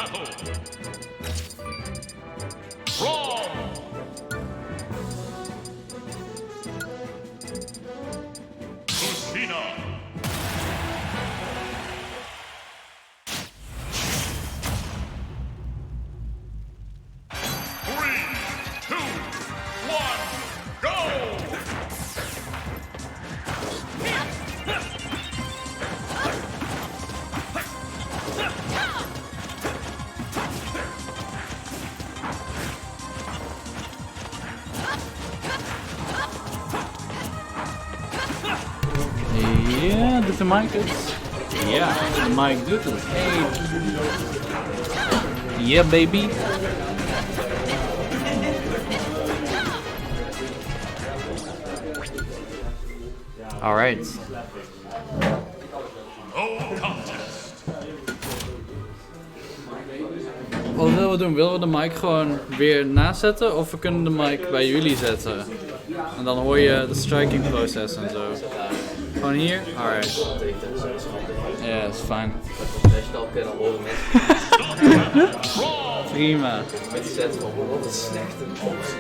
battle. Brawl. Lucina. 3, 2, 1, go! Ja, doet de mic het? Ja, de mic doet het. Hey. Yeah, baby. Alright. No contest. Wat willen we doen? Willen we de mic gewoon weer nazetten of we kunnen de mic bij jullie zetten? En dan hoor je de striking proces en zo. Gewoon hier? Alright. Ja, dat is fijn. Prima. Met zet van wat een slechte optie.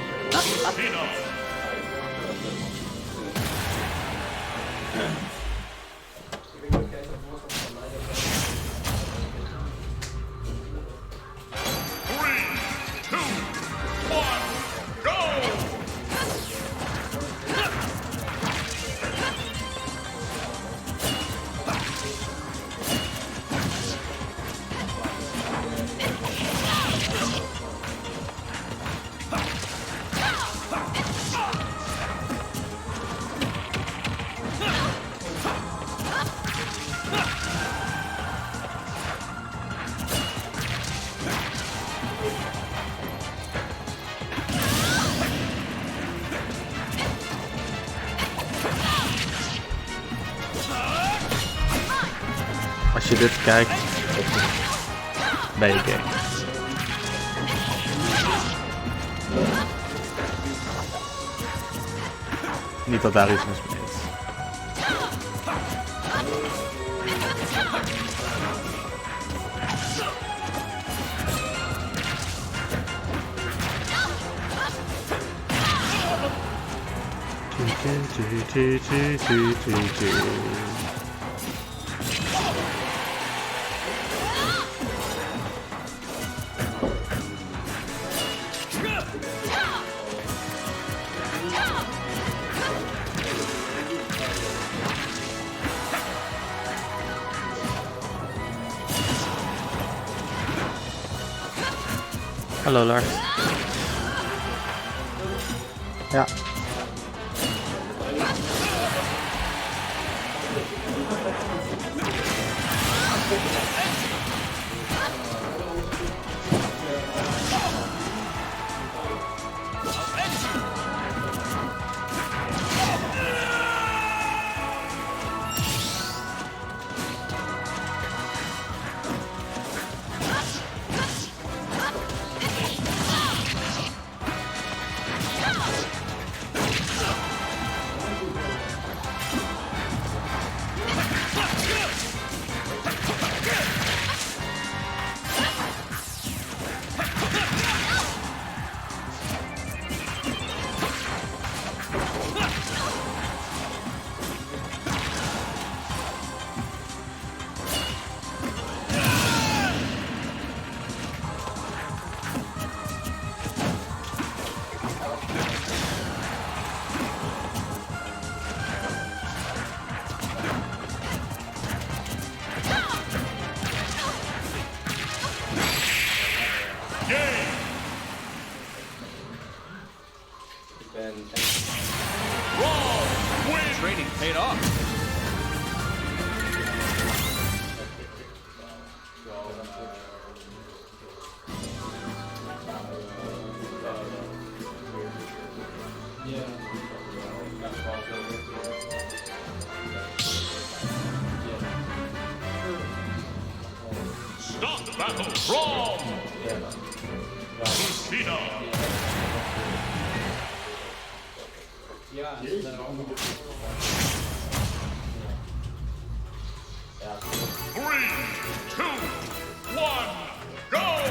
Als je dit kijkt, bij de game. Niet dat daar iets mis mee is. Hallo Lars. Ja. Training paid off. Stop the battle. Brawl. Lucina. Ja, 3, 2, 1, go!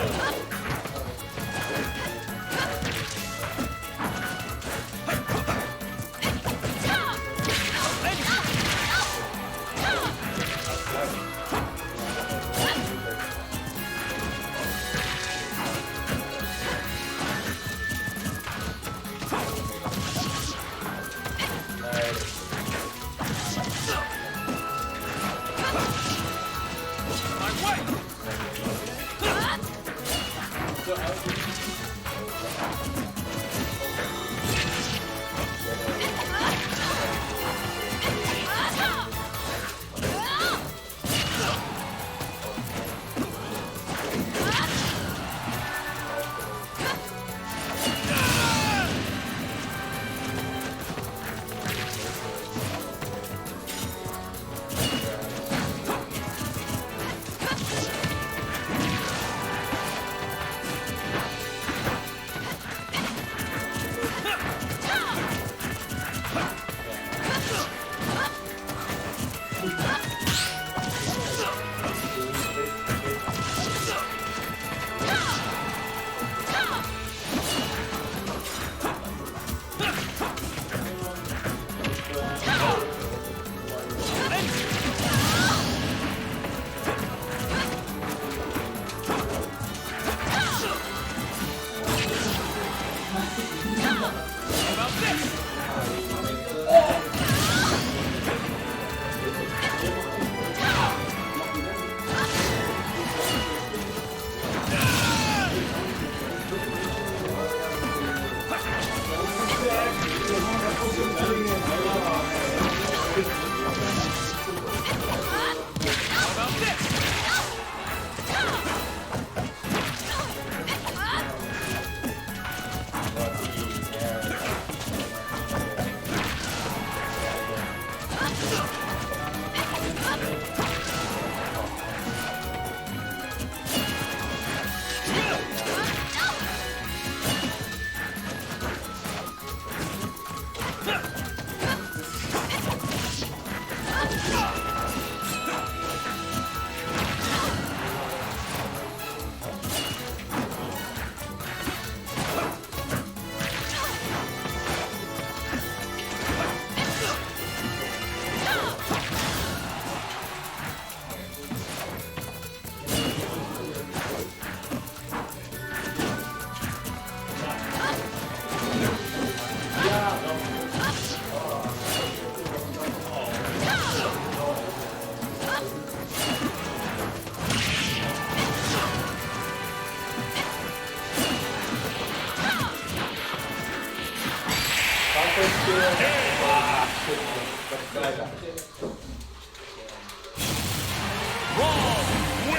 Wrong!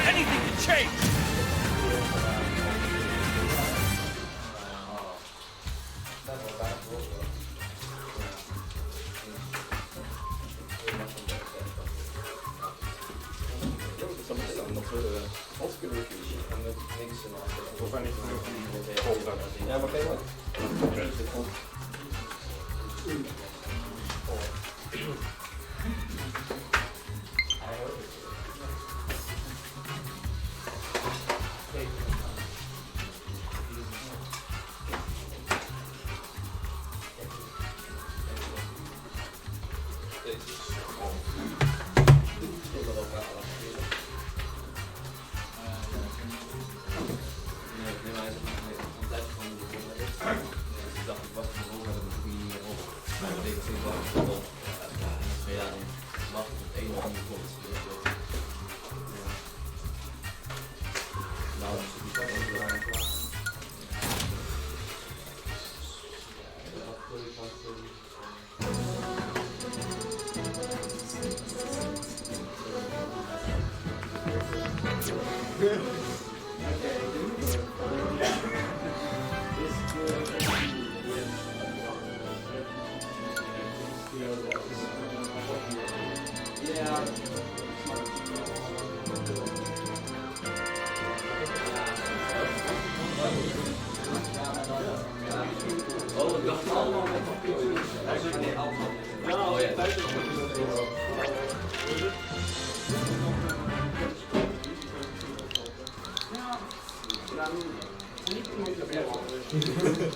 Anything can change! Ja, maar geen wat.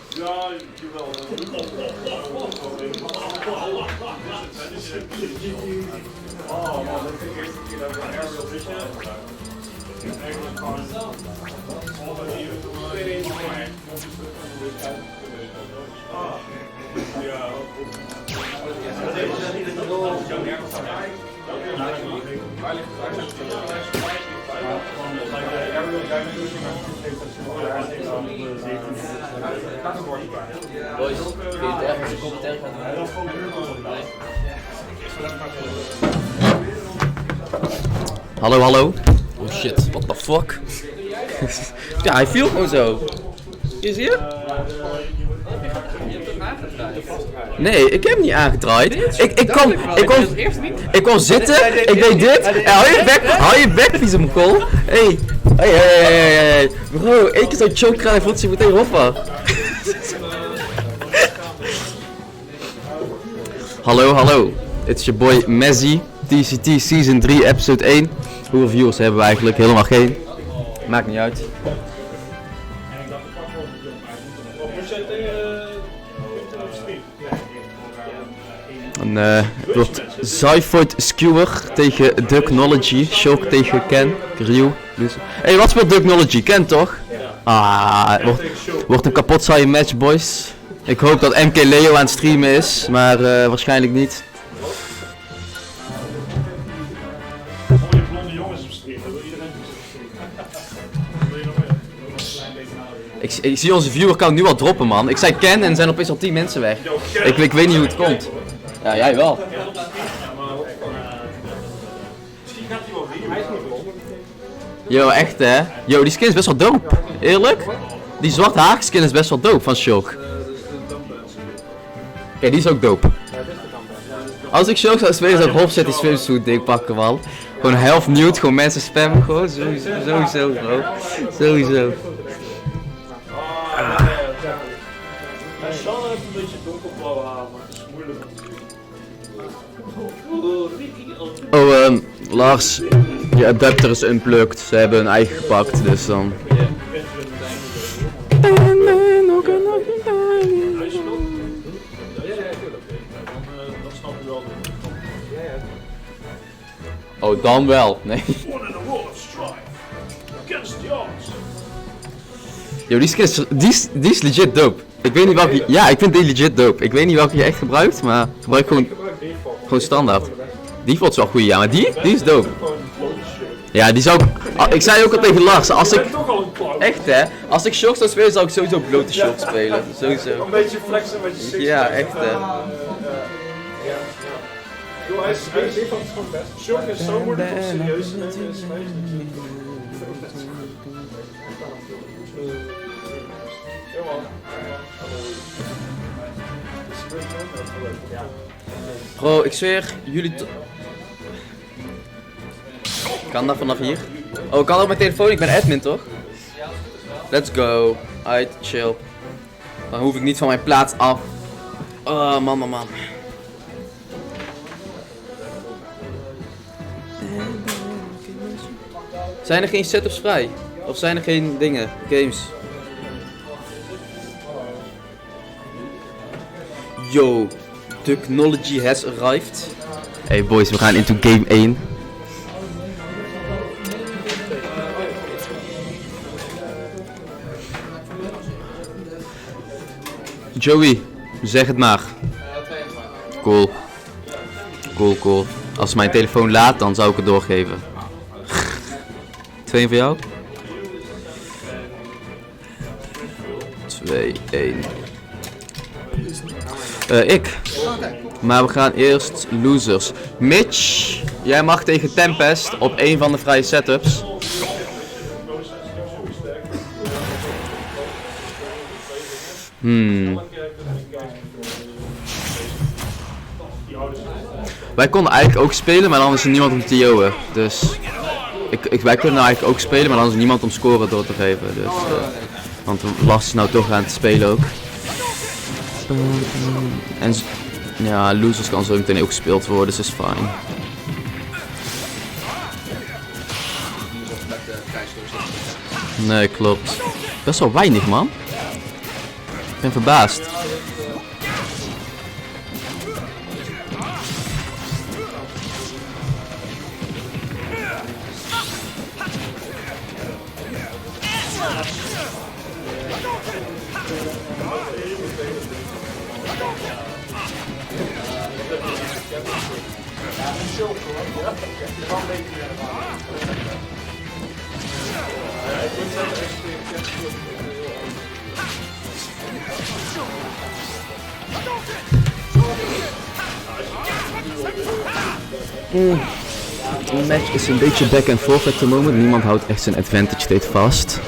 Ja, jawel. Oh man, dat is de eerste keer dat ik een aerial vision heb. Eigenlijk gewoon al met die ja. Boys, kun je het ergens een commentaar gaan doen? Hallo, hallo. Oh shit, what the fuck? Ja, hij viel gewoon zo. Is je? Nee, ik heb hem niet aangedraaid. Ik kwam zitten, ik deed dit. Hey, hou je bek, vieze mogol. Hey. Bro, één keer zo'n choke krijgen, voelt zich meteen hoppa. Hallo. It's your boy Messi, TCT Season 3, Episode 1. Hoeveel viewers hebben we eigenlijk? Helemaal geen. Maakt niet uit. Het wordt Zyphoid Skewer tegen Ducknology, Shock tegen Ken, Ryu. Hey, wat speelt Ducknology? Ken toch? Wordt een kapot saaie match, boys. Ik hoop dat MK Leo aan het streamen is, maar waarschijnlijk niet. Blonde jongens op stream, dat wil iedereen op stream. Wil je nog meer? Een klein beetje houden. Ik zie onze viewer-count nu al droppen, man. Ik zei Ken en er zijn opeens al 10 mensen weg. Ik weet niet hoe het komt. Ja, jij wel. Misschien gaat hij wel winnen. Hij is niet blond. Yo, echt hè? Yo, die skin is best wel dope. Eerlijk? Die zwarte haakskin is best wel dope van Shock. Kijk, die is ook dope. Als ik Shock zou spelen, zou ik Hopset die swimsuit ding pakken, man. Gewoon half nude, gewoon mensen spammen, gewoon sowieso bro. Sowieso. Hij zal even een beetje donkerblauw halen, maar het is moeilijk. Oh, Lars, je adapter is unplugged. Ze hebben hun eigen gepakt, dus dan... Oh, dan wel. Nee. Yo, die skin is, die is legit dope. Ik weet niet welke... Ja, ik vind die legit dope. Ik weet niet welke je echt gebruikt, maar gebruik gewoon standaard. Default is wel goed, ja, maar die is dope. Ja, die zou ik... Ik zei ook al tegen Lars, als ik... Echt hè, als ik shorts zou spelen, zou ik sowieso blote shorts spelen. Sowieso. Een beetje flexen met je six. Ja, echt hè. Yo, hij is gewoon best. Shock is zo moeilijk om serieus te nemen in Smash. Bro, ik zweer, jullie... Kan dat vanaf hier? Oh, ik kan ook mijn telefoon, ik ben admin toch? Let's go. Uit, chill. Dan hoef ik niet van mijn plaats af. Oh, man. Zijn er geen setups vrij? Of zijn er geen dingen, games? Yo, technology has arrived. Hey boys, we gaan into game 1. Joey, zeg het maar. Cool. Als mijn telefoon laat, dan zou ik het doorgeven. 2 voor jou? 2, 1. Ik. Maar we gaan eerst losers. Mitch, jij mag tegen Tempest op een van de vrije setups. Wij konden eigenlijk ook spelen, maar dan is er niemand om te TO'en. Dus wij kunnen nou eigenlijk ook spelen, maar dan is er niemand om scoren door te geven. Dus, want Lars is nou toch aan het spelen ook. En ja, losers kan zo meteen ook gespeeld worden, dus is fijn. Nee, klopt. Best wel weinig, man. Ik ben verbaasd. De match is een beetje back and forth at the moment. Niemand houdt echt zijn advantage state vast.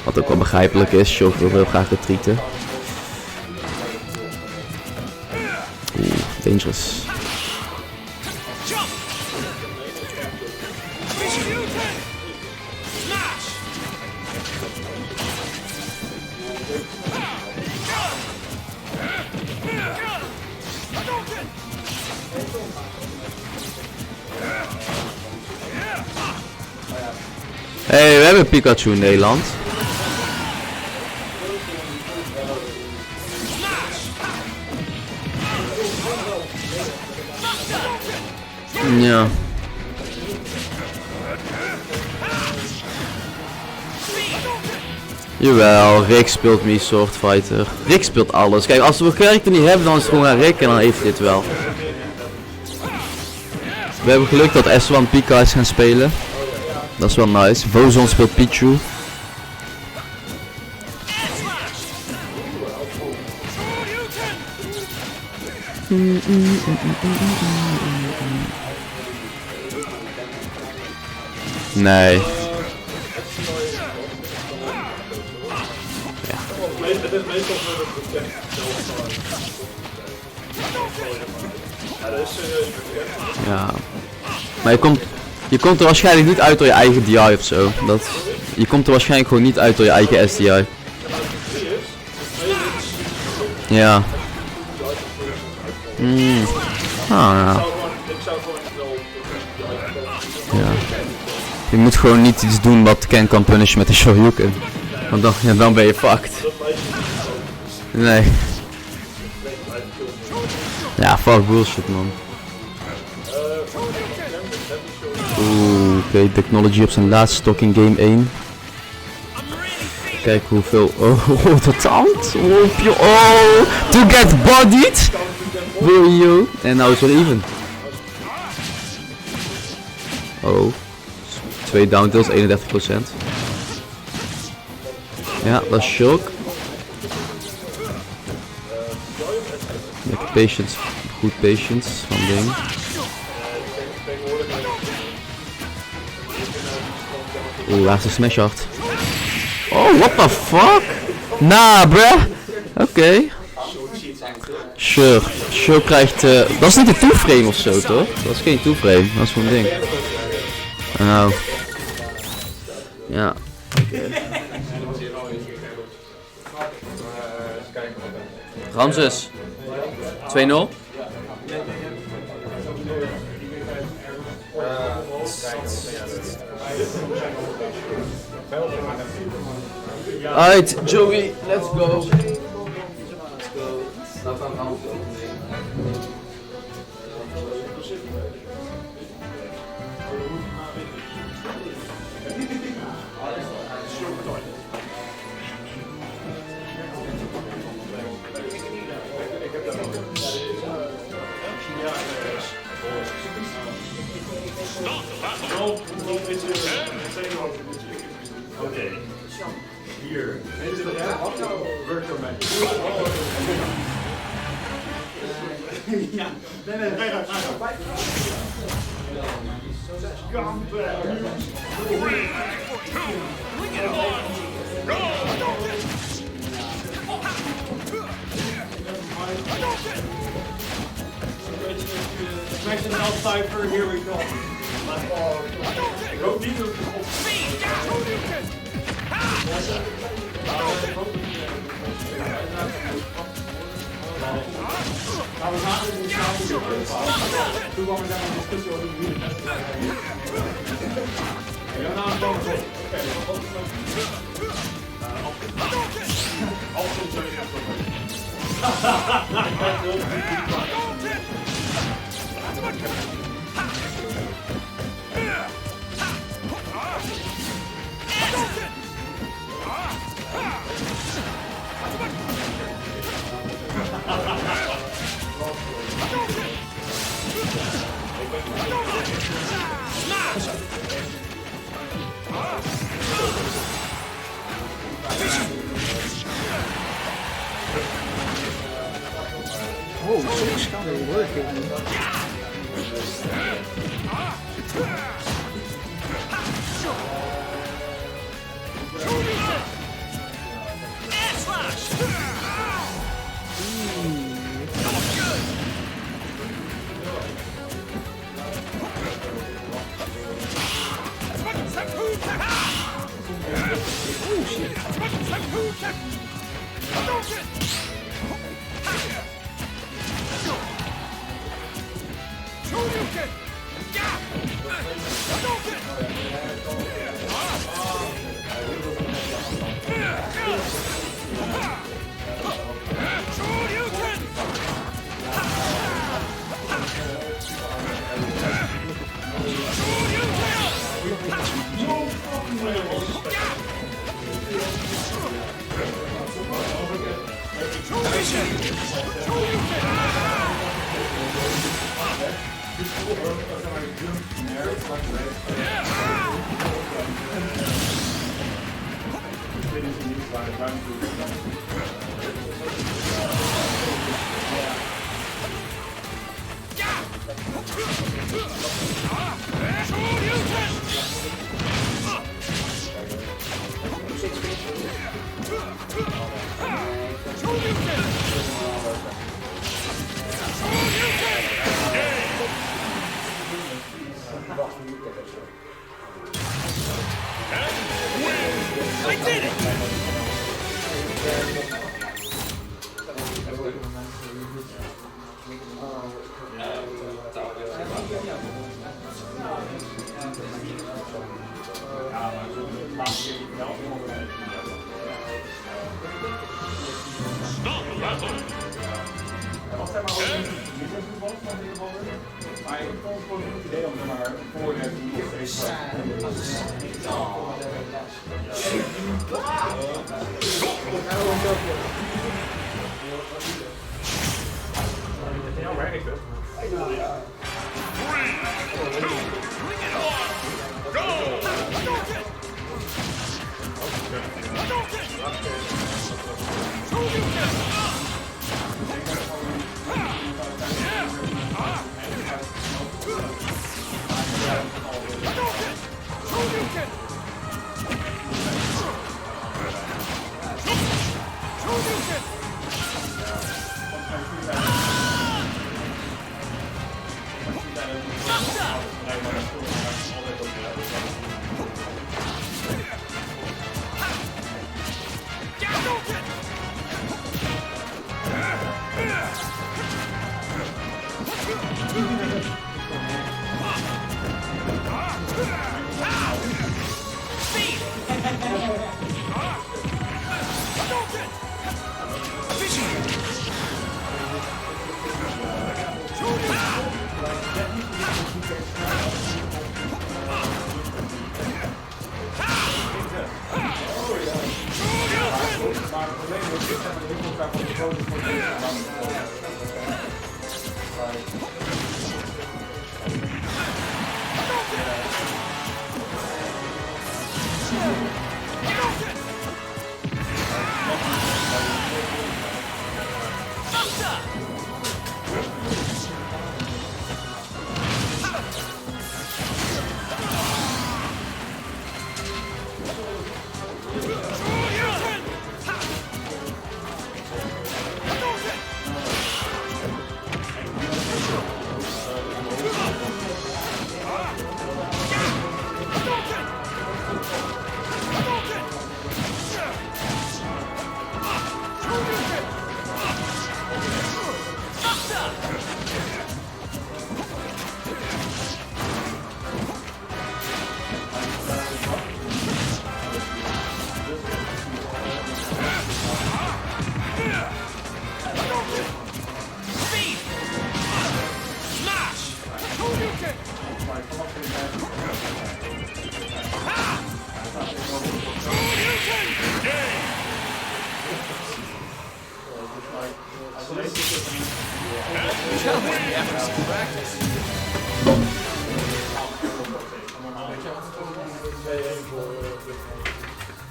Wat ook wel begrijpelijk is. Shock wil heel graag retreaten. Oeh, dangerous. Hey, we hebben Pikachu in Nederland. Ja. Jawel, Rick speelt me Sword Fighter. Rick speelt alles. Kijk, als we een karakter niet hebben, dan is het gewoon aan Rick en dan heeft hij dit wel. We hebben geluk dat S1 Pika is gaan spelen. Dat is wel nice. Vozon speelt Pichu. Nee. Het is meestal voor het bekend zelf. Ja, dat is serieus bekend. Ja. Maar je komt er waarschijnlijk niet uit door je eigen DI of zo. Je komt er waarschijnlijk gewoon niet uit door je eigen SDI. Ja. Ja. Ja. Je moet gewoon niet iets doen wat Ken kan punishen met de Shoryuken. Want dan ben je fucked. Nee. Ja, fuck bullshit man. Oeh, oké, technology op zijn laatste stok in game 1. Kijk hoeveel. Oh, de tand. Oh, to get bodied. Yo. En nou is het even. Oh. 2 downtills, 31%. Ja, dat is shock. Lekker patience. Goed patience van ding. Oeh, laatste smash hard. Oh, what the fuck? Nah, bruh. Oké. Sure krijgt... dat is niet een two-frame of zo, toch? Dat is geen two-frame, dat is gewoon een ding. Nou. Ja. Ramses. 2-0. Alright, Joey, let's go. Oké. Hier. Werkt door mij. Ja. Nee. Max and Cypher, here we go. Ik hoop niet dat het we gaan in de zaal toen kwam er daar een discussie over wie de beste zijn. Ja, nou, dan oké. Altijd zo is Oh, soms kan het worken. I did it! Stop the battle! Wat zijn maar ook niet een voetbal van dit geval, maar ik vond het gewoon een goed idee om er maar voor het nog steeds ja, werkt het?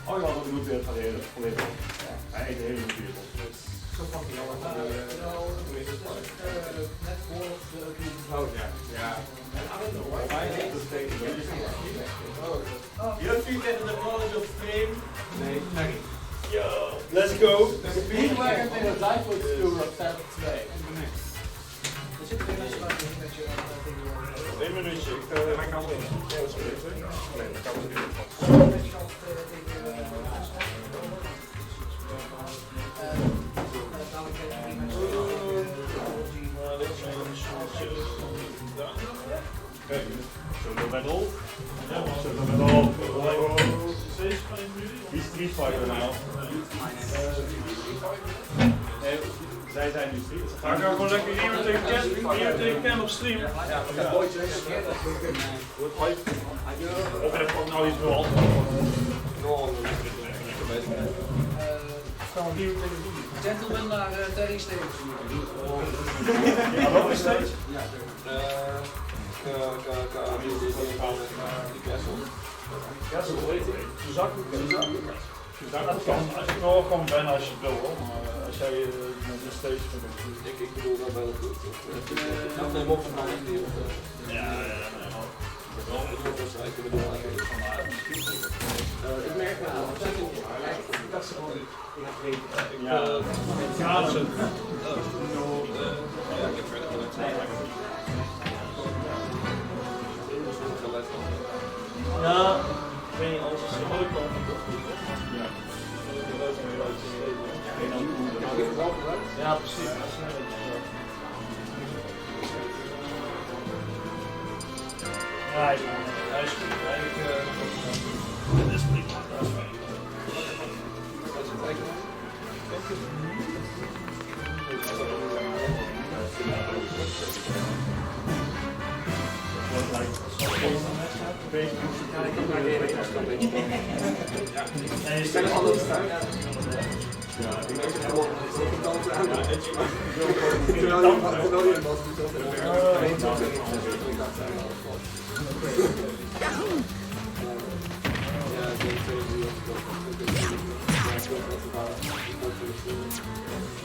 Oh ja, dat moet weer volledig. Hij eet de hele natuur op. You don't think that the knowledge of fame? Nee. Yo, let's go. Wie waren in het Life Tour op 2? Eén minuutje, ik kan het Zullen we met Rolf? Ja, zullen we met Rolf? Wie is Street Fighter nou? Nee, zij zijn nu Street Fighter. Ga ik gewoon lekker hier tegen Ken op stream? Ja, of heb ik nou iets meer Gentleman naar Terry Stage. Ja, welke stage? Ja, zo heet het. Suzak. Dat kan, als je wel gewoon bijna als je het wil hoor, maar als jij met een stage van Ik bedoel dat wel goed. Of neem op van mij die of... Ja, Ik bedoel eigenlijk van ik merk wel dat ze gewoon... Ja, ik weet niet, als je zo leuk kan, dan toch goed. Ja, precies. Ja, hij is goed. Dat is prima. Dat is fijn. En je stelt alles staan. Ja, ik weet het gewoon.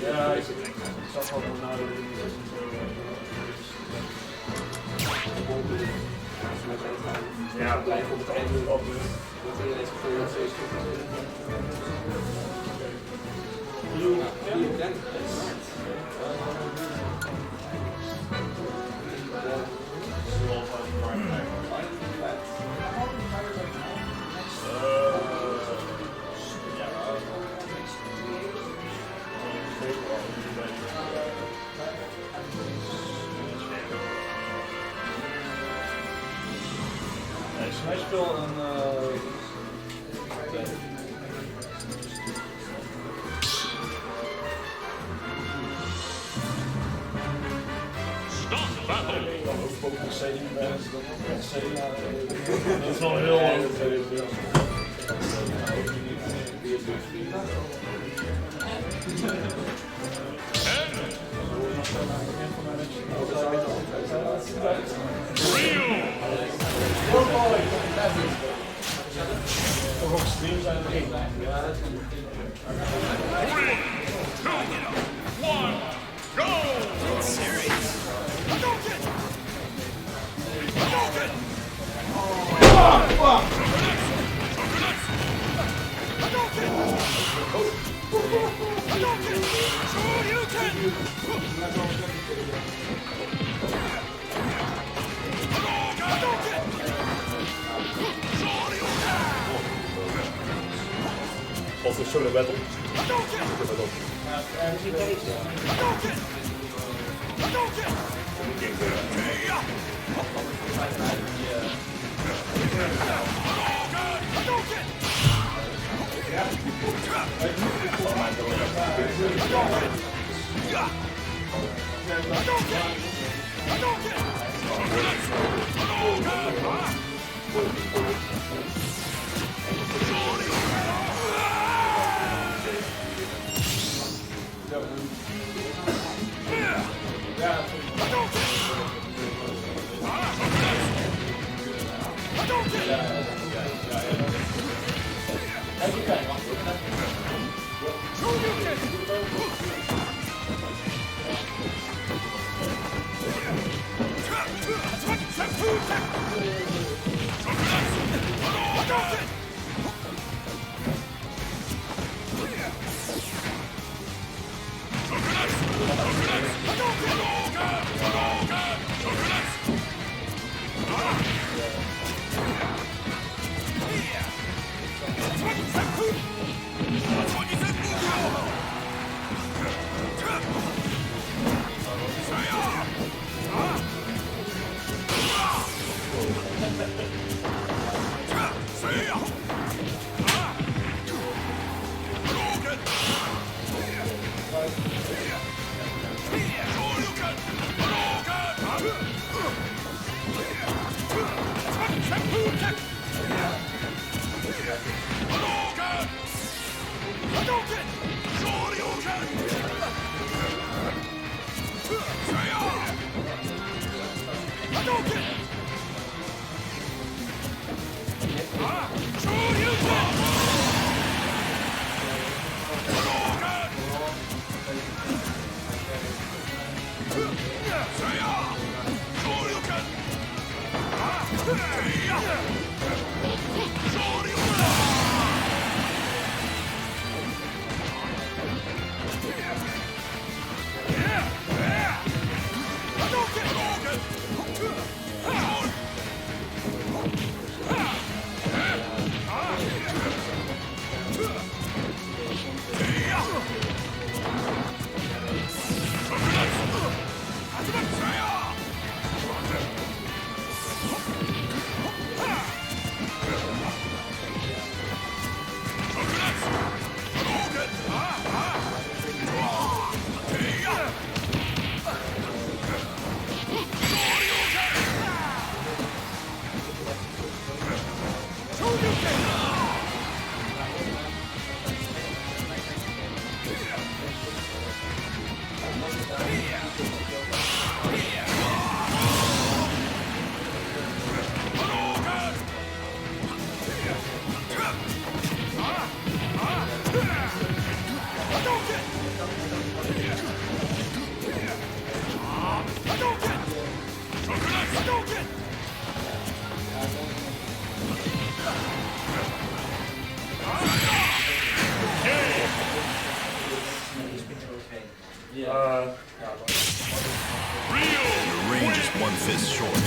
Ja, ik zag gewoon naar de ja, blijf op het einde op de hij speelt een Stop battle! ook een C in de dat is wel heel toch ook streams zijn er één. 3, 2, 1, go! Serious. Of de silhouette op. Your range is one fist short.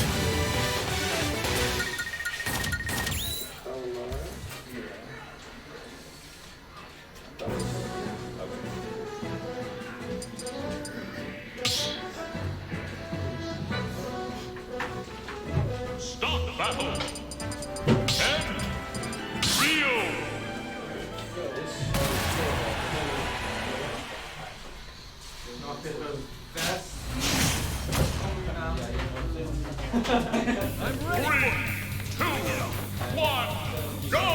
Start the battle. And Rio. I'm ready. 3, 2, 1, go!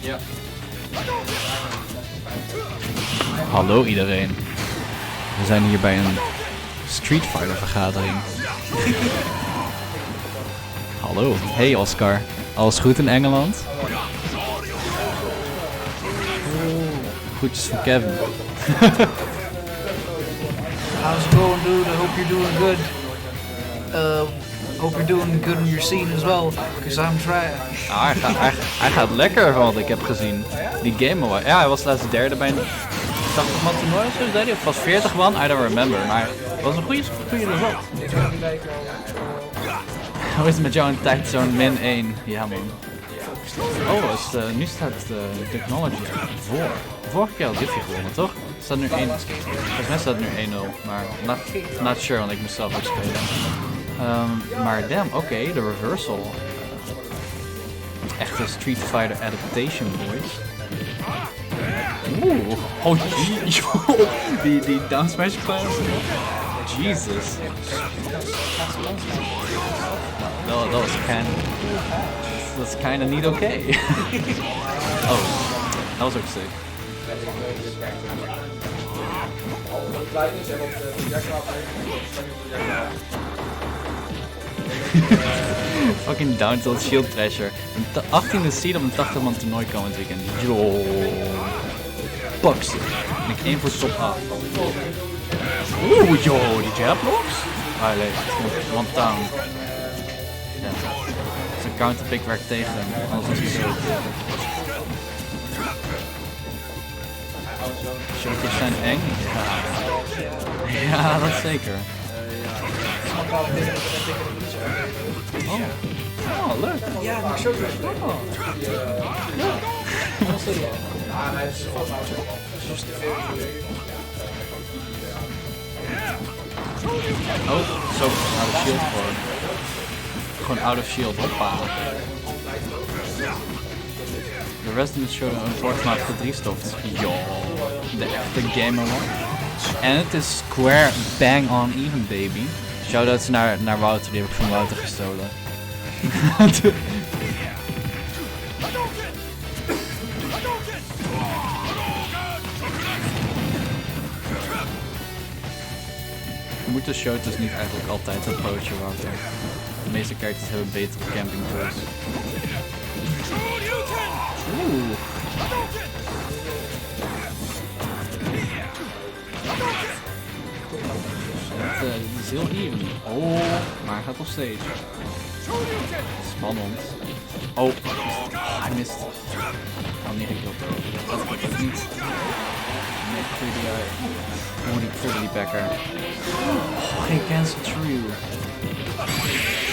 Ja. Hallo iedereen. We zijn hier bij een Street Fighter vergadering. Hallo. Hey Oscar. Alles goed in Engeland? Groetjes van Kevin. How's it going, dude? I hope you're doing good. Hope you're doing good in your scene as well, because I'm trash. Ah, hij gaat lekker van wat ik heb gezien. Die Game Award. Ja, hij was laatst derde bij een 80 man toernooi of zo, zei hij. Of was 40 man, I don't remember. Maar het was een goede result. Hoe is het met jou in tijdzone -1? Ja man. Oh, nu staat Technology voor. Vorige keer had Jiffy gewonnen, toch? Het staat nu 1. Volgens mij staat het nu 1-0. Maar not sure, want ik moest zelf ook spelen. Maar damn, oké, de reversal. Echte Street Fighter adaptation, boys. Oeh, oh jee, die down smash class. Jesus. Dat was kinda niet oké. Oh, dat was ook sick. Fucking down tilt shield pressure. Een 18e seed op een 80 man toernooi komend weekend. Yo. Pak ze. En ik één voor top af. Oeh, yo, die jab blocks? Ah, nee, one down. Ja. Zijn counterpick werkt tegen hem, anders was hij zo. Shotjes zijn eng? Ja. Ja, dat zeker. Oh, leuk. Ja, maar zo Oh. Oh, zo, out of shield gewoon. Gewoon out of shield, hoppa. De Resident Show een woordmaat voor 3 stoft. Yo, de echte gamer one. En het is square bang on even, baby. Shoutouts naar Wouter, die heb ik van Wouter gestolen. moeten shooters niet eigenlijk altijd approachen, Wouter? De meeste characters hebben betere camping tools. Oeh. Dit is heel even. Oh, maar hij gaat nog steeds. Spannend. Oh, hij mist. Oh nee, ik dat gaat ook niet. Net pretty oh, die pretty backer. Oh, geen cancel true.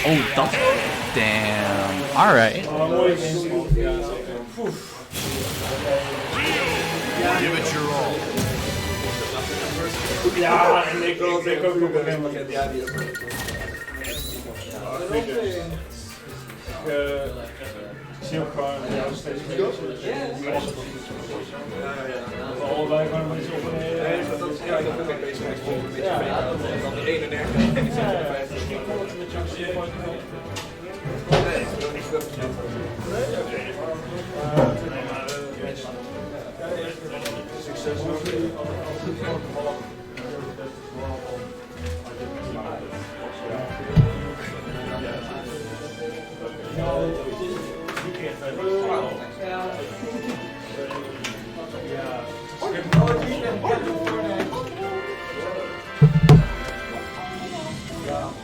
Oh, dat. Damn. Alright. Give it your all. Ja, en ik ook nog een gegeven moment. Ja, die ook. Ik zie ook gewoon steeds meer. Allebei gewoon een beetje op en neer. Nee, dat is ja, ik ben ook bezig met een beetje en dan die 31 en die 56. Nee, ik wil niet veel. Nee, oké. Succes nog.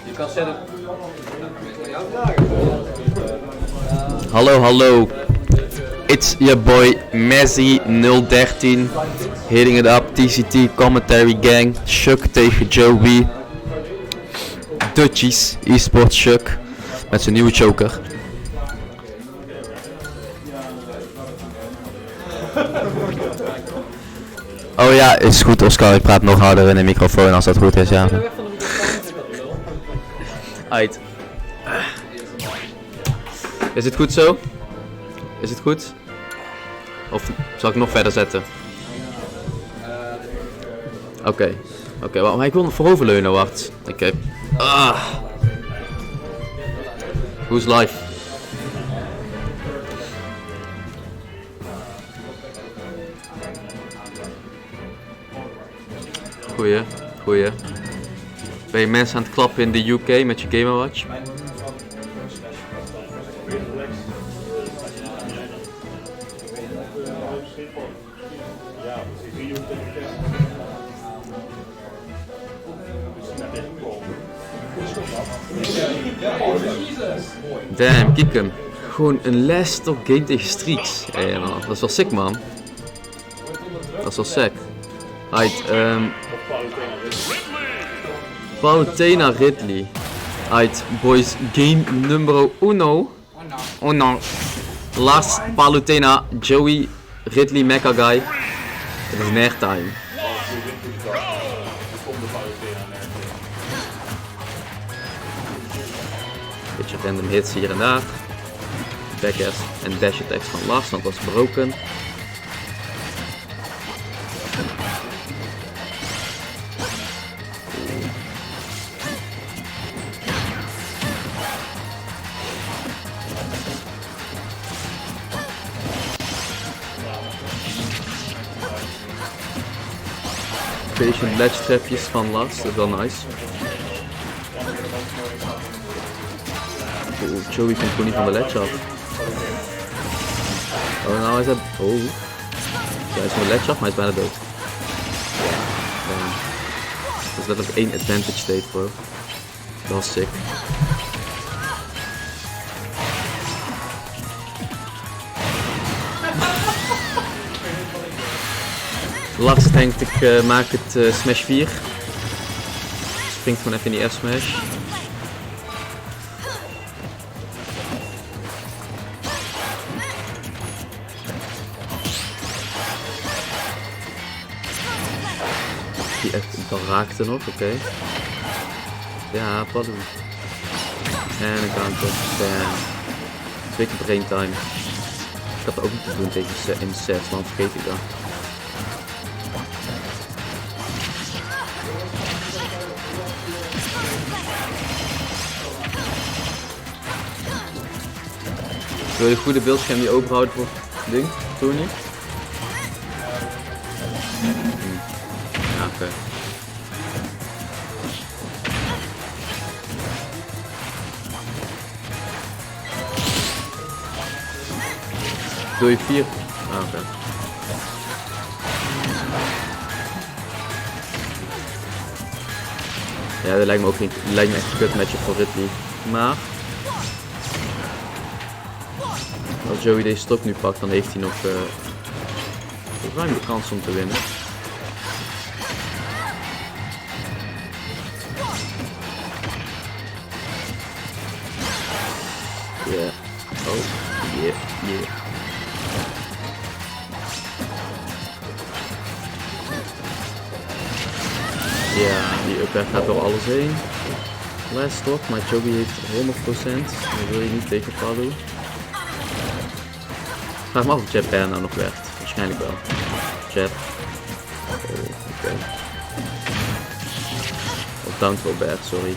Je kan zetten. Hallo, hallo. It's your boy Messi 013. Hitting it up, TCT, commentary gang. Chuck tegen Joey. Dutchies, e-sport Chuck. Met zijn nieuwe choker. Oh ja, is goed Oscar, ik praat nog harder in de microfoon als dat goed is, ja. Uit. Is het goed zo? Is het goed? Of zal ik nog verder zetten? Oké, maar ik wil nog vooroverleunen, wacht. Oké. Who's live? Goeie. Ben je mensen aan het klappen in de UK met je Game Watch? Damn, kijk hem. Gewoon een last op game tegen Streaks. Hey, man. Dat is wel sick, man. Dat is wel sick. Right, Palutena Ridley. Right, boys, game numero uno. Oh no. Last Palutena, Joey, Ridley, Mecha Guy. Het is nerd time. Beetje random hits hier en daar. Backers en dash attacks van Lars, want dat is broken. Patient ledge trapjes van Lars, dat is wel nice. Oeh, Joey komt gewoon niet van de ledge af. Oh, nou is dat... Oh. Ja, hij is van de ledge af, maar hij is bijna dood. Dus dat is 1 advantage state, bro. Dat was sick. Lars denkt ik maak het Smash 4. Springt gewoon even in die F-Smash. Die echt dan raakte nog, oké. Ja, paddoen. En een counter. Damn. 2 keer brain time. Ik had het ook niet te doen tegen in sets, want vergeet ik dat. Wil je een goede beeldscherm die openhoudt voor ding? Toernooi? Ja, oké. doe je 4? Ah, oké. Ja, dat lijkt me ook niet. Dat lijkt me echt een kut matchup voor Ridley. Maar als Joey deze stok nu pakt, dan heeft hij nog ruim de kans om te winnen. Yeah. Oh, yeah, yeah. Ja, die upper gaat door alles heen. Last stop, maar Joby heeft 100%. Dat wil je niet tegen Palu. Vraag me af of Jab Air nou nog werkt. Waarschijnlijk wel. Jab. Oh, oké. Of down throw bad, sorry.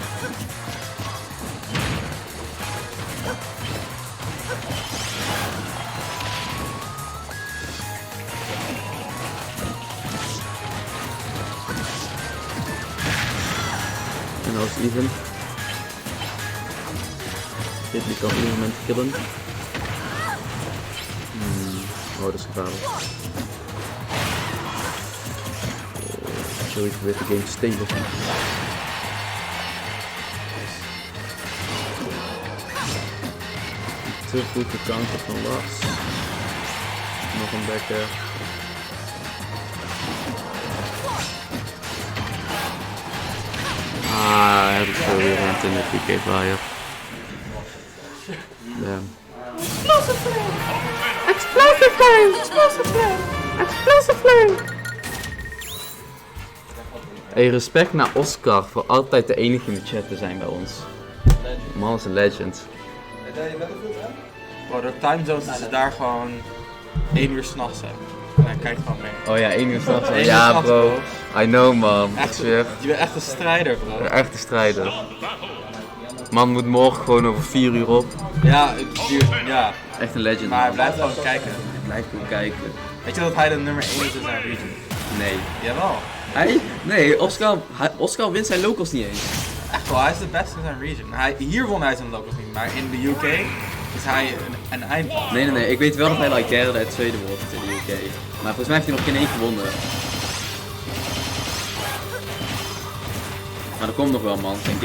En nou is het even. Ridley kan op dit moment killen. Oh, dat is gevaarlijk. Joey probeert de game te stelen. Te goed de counter van Lars. Nog een backer. Ah, heb ik zo weer rond in de PK Fire. Damn. Explosive flame! Explosive flame! Explosive flame! Explosive flame! Hey, respect naar Oscar voor altijd de enige in de chat te zijn bij ons. Man is een legend. Bro, de timezones is daar gewoon 1 uur s'nachts hè. En hij kijkt gewoon mee. Oh ja, 1 uur s'nachts. 1 uur Ja s'nachts, bro, I know man. Echt, Je je bent echt een strijder bro. bent echt een strijder. Man moet morgen gewoon over 4 uur op. Ja, ja. Echt een legend. Maar hij man. blijft gewoon kijken. Blijf gewoon kijken. Weet je dat hij de nummer 1 is in zijn region? Nee. Jawel. Hij? Nee, Oscar wint zijn locals niet eens. Echt wel, hij is de beste in zijn region. Hier won hij zijn locals niet, maar in de UK is hij een eindbaas. Nee, ik weet wel dat hij like derde en tweede wordt in de UK. Maar volgens mij heeft hij nog geen één gewonnen. Maar dat komt nog wel man. Zijn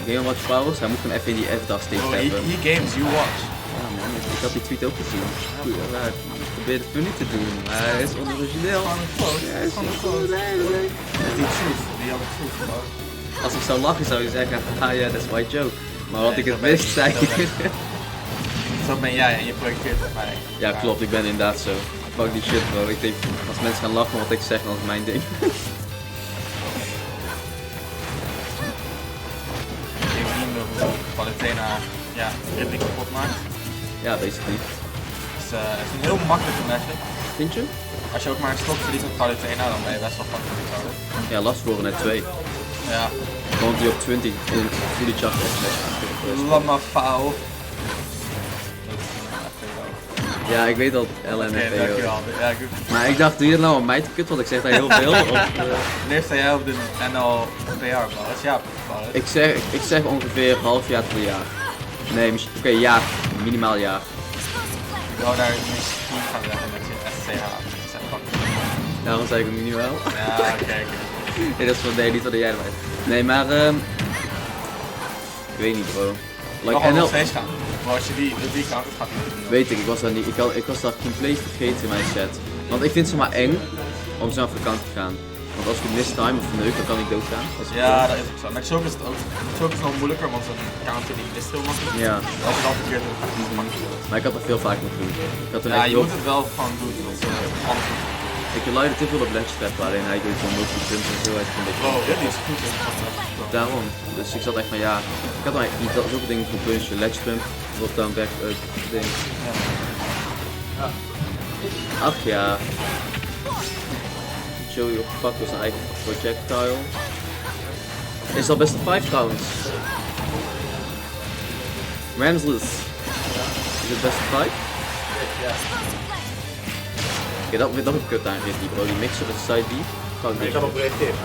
Game Watch Powers, hij moet gewoon even in die F-dag steeds Oh, hebben. he games, you watch. Ja man, ik had die tweet ook gezien. Goed, hij probeert het nu niet te doen, maar hij is onorigineel. Van een quote. Hij is Van een gewoon quote. Die truth, die had een truth. Als ik zou lachen zou je zeggen, ah ja, dat is my joke. Maar wat Nee, ik het zo ben ik. wist, zei Zo ben ik. Zo ben jij en je projecteert op mij. Ja klopt, ik ben inderdaad zo. Fuck die shit bro, ik denk als mensen gaan lachen wat ik zeg, dan is het mijn ding. Ik weet niet meer hoe Palutena Ridley kapot maakt. Ja, basically. Het is een heel makkelijke matchup. Vind je? Als je ook maar een slot verliest met Palutena, dan ben je best wel fucking retarded. Ja, last voor net 2. Ja. Want die op 20 in fully charged S-match. Lamma foul. Ja, ik weet dat LMFAO. Oké, dankjewel. Ja, goed. Maar ik dacht, doe je dat nou aan mij te kut, want ik zeg daar heel veel. Wanneer sta jij op de NL PR ballen? Ja, ballen. Ik zeg ongeveer half jaar tot een jaar. Nee, oké, jaar. Minimaal jaar. Ik wou daar misschien gaan leggen met je SCH. Daarom zei ik het minimaal. Ja, oké. Nee, dat is van nee, niet wat jij erbij. Nee, maar ik weet niet bro. Like, mag nog steeds gaan. Maar als je die kant gaat niet doen. Weet ik was daar niet. Ik was daar compleet vergeten in mijn set. Want ik vind ze maar eng om zo naar de kant te gaan. Want als ik het mistime of neuk, dan kan ik doodgaan. Ja, dat is ook zo. Met Choke is het ook. Choke is nog moeilijker, want een counter die mist heel makkelijk. Ja. Als je dat verkeerd doet, gaat het niet makkelijk. Maar ik had dat veel vaker moeten doen. Ik had Ja, je moet het wel gewoon doen. Want anders. Ik luidde te veel op ledge trap, alleen hij doet gewoon multi-jumps en zo. Hij is een beetje... Oh, dit is goed. Daarom. Dus ik zat echt van ja, ik had eigenlijk niet zulke dingen voor punchen, ledge pump, drop down, back up, ding. Ach ja. Joey opgepakt door zijn eigen projectile. Is al best een 5 trouwens. Ramsless. Is het best een 5? Ja. Oké, dat vind ik kut aan Ridley bro, die mixer op side B. Ik kan op reageren.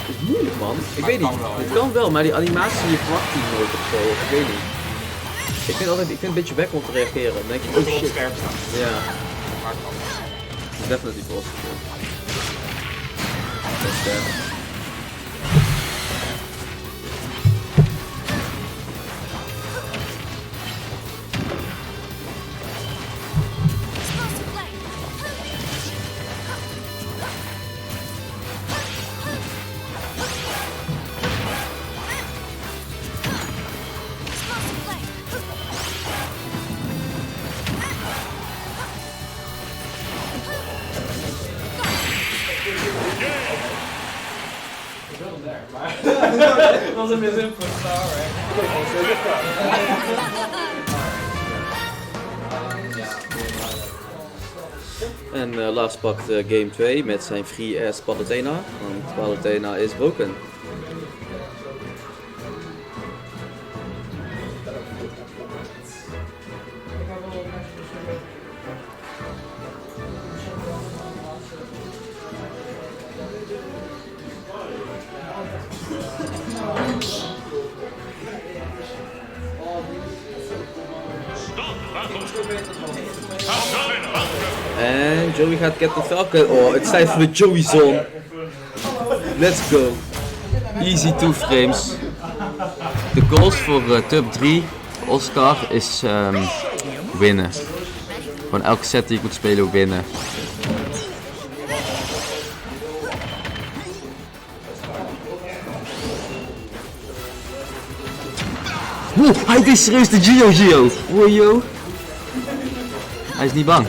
Dat is moeilijk man. Ik weet niet, het kan wel, maar die animatie je verwacht die nooit of zo, ik weet niet. Ik vind een beetje weg om te reageren. Dan denk je, oh shit. Scherp staan. Ja, Maar het kan. definitely possible. Dat is sterk. Dat was een mis input, alright. En Lars pakt game 2 met zijn free ass Palutena, want Palutena is broken. En Joey gaat Captain Falcon. Oh, het is tijd voor de Joey Zone. Let's go. Easy 2 frames. De goals voor Tub 3 Oscar is winnen. Gewoon elke set die je moet spelen winnen. Oeh, hij deed serieus de Gio. Oeh, yo. Hij is niet bang.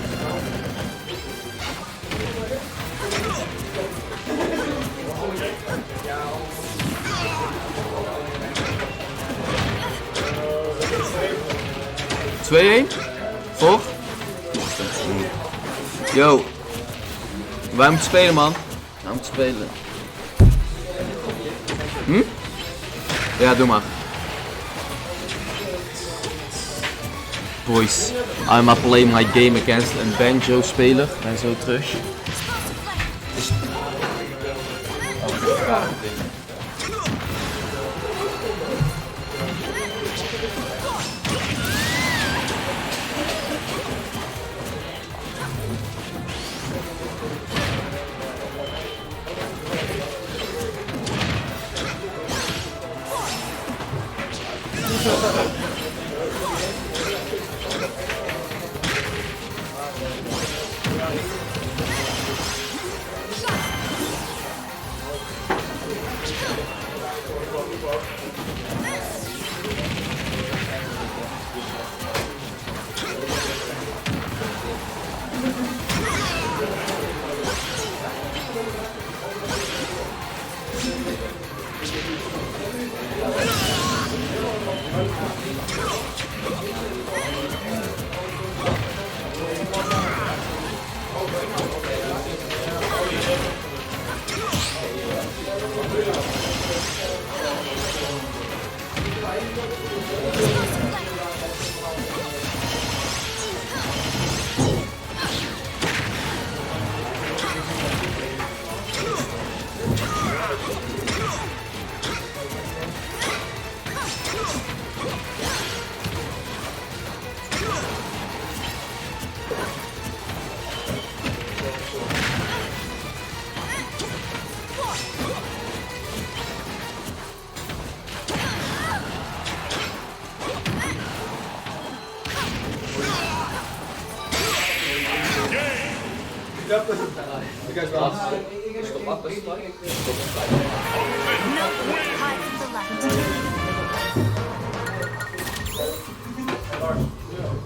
Voor? Yo. Wij moeten spelen, man. Wij moeten spelen. Ja, doe maar. Boys, I'm playing my game against een banjo speler en zo terug.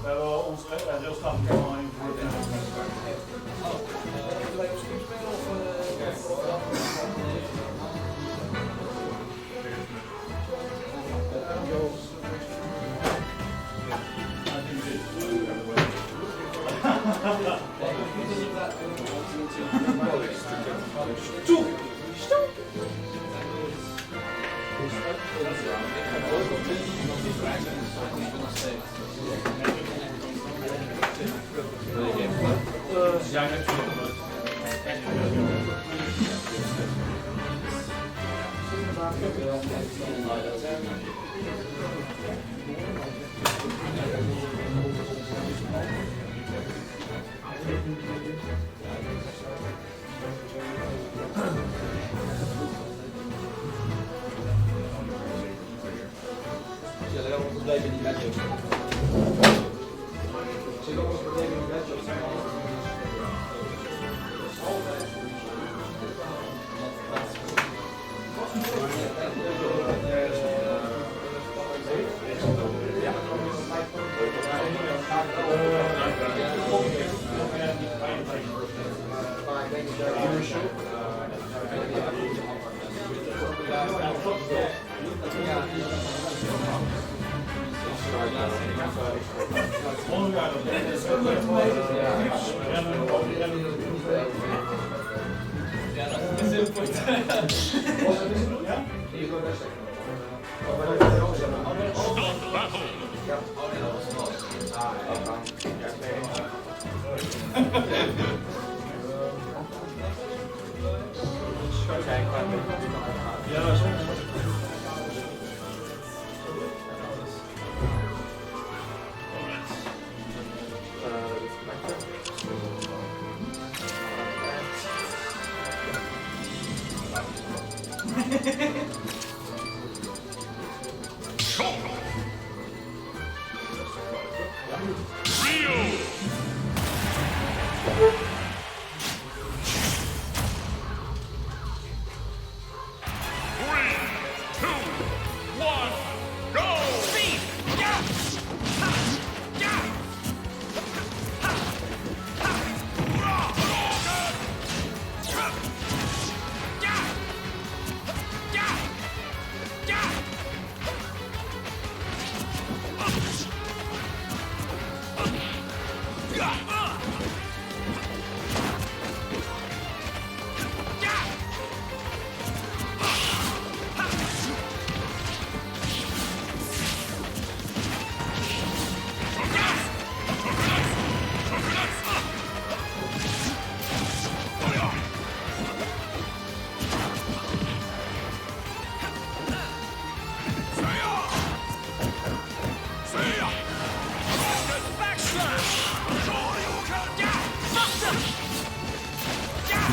We hebben ons heel snel helemaal ingevoerd.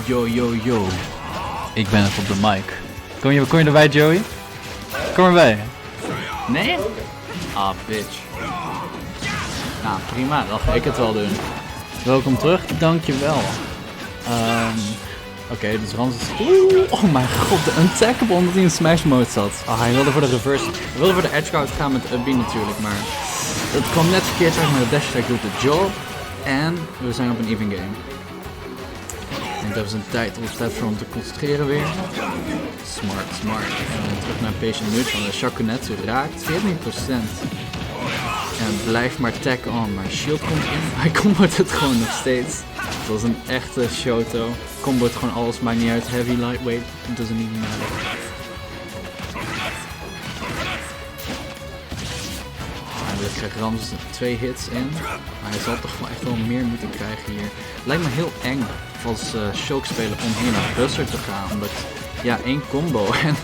Yo, yo, yo. Ik ben even op de mic. Kom je erbij, Joey? Kom erbij. Nee? Ah, bitch. Nou, prima. Dan ga ik het wel doen. Welkom terug. Dankjewel. Oké, dus Rans is... Oh mijn god, de Untactable omdat hij in Smash Mode zat. Oh, hij wilde voor de reverse... Hij wilde voor de edge guard gaan met Ubbi natuurlijk, maar... Het kwam net verkeerd uit, maar de dash attack doet de job. En we zijn op een even game. Ik denk dat we zijn tijd voor om te concentreren weer. Smart. En dan terug naar Patient Neutral. De Shakunetsu raakt 14%. En blijft maar tag on. Maar shield komt in. Hij combo't het gewoon nog steeds. Dat is een echte Shoto. Combo't gewoon alles, maakt niet uit. Heavy, lightweight, it doesn't even matter. Eindelijk krijgt Rams 2 hits in. Maar hij zal toch wel echt wel meer moeten krijgen hier. Lijkt me heel eng als Shoke-speler om hier naar Buster te gaan. Omdat, ja, 1 combo en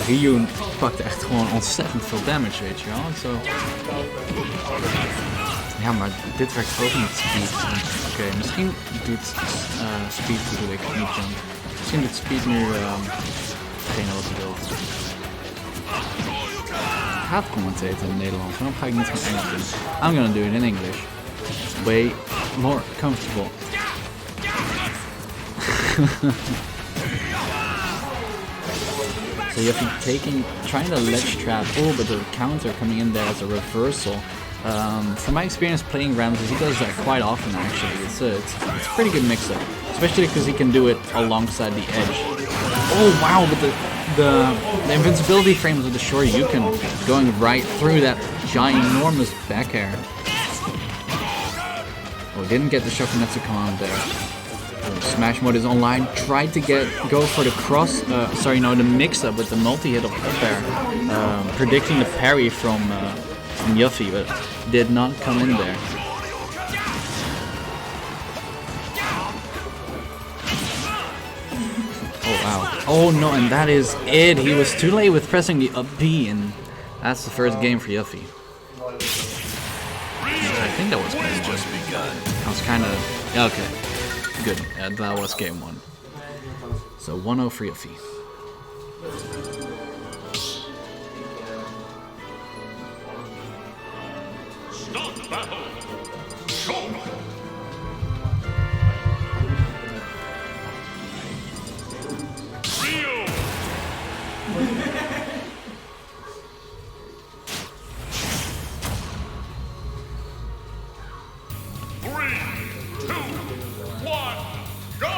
Ryu pakt echt gewoon ontzettend veel damage, weet je wel. Zo. Ja, maar dit werkt ook met speed. Oké, misschien doet speed bedoel ik, niet jump. Misschien doet speed nu hetgene wat hij wil. Ik haat commentaten in het Nederlands, waarom ga ik niet gewoon Engels doen? I'm gonna do it in English. It's way more comfortable. So you have to trying to ledge trap. Oh, but the counter coming in there as a reversal. From my experience playing Ramses, he does that quite often actually. It's a pretty good mix-up, especially because he can do it alongside the edge. Oh wow, but the invincibility frames of the Shoryuken going right through that ginormous back air. Oh, didn't get the Shakunetsu command there. Smash mode is online. Tried to go for the the mix-up with the multi-hit of up air, predicting the parry from Yuffie, but did not come in there. Oh, Wow. Oh no, and that is it. He was too late with pressing the up B, and that's the first game for Yuffie. I think that was game Just begun. I was kind of... Okay. Good. That was game 1. So 1-0 for Yuffie. Start the battle. Show. Rio. 3, 2, 1, go!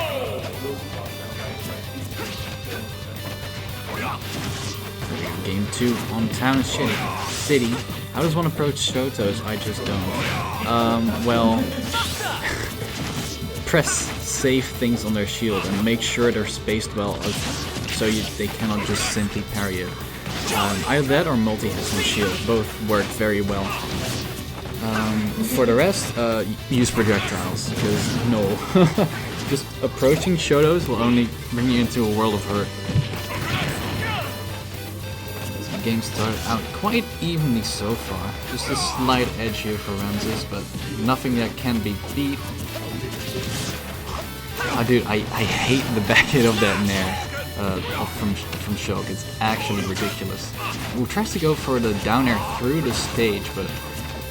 Game 2 on Town City. How does one approach Shotos? I just don't. Well, press safe things on their shield and make sure they're spaced well so they cannot just simply parry it. Either that or multi-hits on shield. Both work very well. For the rest, use projectiles, because no. Just approaching Shotos will only bring you into a world of hurt. The game started out quite evenly so far. Just a slight edge here for Ramses, but nothing that can be beat. Oh dude, I hate the back hit of that Nair from Shulk. It's actually ridiculous. Ooh, tries to go for the down air through the stage, but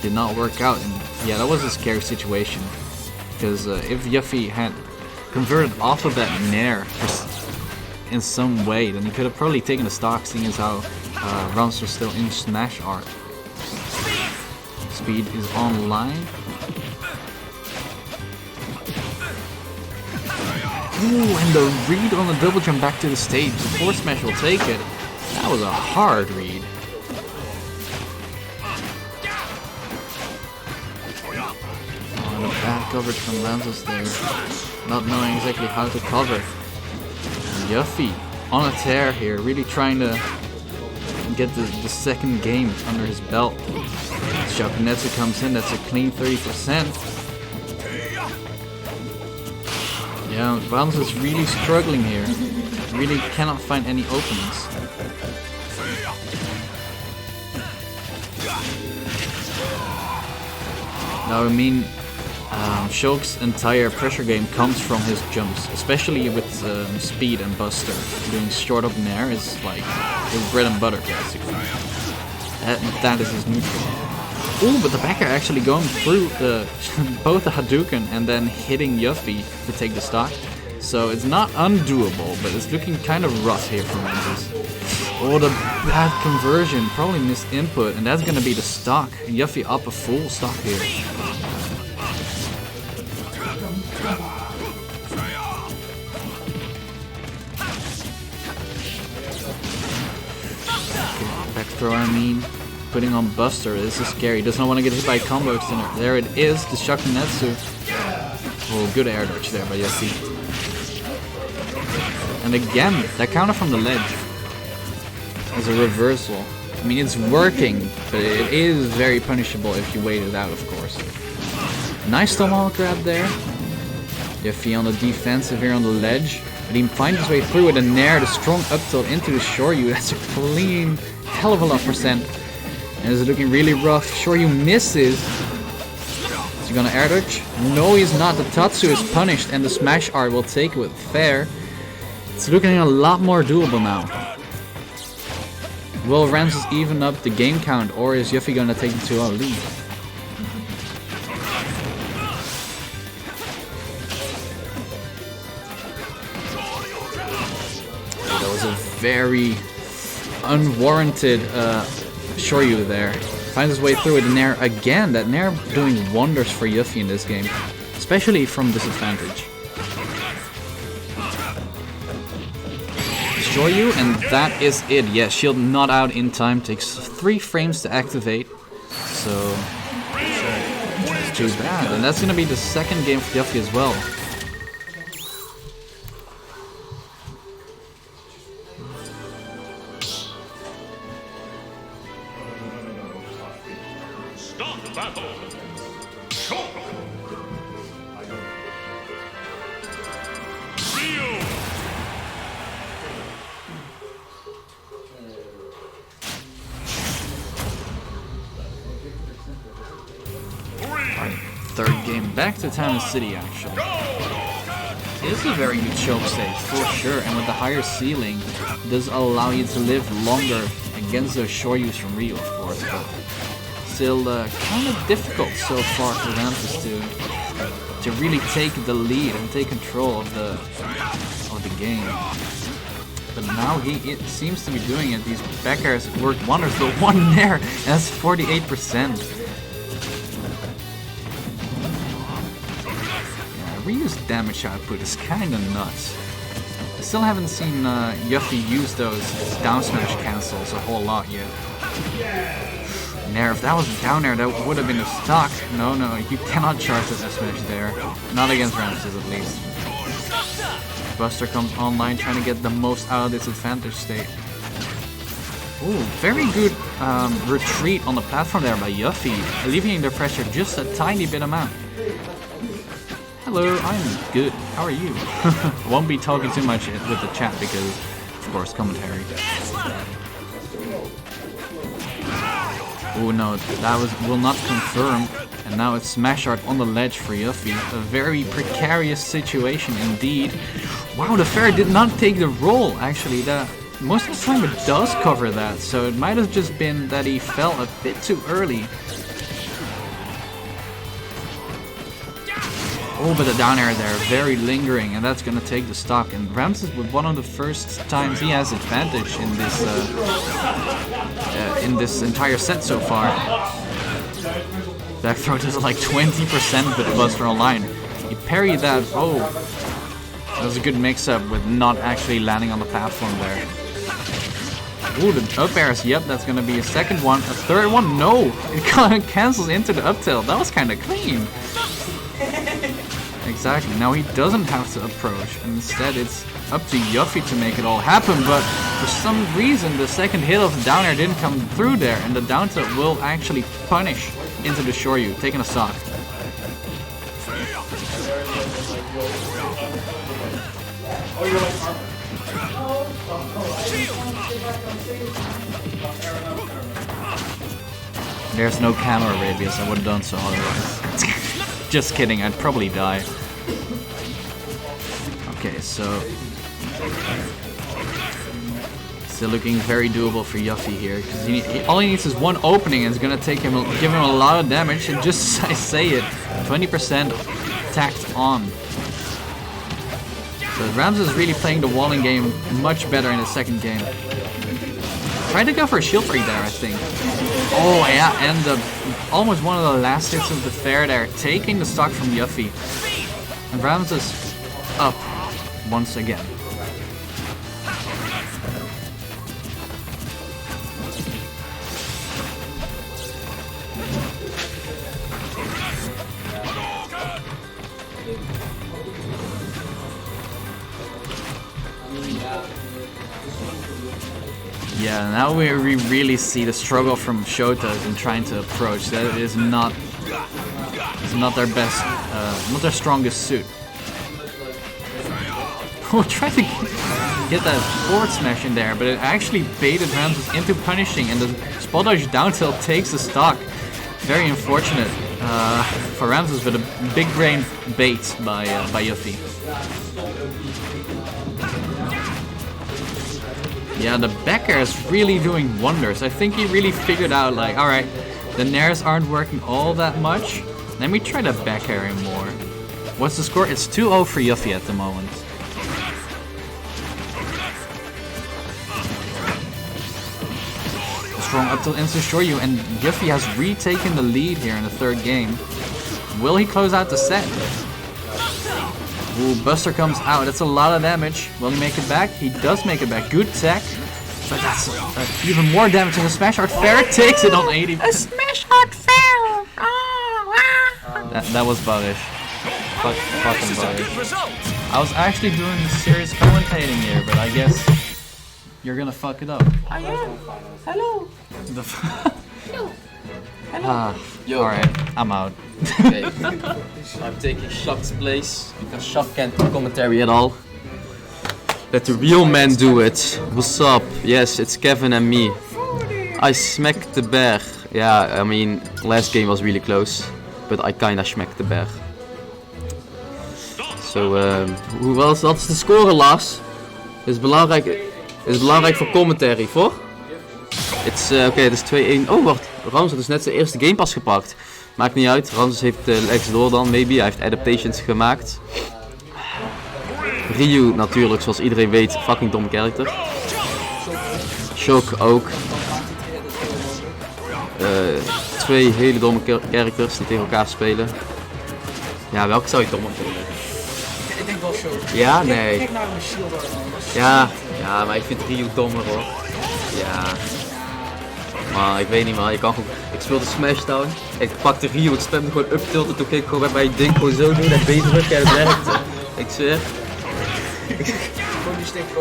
did not work out. And yeah, that was a scary situation. Because if Yuffie had converted off of that Nair in some way, then he could have probably taken the stock, seeing as how Rams was still in Smash Art. Speed is online. Ooh, and the read on the double jump back to the stage. The forward smash will take it. That was a hard read. Oh, the bad coverage from Ramses there. Not knowing exactly how to cover. And Yuffie on a tear here, really trying to get the second game under his belt. Shakunetsu comes in, that's a clean 30%. Yeah, Valens is really struggling here. Really cannot find any openings. Now, I mean, Shulk's entire pressure game comes from his jumps, especially with speed and Buster. Doing short up Nair is like his bread and butter, basically. That is his neutral. Ooh, but the backer actually going through both the Hadouken and then hitting Yuffie to take the stock. So it's not undoable, but it's looking kind of rough here for Ramses. Oh, the bad conversion, probably missed input, and that's gonna be the stock. Yuffie up a full stock here. Okay, back throw, I mean. Putting on Buster, this is scary. Does not want to get hit by a combo extender. There it is, the Shakunetsu. Oh, good air dodge there by Yuffie. And again, that counter from the ledge as a reversal. I mean, it's working, but it is very punishable if you wait it out, of course. Nice tomahawk grab there. Yuffie on the defensive here on the ledge. But he finds his way through with a Nair, the strong up tilt into the Shoryu. That's a clean, hell of a lot percent. And it's looking really rough. Shoryu misses. Is he gonna air dodge? No, he's not. The Tatsu is punished and the smash art will take it with fair. It's looking a lot more doable now. Will Ramses even up the game count, or is Yuffie gonna take the 2-0 lead? That was a very unwarranted Shoryu there. Finds his way through with Nair again. That Nair doing wonders for Yuffie in this game, especially from disadvantage. Shoryu, and that is it. Yeah, shield not out in time. Takes 3 frames to activate. So it's too bad. And that's gonna be the second game for Yuffie as well. back to Town and City actually. It is a very good choke stage for sure, and with the higher ceiling, it does allow you to live longer against those Shoryus from Rio, of course, but still kind of difficult so far for Ramses to really take the lead and take control of the game. But now it seems to be doing it. These back airs worked wonders, but one there, and that's 48%. Ryu's damage output is kinda nuts. I still haven't seen Yuffie use those down smash cancels a whole lot yet. Nair, if that was down air, that would have been a stock. No, you cannot charge the smash there. Not against Ramses at least. Buster comes online trying to get the most out of this advantage state. Ooh, very good retreat on the platform there by Yuffie, alleviating the pressure just a tiny bit amount. Hello, I'm good. How are you? Won't be talking too much with the chat because, of course, commentary. Oh no, that will not confirm. And now it's smash art on the ledge for Yuffie. A very precarious situation indeed. Wow, the fair did not take the roll. Actually, most of the time it does cover that, so it might have just been that he fell a bit too early. Oh, but the down air there, very lingering, and that's gonna take the stock. And Ramses, with one of the first times he has advantage in this entire set so far. Back throw does like 20% with Buster online. He parried that. Oh, that was a good mix-up with not actually landing on the platform there. Ooh, the up airs. Yep, that's gonna be a second one. A third one. No, it kind of cancels into the up tilt. That was kind of clean. Exactly, now he doesn't have to approach, and instead it's up to Yuffie to make it all happen, but for some reason the second hit of the down air didn't come through there, and the down tilt will actually punish into the Shoryu, taking a stock. There's no camera Arabius, I would have done so otherwise. Just kidding, I'd probably die. Okay, so still looking very doable for Yuffie here, because all he needs is one opening, and it's gonna give him a lot of damage. And just I say it, 20% tacked on. So Ramses is really playing the walling game much better in the second game. Tried to go for a shield break there, I think. Oh yeah, and almost one of the last hits of the fair there, taking the stock from Yuffie. And Ramses up once again. Yeah, now we really see the struggle from Shotas in trying to approach. That is not their best, not their strongest suit. Oh, tried to get that forward smash in there, but it actually baited Ramses into punishing, and the spot dodge down tilt takes the stock. Very unfortunate for Ramses, but a big brain bait by Yuffie. Yeah, the back air is really doing wonders. I think he really figured out, like, alright, the nairs aren't working all that much. Let me try to back air him more. What's the score? It's 2-0 for Yuffie at the moment. Strong up till instant Shoryu, and Yuffie has retaken the lead here in the third game. Will he close out the set? Ooh, Buster comes out. That's a lot of damage. Will he make it back? He does make it back. Good tech. But that's even more damage. And the Smash Art Fair takes it on 80. A Smash Art Fair! Oh, wow. That was buggish. Fucking buggish. I was actually doing serious commentating here, but I guess you're gonna fuck it up. I am. Hello. Alright, I'm out. Okay. I'm taking Shock's place because Shock can't do commentary at all. Let the real man do it. What's up? Yes, it's Kevin and me. I smacked the bear. Yeah, I mean, last game was really close, but I kinda smacked the bear. Wat is de score, Lars? Is belangrijk voor commentary, voor? Oké, het is 2-1. Oh, wacht. Ramses had dus net zijn eerste Game Pass gepakt. Maakt niet uit. Ramses heeft Lex door dan, maybe. Hij heeft adaptations gemaakt. Ryu natuurlijk, zoals iedereen weet, fucking domme character. Shock ook. Twee hele domme characters die tegen elkaar spelen. Ja, welke zou je dommer vinden? Ik denk wel Shock. Ja, nee. Kijk naar een shield. Ja, maar ik vind Ryu dommer hoor. Ja. Maar ik weet niet man, je kan gewoon... Ik speelde Smashdown, ik pakte Ryu, ik spamde gewoon up-tilt en toen ging ik gewoon met mijn ding gewoon zo doen en B-druk en het werkte. Ik zweer.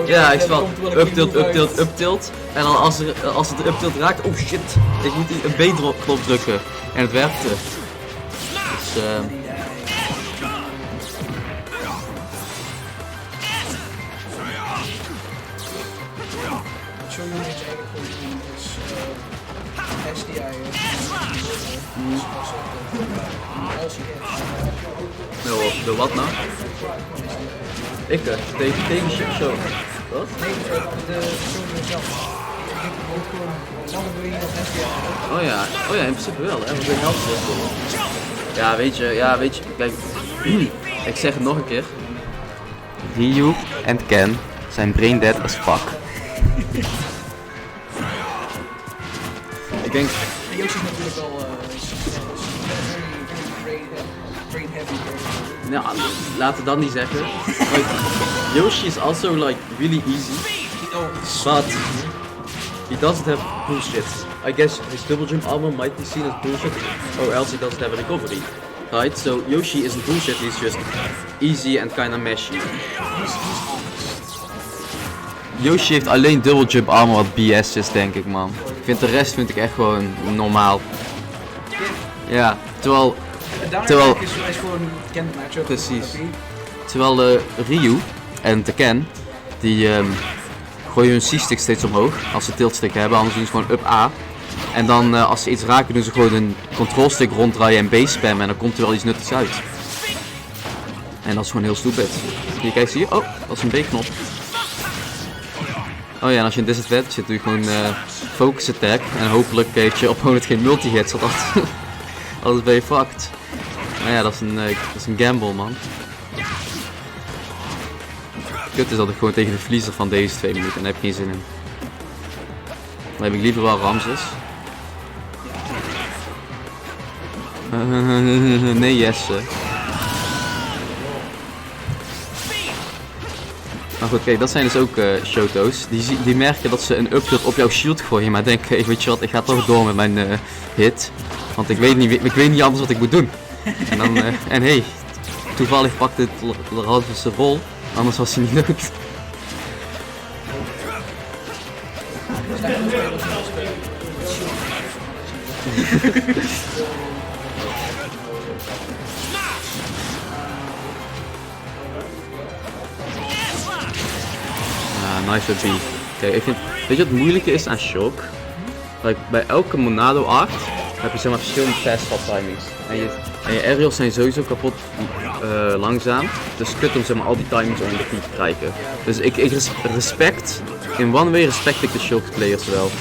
Ja, ik speel up-tilt. En dan als het de up-tilt raakt, oh shit, ik moet een B-knop drukken. En het werkte. Dus de wat nou? Ik tegen show. Wat? Oh ja, in principe wel, hè? Want ik help ja, weet je, kijk, ik zeg het nog een keer. Ryu en Ken zijn brain dead as fuck. Ik denk... Yoshi is natuurlijk wel brain heavy. Nou, laten we dat niet zeggen. Like, Yoshi is also like really easy, but he doesn't have bullshit. I guess his double jump armor might be seen as bullshit, or else he doesn't have a recovery. Right? So Yoshi isn't bullshit, he's just easy and kinda meshy. Yoshi heeft alleen double jump armor wat BS is, denk ik man. Ik vind de rest echt gewoon normaal. Ja, terwijl is gewoon bekend matchup. Precies. Terwijl Ryu en Tekken, die gooien hun C-stick steeds omhoog als ze tiltstick hebben, anders doen ze gewoon up A. En dan als ze iets raken doen ze gewoon een control stick ronddraaien en B spammen en dan komt er wel iets nuttigs uit. En dat is gewoon heel stupid. Hier, kijk, zie je? Oh, dat is een B-knop. Oh ja, en als je in disadvantage zit doe je gewoon focus attack en hopelijk heeft je opponent geen multi-hits, want anders ben je fucked. Maar ja, dat is een gamble man. Kut is dat ik gewoon tegen de verliezer van deze 2 minuten en daar heb ik geen zin in. Dan heb ik liever wel Ramses. Nee, Jesse. Maar goed, kijk, dat zijn dus ook Shoto's. Die merken dat ze een uptilt op jouw shield gooien, maar denken, hey, weet je wat, ik ga toch door met mijn hit. Want ik weet niet anders wat ik moet doen. En dan, hey, toevallig pakt het Ramses zijn rol, anders was hij niet dood. Nice with B. Kijk, ik vind, weet je wat het moeilijke is aan Shock? Like, bij elke Monado art heb je zeg maar verschillende fastfall timings. En je aerials zijn sowieso kapot langzaam. Dus kut om zeg maar al die timings onder de knie te krijgen. Dus ik respect, in one way respect ik de Shock players wel.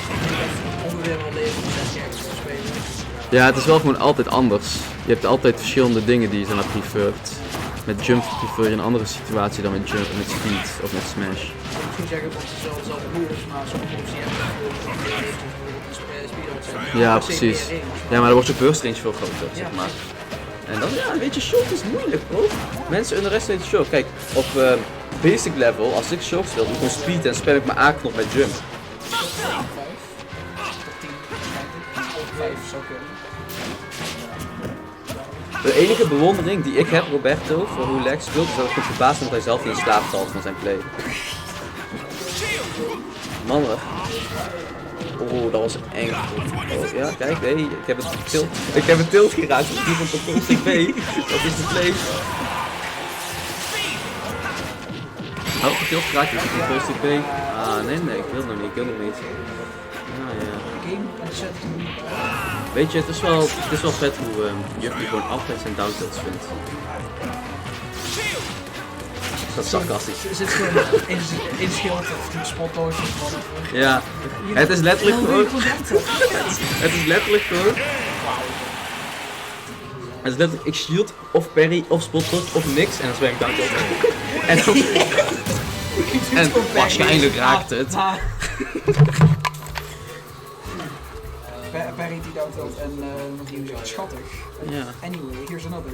Ja, het is wel gewoon altijd anders. Je hebt altijd verschillende dingen die je zeg maar preferred. Met jump prefer je een andere situatie dan met jump, met speed of met smash. Ja, precies. Ja, maar dan wordt je burst range veel groter, zeg maar. En dan, ja, weet je, Shock is moeilijk, bro. Mensen underestimaten Shock. Kijk, op basic level, als ik Shock speel, doe ik gewoon speed en spam ik mijn A-knop met jump. De enige bewondering die ik heb, Roberto, voor hoe Lex speelt, is dat ik verbaasd ben dat hij zelf niet in slaap valt van zijn play. Mannen. Oh, dat was eng. Oh, ja, kijk, nee, ik heb een tilt geraakt. Die van control B. Dat is de play. Oh, een tilt geraakt. Dat is de control B. Ah, nee, ik wil nog niet. Ah, ja. Weet je, het is wel vet hoe Juppie gewoon altijd zijn downtilts vindt. Dat is sarcastisch. Er zit gewoon in schild of spotloos of whatever. Ja, het is letterlijk gewoon... Het is letterlijk gewoon... Het is letterlijk, ik shield of parry of spotloos of niks en dan zwem ik daar op. En dan... En waarschijnlijk raakt het. Barry die dood had en die was schattig. Ja. Anyway, here's another.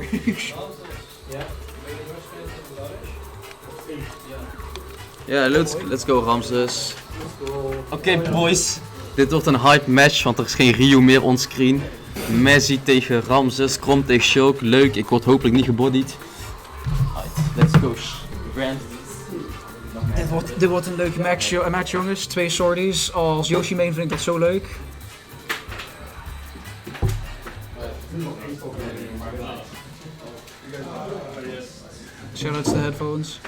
Ja, let's go Ramses. Oké, boys. Dit wordt een hype match, want er is geen Ryu meer onscreen. Messi tegen Ramses, Krom tegen Shulk. Leuk, ik word hopelijk niet gebodied. Let's go. Grand. Dit wordt een leuke match jongens. 2 sorties. Als Yoshi main vind ik dat zo leuk. Shoutouts to headphones.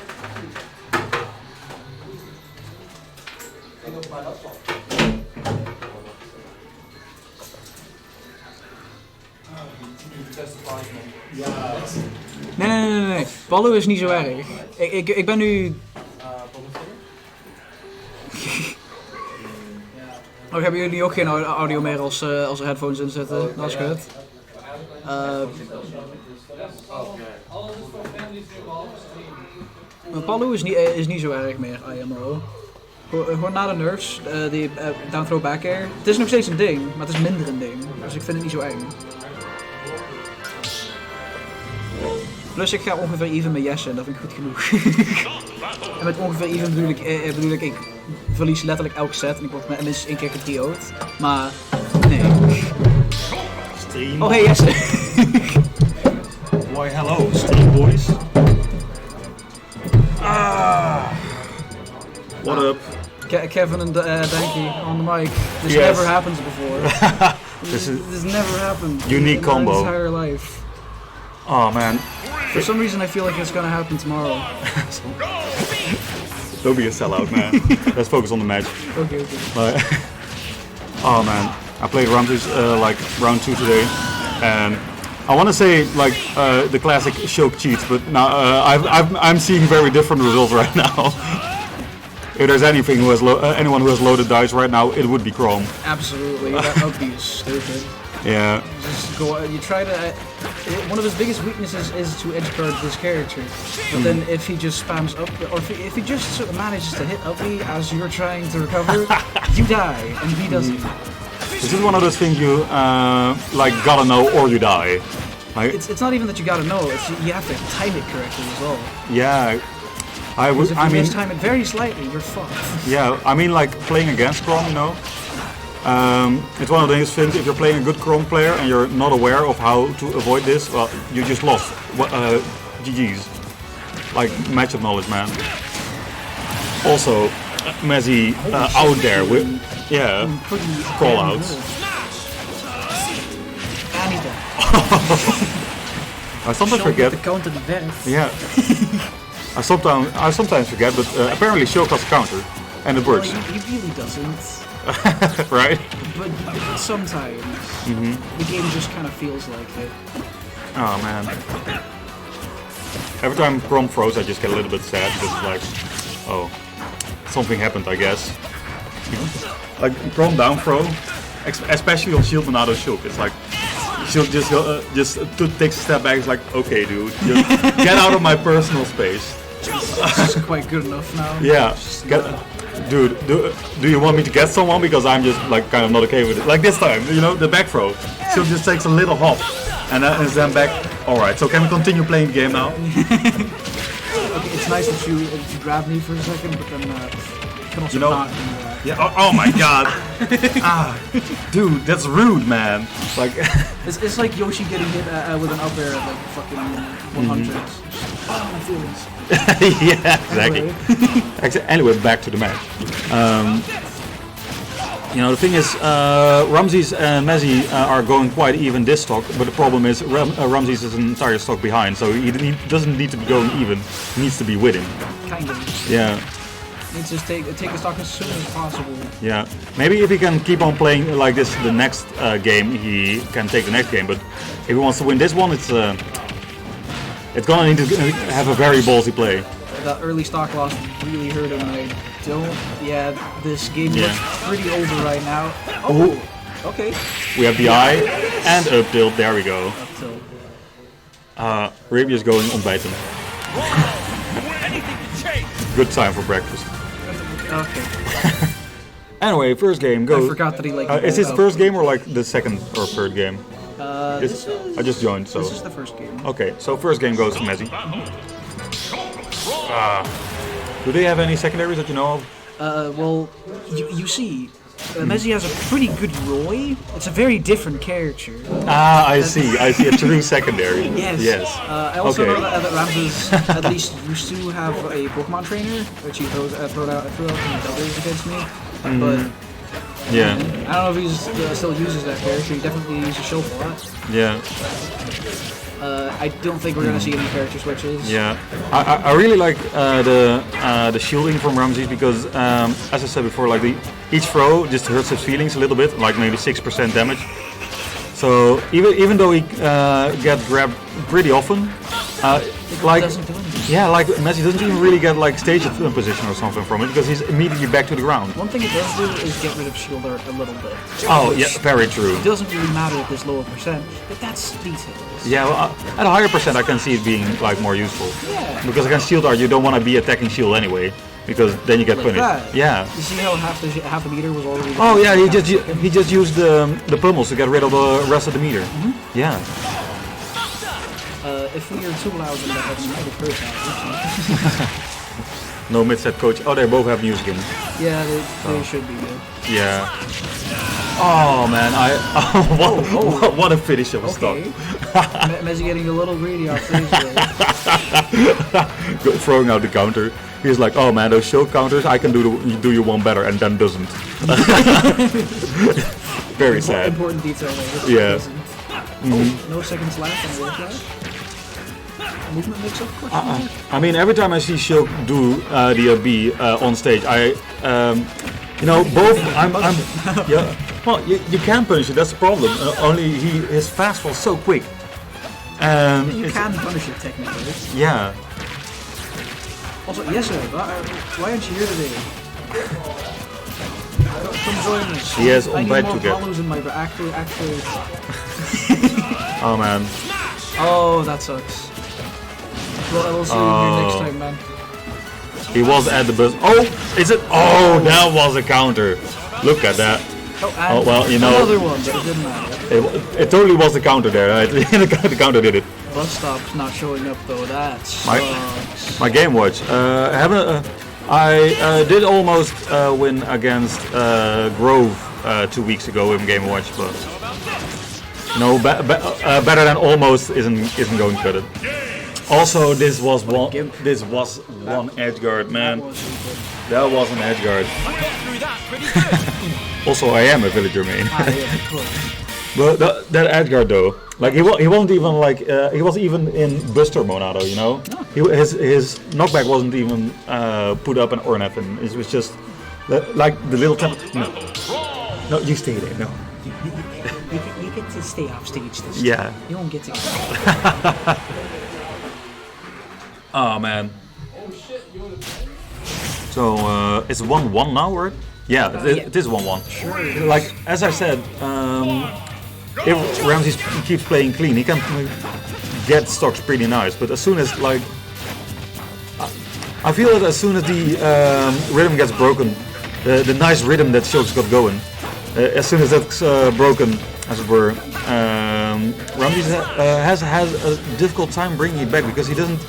Nee. Ballo is niet zo erg. Ik ben nu... Oh, hebben jullie ook geen audio meer als er headphones in zitten? Dat is goed. Ballo is niet zo erg meer, IMO. Gewoon na de nerfs, die down throw back air. Het is nog steeds een ding, maar het is minder een ding. Dus ik vind het niet zo eng. Plus ik ga ongeveer even met Jesse en dat vind ik goed genoeg. En met ongeveer even bedoel ik verlies letterlijk elke set en ik word minstens 1 keer geTO'd. Maar nee. Stream. Oh hey Jesse. Why hello, stream boys. What up? Kevin and Danky on the mic. This Yes. never happened before. This never happened. Unique in combo. my entire life. Oh man. For some reason I feel like it's gonna happen tomorrow. Don't be a sellout, man. Let's focus on the match. Okay. Oh man, I played Ramses like round 2 today, and I want to say like the classic Shulk cheats, but now I'm seeing very different results right now. If there's anything who has anyone who has loaded dice right now, it would be Chrome. Absolutely, that would be stupid. Yeah. Just go. You try to. One of his biggest weaknesses is to edge guard this character. But then if he just spams up, or if he just sort of manages to hit up me as you're trying to recover, you die, and he doesn't. This is one of those things you like gotta know or you die. Like, It's not even that you gotta know. It's you have to time it correctly as well. yeah. Because if you mistime it very slightly, you're fucked. Yeah, I mean like playing against Chrome, you know. It's one of those things, if you're playing a good Chrome player and you're not aware of how to avoid this, well, you just lost. GG's. Like, matchup knowledge, man. Also, Messi out there with, yeah, call outs. And he's dead. I sometimes forget. The counter the death. Yeah. I sometimes forget, but apparently Shulk has a counter, and it works. Well, he really doesn't. Right? But sometimes the game just kind of feels like it. Oh man. Every time Chrome froze, I just get a little bit sad because it's like, oh, something happened, I guess. Like Chrome down throw, especially on Shield and Auto Shulk, it's like Shulk just takes a step back. It's like, okay, dude, just get out of my personal space. It's quite good enough now. Yeah, dude, do you want me to get someone? Because I'm just like kind of not okay with it. Like this time, you know, the back throw. Shulk just takes a little hop, and then back. All right, so can we continue playing the game now? Okay, it's nice that you grabbed me for a second, but then you can also not do that. Yeah. Oh my god. Dude, that's rude, man. Like. It's like Yoshi getting hit with an up air at like fucking 100. My feelings. Yeah, exactly. Anyway, back to the match. You know, the thing is, Ramses and Messi are going quite even this stock, but the problem is Ramses is an entire stock behind, so he doesn't need to be going even. He needs to be winning. Kind of. Yeah. Needs to take the stock as soon as possible. Yeah. Maybe if he can keep on playing like this the next game, he can take the next game. But if he wants to win this one, it's gonna need to have a very ballsy play. that early stock loss really hurt him. I don't. Yeah, this game looks pretty over right now. Oh, okay. We have the eye and up tilt. There we go. Up tilt. Raby is going ontbijten. Good time for breakfast. Okay. Anyway, first game goes. I forgot that he like. Is this first game or like the second or third game? This is, I just joined, so. This is the first game. Okay, so first game goes to Messi. Do they have any secondaries that you know of? Well, you see, Messi has a pretty good Roy. It's a very different character. I see a true secondary. Yes. I also know that Ramses at least used to have a Pokemon trainer, which he threw out in doubles against me. But yeah, I don't know if he still uses that character. He definitely uses Shield a lot. Yeah. I don't think we're gonna see any character switches. Yeah, I really like the shielding from Ramses because, as I said before, like each throw just hurts his feelings a little bit, like maybe 6% damage. So even though he gets grabbed pretty often, like like Messi doesn't even really get like stage position or something from it because he's immediately back to the ground. One thing it does do is get rid of shield art a little bit. Oh yeah, very true. It doesn't really matter at this lower percent, but that's details. Yeah, well, at a higher percent I can see it being like more useful. Yeah. Because against shield art you don't want to be attacking shield anyway, because then you get like punished. That. Yeah. You see how half the meter was already. Oh yeah, he just used the pummels to get rid of the rest of the meter. Yeah. If we are too loud, then that might have hurt that. No mid-set coach. Oh, they both have new skin. Yeah, they should be good. Yeah. Oh man, what a finish of a stock. Messi getting a little greedy off stage. Throwing out the counter. He's like, oh man, those shield counters, I can do you one better, and then doesn't. Very sad. Important detail there. Yeah. No seconds left on the aircraft. Movement mix up? I mean, every time I see Shilk do the B on stage, both. Yeah. Well, you can punish it. That's the problem. Only his fastball is so quick. And you can punish it technically. Yeah. Also, yes sir. Why aren't you here today? Come join us. He has I need on more to get. follows in my actually. Oh man. Oh, that sucks. Well, I will see you here next time, man. He was at the bus. Oh, is it? Oh, that was a counter. Look at that. Oh, well, you know. Another one, but it didn't matter. It totally was the counter there. Right? The counter did it. Bus stop's not showing up though. That sucks. My game watch. I did almost win against Grove 2 weeks ago in Game Watch, but no, better than almost isn't going to cut it. Also, this was one edge guard, man. That was an edge guard. Also, I am a villager main. But that edge guard though, like he wasn't even like he wasn't even in Buster Monado, you know. His knockback wasn't even put up or nothing. It was just like the little No, you stay there. No. You get to stay off stage this time. Yeah. You don't get to. Oh man. So it's 1-1 now, right? Yeah, it is 1-1. Sure. Like as I said, if Ramses keeps playing clean, he can get stocks pretty nice. But as soon as like, I feel that as soon as the rhythm gets broken, the nice rhythm that Shilk's got going, as soon as that's broken, as it were, Ramses has a difficult time bringing it back because he doesn't.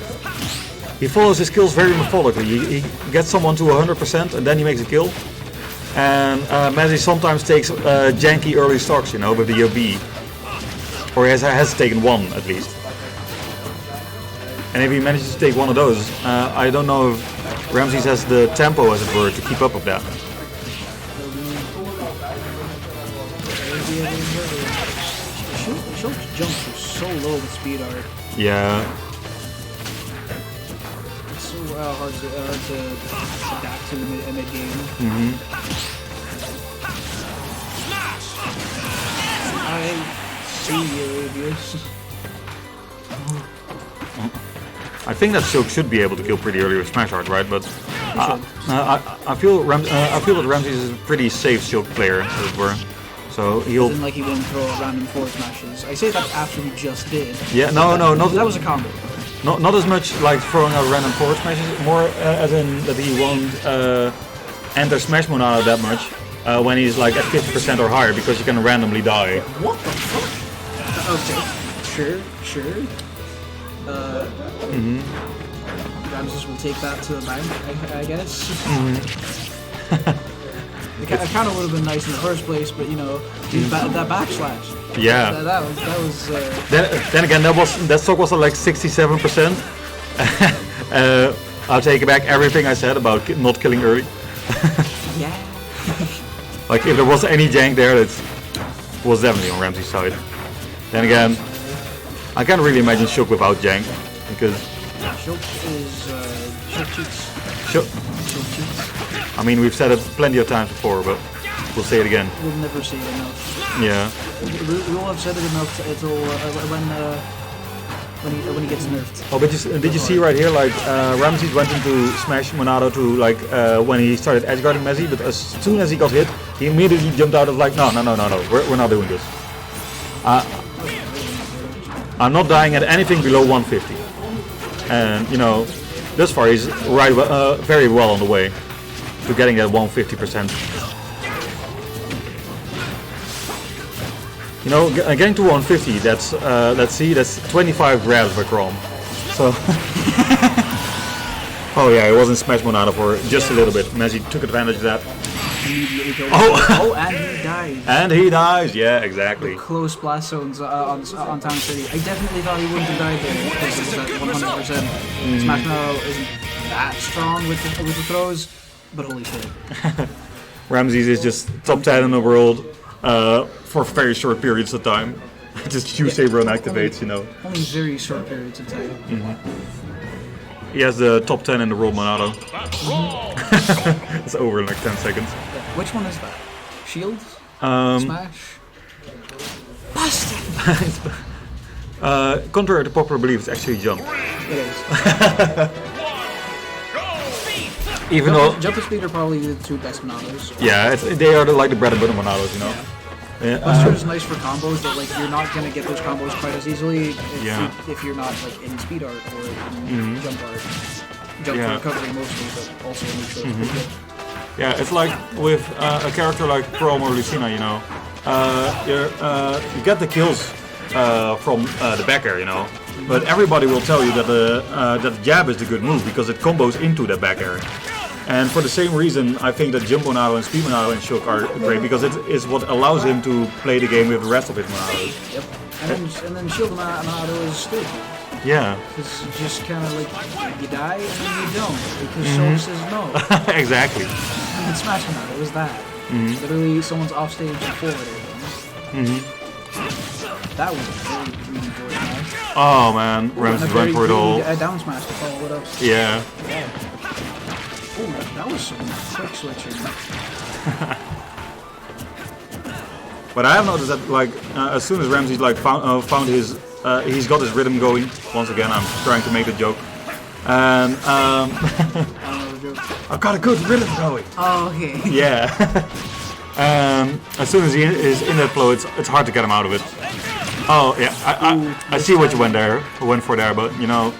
He follows his kills very methodically. He gets someone to 100% and then he makes a kill. And Messi sometimes takes janky early stocks, you know, with the OB. Or has taken one at least. And if he manages to take one of those, I don't know if Ramses has the tempo, as it were, to keep up with that. Shilk's jumps are so low with speed art. Yeah. Hard to adapt to in mid-game. I see you, Avius. I think that Silk should be able to kill pretty early with Smash Art, right? But I feel that Ramses is a pretty safe Silk player, as it were. So he'll. Didn't like he wouldn't throw random forward smashes. I say that after he just did. Yeah, no, not that was a combo. Not as much like throwing out random forward smashes, more as in that he won't enter Smash Monado that much when he's like at 50% or higher, because you can randomly die. What the fuck? Okay, sure. Ramses will take that to the bank, I guess. It kind of would have been nice in the first place, but you know, that backslash. Yeah. That was. Then again, that stock was at like 67%. I'll take back everything I said about not killing early. Yeah. Like if there was any jank there, it was definitely on Ramsey's side. Then again, I can't really imagine Shook without jank, because Shook is Shook cheats. Shook cheats. I mean, we've said it plenty of times before, but we'll say it again. We'll never say it enough. Yeah. We will have said it enough until when he gets nerfed. Oh, but did you see right here, like Ramses went into Smash Monado to like when he started edgeguarding Messi, but as soon as he got hit, he immediately jumped out of like, no, we're not doing this. I'm not dying at anything below 150, and you know, thus far he's very well on the way to getting that 150%. You know, getting to 150, that's let's see, that's 25 grabs by Chrome. So, oh yeah, it was in Smash Monado for just a little bit. Messi took advantage of that. Oh, and he died. And he dies, yeah, exactly. Close blast zones on Town City. I definitely thought he wouldn't have died there because it was at 100%. Smash Monado isn't that strong with the throws, but holy shit. Ramses is just top 10 in the world for very short periods of time. Just Q Saber unactivates, you know. Only very short periods of time. He has the top 10 in the world Monado. It's over in like 10 seconds. Yeah. Which one is that? Shield? Smash? Busted! Contrary to popular belief, it's actually Jump. It is. Even though Jump and Speed are probably the two best Monados. Yeah, they are like the bread and butter Monados, you know. Buster is nice for combos, but like you're not gonna get those combos quite as easily if you're not like in speed art or in jump art. Jump for recovery mostly, but also neutral. Yeah, it's like with a character like Chrome or Lucina, you know. You get the kills from the back air, you know. But everybody will tell you that the jab is the good move because it combos into that back air. And for the same reason, I think that Jump Monado and Speed Monado and Shook are great because it is what allows him to play the game with the rest of his Monados. Yep. And then Shield Monado is good. Yeah. It's just kind of like you die and then you don't because Show says no. Exactly. And Smash Monado was that. Literally, someone's off stage and forward. That was a very clean forward smash. Oh man, Ramses went for it all. Down smash to follow it up. Yeah. Oh, that was some quick switching. But I have noticed that like as soon as Ramses like found his he's got his rhythm going. Once again, I'm trying to make a joke. And I've got a good rhythm going. Oh, okay. Yeah. As soon as he is in that flow, it's hard to get him out of it. Oh yeah, I see what you went for there, but you know.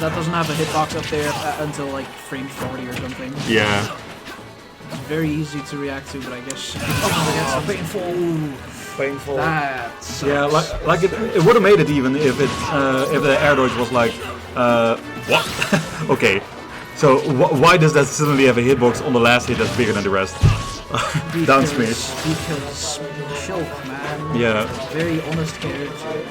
That doesn't have a hitbox up there until like frame 40 or something. Yeah. Very easy to react to, but I guess. Oh, Painful. That sucks. Yeah, like it would have made it even if the air dodge was like what? Okay. So why does that suddenly have a hitbox on the last hit that's bigger than the rest? Down smash. Because Shook, man. Yeah. Very honest character.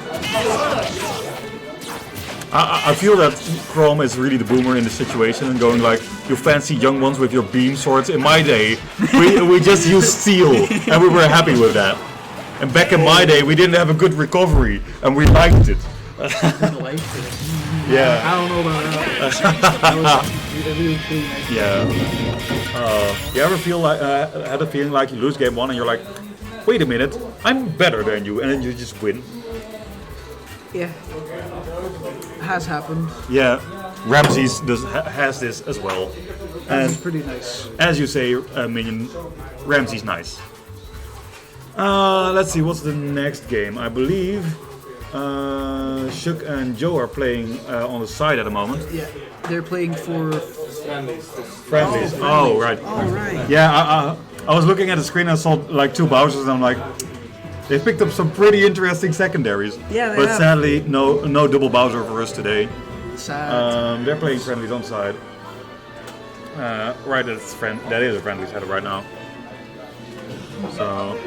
I feel that Chrome is really the boomer in the situation and going like, you fancy young ones with your beam swords. In my day, we just used steel and we were happy with that. And back in my day, we didn't have a good recovery and we liked it. Yeah. I don't know about that. Really clean, yeah. You ever feel like had a feeling like you lose game 1 and you're like, wait a minute, I'm better than you, and then you just win? Yeah. I has happened. Yeah, Ramses has this as well. It's And pretty nice. as you say, Minion, Ramsey's nice. Let's see, what's the next game? I believe Shook and Joe are playing on the side at the moment. Yeah, they're playing for. Friendlies. Oh, right. Oh, right. Yeah, I was looking at the screen and I saw like 2 Bowsers and I'm like, they picked up some pretty interesting secondaries. Yeah, they but have. sadly, no double Bowser for us today. Sad. They're playing friendlies on side. Right, that is a friendly setup right now. So,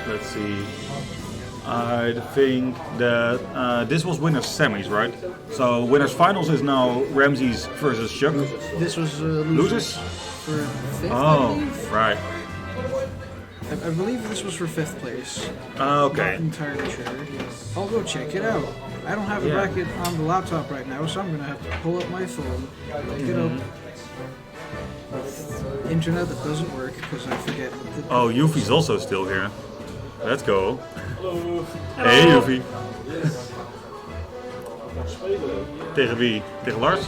let's see. I think that this was winners semis, right? So winners finals is now Ramses versus Shook. This was Losers? for 5th. I Oh, believe. right. I believe this was for 5th place. Okay. Not entirely sure. I'll go check it out. I don't have a Yeah. bracket on the laptop right now, so I'm gonna have to pull up my phone, look it up. With internet that doesn't work because I forget. Oh, Yuffie's also still here. Let's go. Hey Yuffie. Tegen wie? Tegen Lars?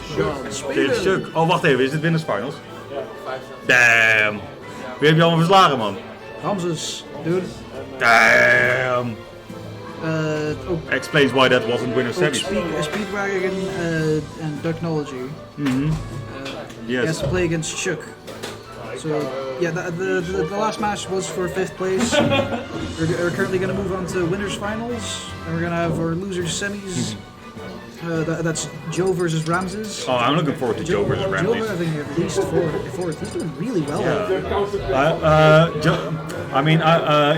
Tegen Shook. Oh, wacht even. Is dit winners finals? Damn. Wie heb je allemaal verslagen, man? Ramses, dude. Damn. Ook Explains why that wasn't winners semis. Speedwagon and Technology. He has Yes. to play against Shook. So yeah, the last match was for 5th place. We're currently going to move on to winners finals, and we're going to have our losers semis. That's Joe versus Ramses. Oh, I'm looking forward to Joe versus Joe Ramses. having at least fourth. He's doing really well.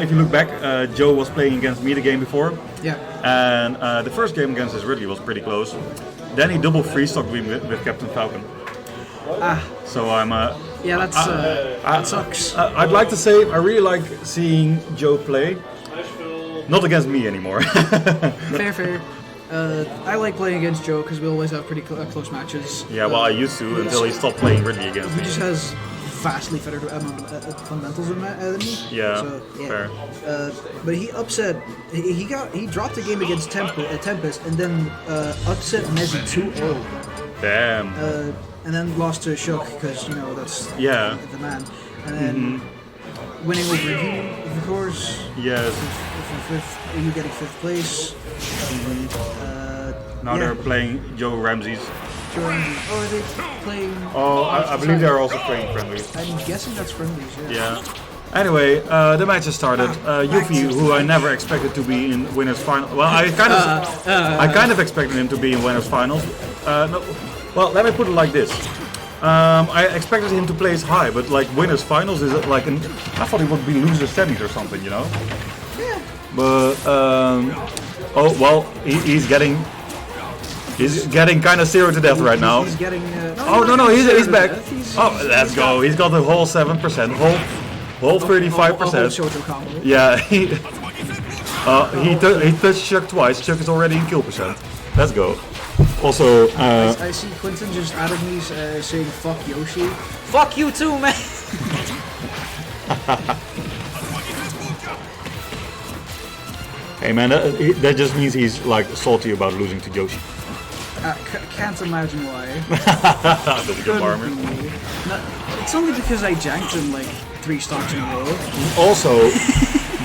If you look back, Joe was playing against me the game before, Yeah. and the first game against us Ridley was pretty close. Then he double free-stocked me with Captain Falcon. So I'm. Yeah, that sucks. I'd like to say I really like seeing Joe play. Not against me anymore. Fair. I like playing against Joe because we always have pretty close matches. Yeah, well, I used to until he stopped playing Ridley against He me. just has vastly better fundamentals than me. Yeah, So, fair. But he upset. He dropped a game against Tempest and then upset Mezzy 2-0. Damn. And then lost to Shook because that's Yeah. the man. And then winning over you, of course. Yes. You getting 5th place. Now they're playing Joe Ramses. Joe Ramsey. Oh, are they playing? Oh, I believe they're also playing friendly. I'm guessing that's friendlies. Yeah. Anyway, the match has started. Yuffie, who I never expected to be in winners final. Well, I kind of expected him to be in winners finals. No, well, let me put it like this. I expected him to place high, but like winners finals is like I thought he would be losers semis or something, Yeah. But he's getting kind of 0 to death right now. He's getting. He's back. Oh, let's go. He's got the whole 7%, whole 35%. Shoto combo. Yeah, he touched Chuck twice. Chuck is already in kill percent. Let's go. Also, I see Quentin just added me saying "fuck Yoshi." Fuck you too, man. hey man, that just means he's like salty about losing to Yoshi. Can't imagine why. That's a good Couldn't armor. be. No, it's only because I janked him like 3 stocks in a row. Also,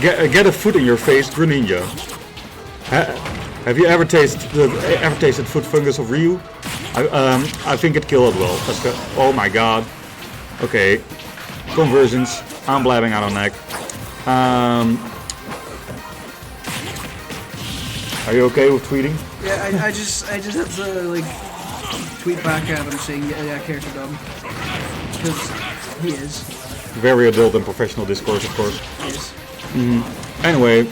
get a foot in your face, Greninja. Have you ever tasted foot fungus of Ryu? I think it killed well. Oh my god. Okay. Conversions. I'm blabbing out on neck. Are you okay with tweeting? Yeah, I just had to like tweet back at him saying yeah character dumb. Because he is. Very adult and professional discourse, of course. He is. Anyway,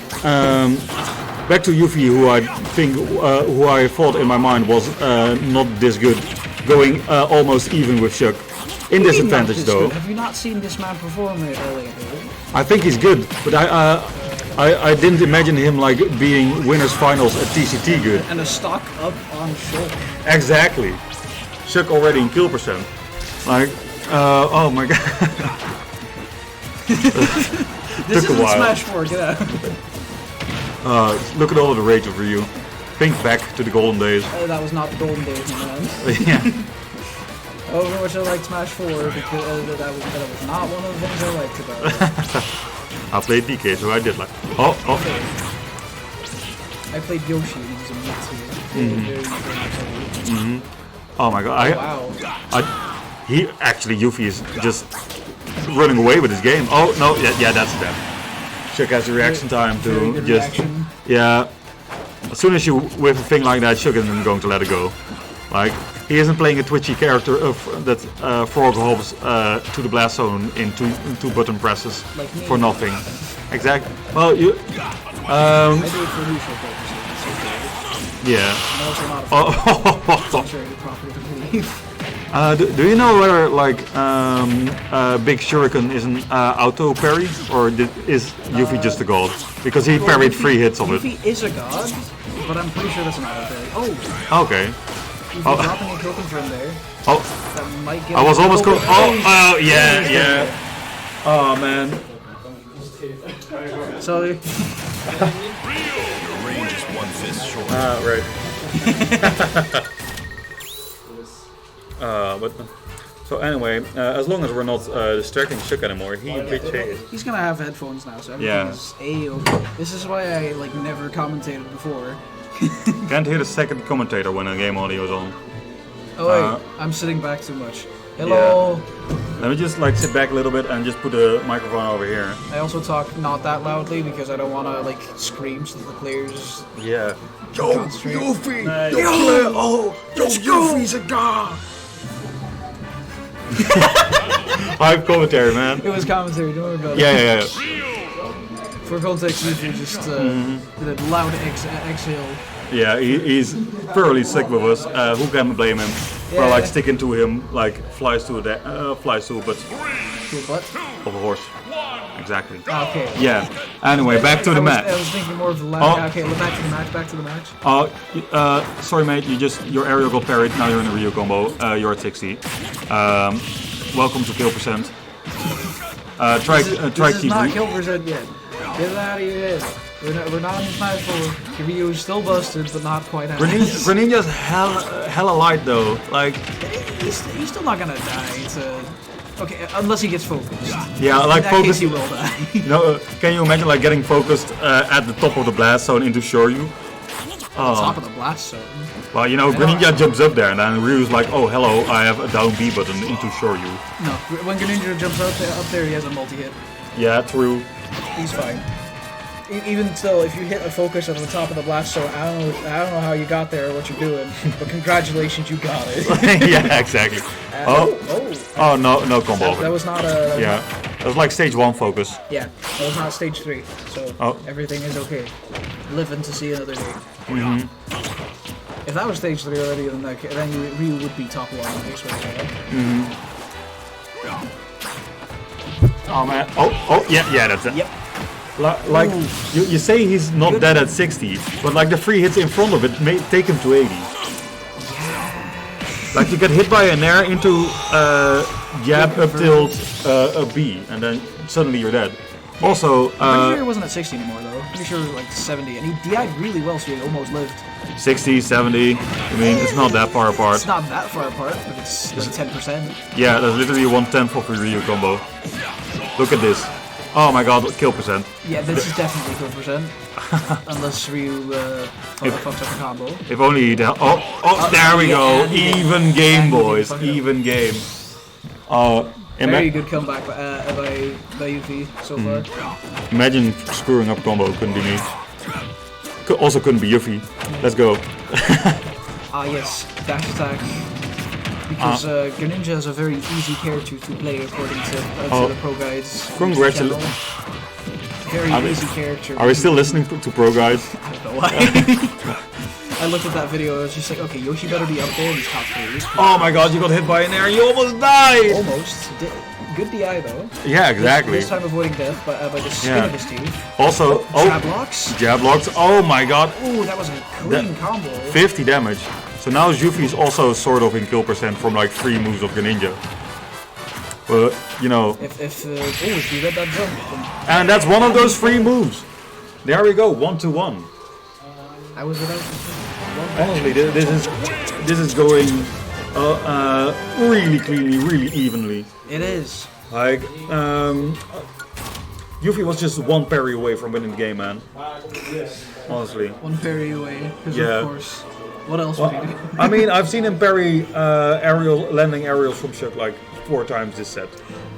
back to Yuffie, who I thought in my mind was not this good, going almost even with Shook. In disadvantage though. Have you not seen this man perform earlier? I think he's good, but I didn't imagine him like being winners finals at TCT good. And a stock up on Shook. Exactly. Shook already in kill percent. Like, oh my god. This Took a isn't while. Smash 4, get out. Look at all of the rage of Ryu. Think back to the golden days. That was not the golden days, man. Yeah. Over which I liked Smash 4 because that was not one of the things I liked about it. I played DK, so I did like. Oh. I played Yoshi and he was a mix here. Oh my god. Yuffie is just running away with his game. Oh no, yeah, that's them. Shook has a reaction time to just yeah. As soon as you whiff a thing like that, Shook isn't going to let it go. Like he isn't playing a twitchy character that frog hops to the blast zone in two button presses like for nothing. Exactly. Well, you. I do it for neutral purposes. Yeah. I'm also not a sure the property to believe. Do you know whether like Big Shuriken is an auto parry or is Yuffie just a god? Because he parried 3 hits of it. Yuffie is a god, but I'm pretty sure that's an auto parry. Oh. Okay. If you're dropping a token from there, that might get. I was almost going. Oh yeah. Oh man. So. Your range is 1 fist short. Right. But so anyway, as long as we're not distracting Shook anymore, he appreciates. He's gonna have headphones now, so everything is A-okay. This is why I like never commentated before. Can't hear the second commentator when a game audio is on. Oh wait, I'm sitting back too much. Hello. Yeah. Let me just like sit back a little bit and just put the microphone over here. I also talk not that loudly because I don't want to like scream so that the players. Yeah. Concentrate. Yuffie! Yuffie's a god! Live commentary, man. It was commentary, don't worry about it. Yeah. For context, Yuffie just did a loud exhale. Yeah, he's thoroughly sick with us. Who can blame him for like sticking to him like flies to a butt of a horse? Exactly. Okay. Yeah. Anyway, back to the match. I was thinking more of the last. Okay, back to the match. Sorry, mate. Your aerial got parried. Now you're in a Ryu combo. You're at 60. Welcome to kill percent. Try this is not keep. kill percent yet. Get it out of your head. We're not in Smash 4. Ryu is still busted, but not quite out. Greninja's hella light though. Like he's still not gonna die. Okay, unless he gets focused. Yeah, like focus. He will die. Can you imagine like getting focused at the top of the blast zone into Shoryu? Top of the blast zone. Well, Greninja jumps up there and then Ryu's like, oh hello, I have a down B button into Shoryu. No, when Greninja jumps up there, he has a multi-hit. Yeah, true. He's fine. Even still, if you hit a focus at the top of the blast zone, I don't know how you got there or what you're doing, but congratulations, you got it. Yeah, exactly. Oh no combo. That was not a. That was like stage 1 focus. Yeah, that was not stage 3, so everything is okay. Living to see another day. If that was stage 3 already, then Ryu would be top 1. I swear. Oh man. Oh yeah, that's it. Yep. Like you say he's not dead at 60, but like the 3 hits in front of it may take him to 80. Like you get hit by an air into jab up tilt a B, and then suddenly you're dead. Also, I'm pretty sure he wasn't at 60 anymore though. Pretty sure it was like 70, and he DI'd really well, so he almost lived. 60, 70. I mean, it's not that far apart. It's not that far apart, but it's like 10%. Yeah, that's literally 1/10 of a Ryu combo. Look at this. Oh my god, kill percent. Yeah, this is definitely kill percent. Unless Ryu fucks up a combo. If only he'd there we go. Even game, boys. Even game. Very good comeback by Yuffie so far. Imagine screwing up combo. Couldn't be me. Also couldn't be Yuffie. Let's go. Yes. Dash attack. Because Greninja is a very easy character to play according to the pro guides. Congratulations. Very easy character. Are we still listening to pro guides? I don't know why. I looked at that video, I was just like, okay, Yoshi better be up there in his top 3. Oh my god, you got hit by an air, you almost died! Almost. Good DI though. Yeah, exactly. This time avoiding death by the skin of his teeth. Also, jab locks. Jab locks, oh my god. Ooh, that was a clean combo. 50 damage. So now Yuffie is also sort of in kill percent from like 3 moves of Greninja. But, If you read that jump. And that's one of those 3 moves. There we go, 1-1. I was without. Honestly, this is going really cleanly, really evenly. It is. Like, Yuffie was just one parry away from winning the game, man. Honestly. One parry away, because Yeah. of course. What else would he do? I mean, I've seen him parry landing aerials from Chuck like 4 times this set.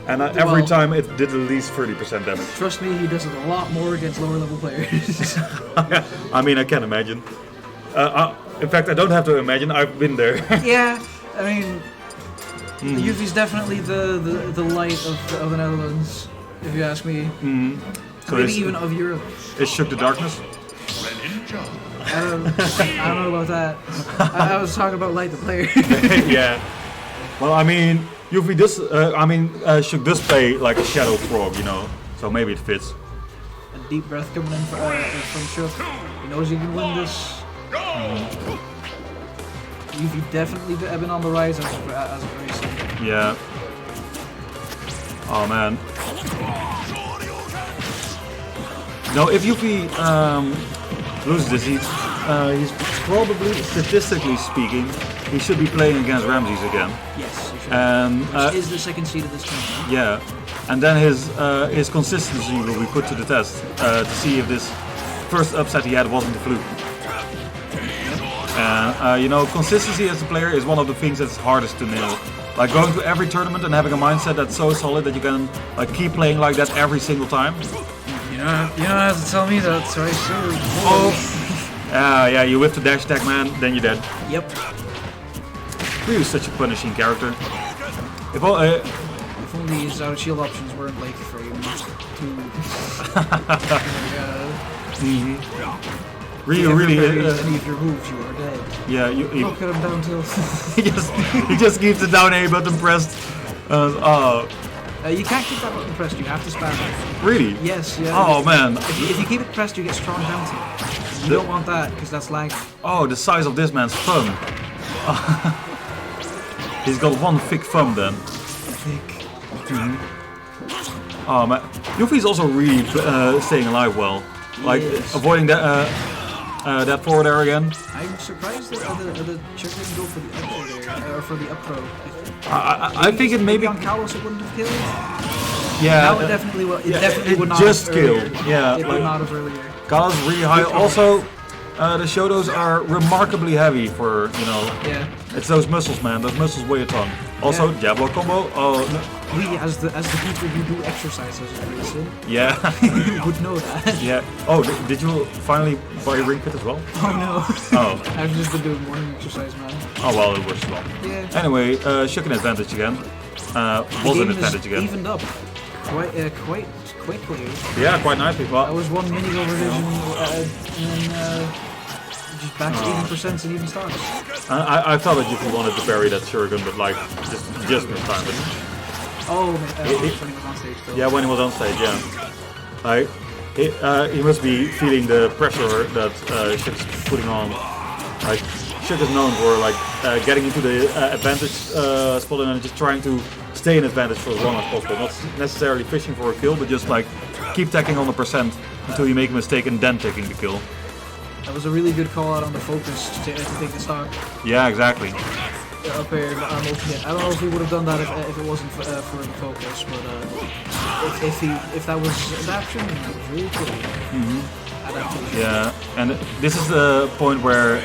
And every Well- time it did at least 30% damage. Trust me, he does it a lot more against lower level players. I mean, I can imagine. In fact, I don't have to imagine, I've been there. Yeah, I mean, Yuffie's definitely the light of the Netherlands, if you ask me. So Maybe it's- even of Europe. It shook the darkness. I don't know about that. I was talking about light the player. Yeah. Well, I mean, Yuffie does. Shook does play like a shadow frog, you know. So maybe it fits. A deep breath coming in from Shook. He knows he can win this. Yuffie definitely been on the rise as of recent. Yeah. Oh man. No, if Yuffie loses this, he's probably, statistically speaking, he should be playing against Ramses again. Yes, he should. And Which is the second seed of this tournament. yeah, and then his consistency will be put to the test to see if this first upset he had wasn't a fluke. And you know, consistency as a player is one of the things that's hardest to nail. Like going to every tournament and having a mindset that's so solid that you can like keep playing like that every single time. You don't have to tell me that, sorry, sir. Yeah, you whip the dash attack, man, then you're dead. Yep. Ryu's such a punishing character. If only his out of shield options weren't like frame 2. Ryu really any of your moves, you are dead. yeah, Look at him down tilt. he just keeps the down A button pressed. You can't keep that button pressed, you have to spam it. Really? Yes, yeah. Oh man. If you keep it pressed, you get strong down tilt. You don't want that, because that's lag. Oh, the size of this man's thumb. He's got one thick thumb then. Thick. Oh man, Yuffie's also really staying alive well. Like Yes. avoiding that forward air again. I'm surprised that the chick didn't go for the up air there, or for the up throw. I think it Maybe maybe. on Kalos it wouldn't have killed. Yeah. Now it definitely will. It definitely it would not just have earlier. killed. Yeah, It like- would not have earlier. Gala's really high. Also, the Shotos are remarkably heavy for, you know, Yeah. it's those muscles, man. Those muscles weigh a ton. Also, Yeah. Diablo combo. Oh, no. We, as the people who do exercises as a reason, Yeah. would know that. Yeah. Oh, did you finally buy a ring fit as well? Oh no. Oh. I've just been doing morning exercise, man. Oh, well, it works well. Yeah. Anyway, shook an advantage again. Was an Game is advantage again. evened up quite quickly. Yeah, quite nicely. That Well, was one mini overvision and then just back to 80% and even stocks. I thought that you wanted to bury that Shuriken, but like, just missed time. But Oh, when he was on stage though. yeah, when he was on stage, yeah. Like, he must be feeling the pressure that Shook is putting on. Like, Shook is known for like getting into the advantage spot and then just trying to stay in advantage for as long as possible. Not necessarily fishing for a kill, but just like keep tacking on the percent until you make a mistake and then taking the kill. That was a really good call out on the focus to take the stock Yeah, exactly. up here. I don't know if he would have done that if it wasn't for the focus, but if that was adaptation, then that was really cool. Adaptation. Yeah, and this is the point where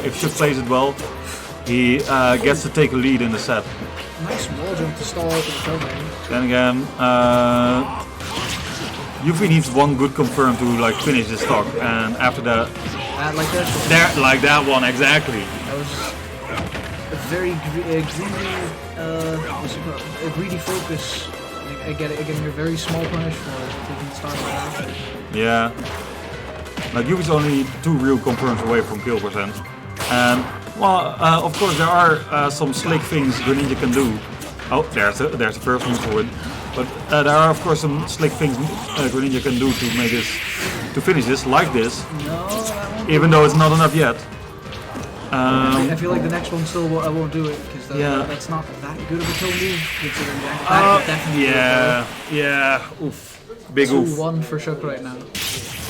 if Shook plays it well, he gets to take a lead in the set. Nice wall jump to stall out the recovery. Then again, Yuffie needs one good confirm to like finish this stock, and after that, Like that. like that one exactly. That was a very greedy focus. Getting a very small punish for taking the stock right after. Yeah, like Yuffie's only 2 real confirms away from kill percent, and well, of course there are some slick things Greninja can do. Oh, there's the first move for it. But there are of course some slick things Greninja can do to finish this like this. No, that won't. Even though it's not enough yet. I feel like the next one still I won't do it because that's not that good of a kill move considering that definitely. Yeah, oof, big oof. 2-1 for Shook right now.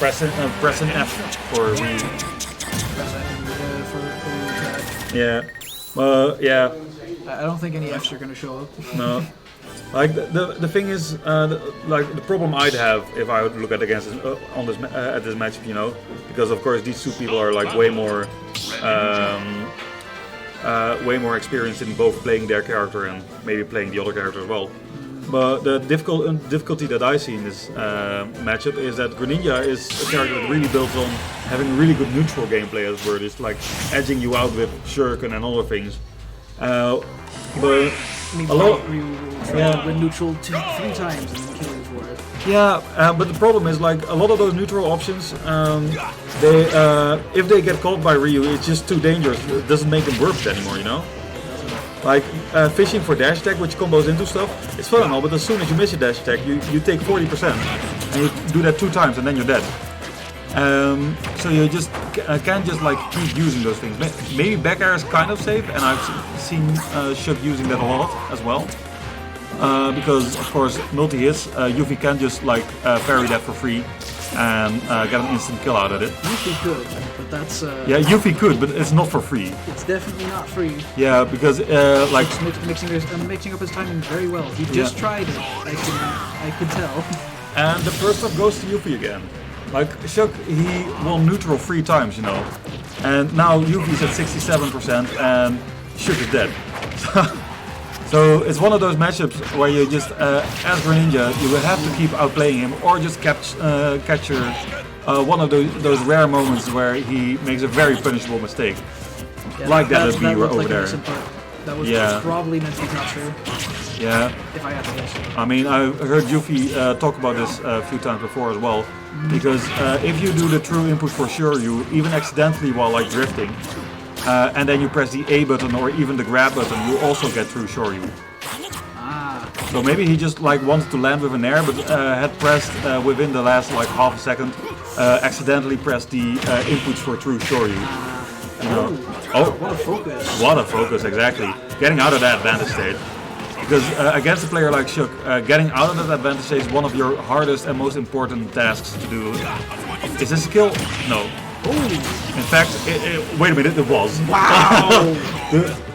press an F for Ryu. Yeah. Yeah. I don't think any Fs are gonna show up. No. Like the thing is, like the problem I'd have if I would look at against on this at this matchup, you know, because of course these two people are like way more experienced in both playing their character and maybe playing the other character as well. But the difficulty that I see in this matchup is that Greninja is a character that really builds on having really good neutral gameplay as well. It's like edging you out with Shuriken and other things. But a lot, with neutral 3 times and then kill you for it. Yeah, but the problem is like a lot of those neutral options, they if they get caught by Ryu, it's just too dangerous. It doesn't make them worth it anymore, you know. Like fishing for dash attack, which combos into stuff, it's fun and all, but as soon as you miss your dash attack, you take 40%, and you do that 2 times, and then you're dead. So you just can't just like keep using those things. Maybe back air is kind of safe, and I've seen Shug using that a lot as well. Because of course multi-hits, Yuffie can't just like parry that for free and get an instant kill out of it. Yuffie could, but that's... yeah, Yuffie could, but it's not for free. It's definitely not free. Yeah, because like... mixing up his timing very well. He just tried it, I could tell. And the first up goes to Yuffie again. Like, Shug, he won neutral 3 times, you know. And now Yuffie's at 67% and Shug is dead. So it's one of those matchups where you just, as Greninja, you will have to keep outplaying him or just capture one of those rare moments where he makes a very punishable mistake. Yeah, like that over there. That was probably meant to be not true. Yeah. If I had to guess. I mean, I heard Yuffie talk about this a few times before as well. Because if you do the true input for Shoryu, even accidentally while like drifting, and then you press the A button or even the grab button, you also get through Shoryu. So maybe he just like wanted to land with an air, but had pressed within the last like half a second, accidentally pressed the inputs for true Shoryu. You know? Oh, what a focus! What a focus, exactly. Getting out of that advantage state. Because against a player like Shug, getting out of that advantage state is one of your hardest and most important tasks to do. Is this a skill? No. In fact, wait a minute, it was. Wow!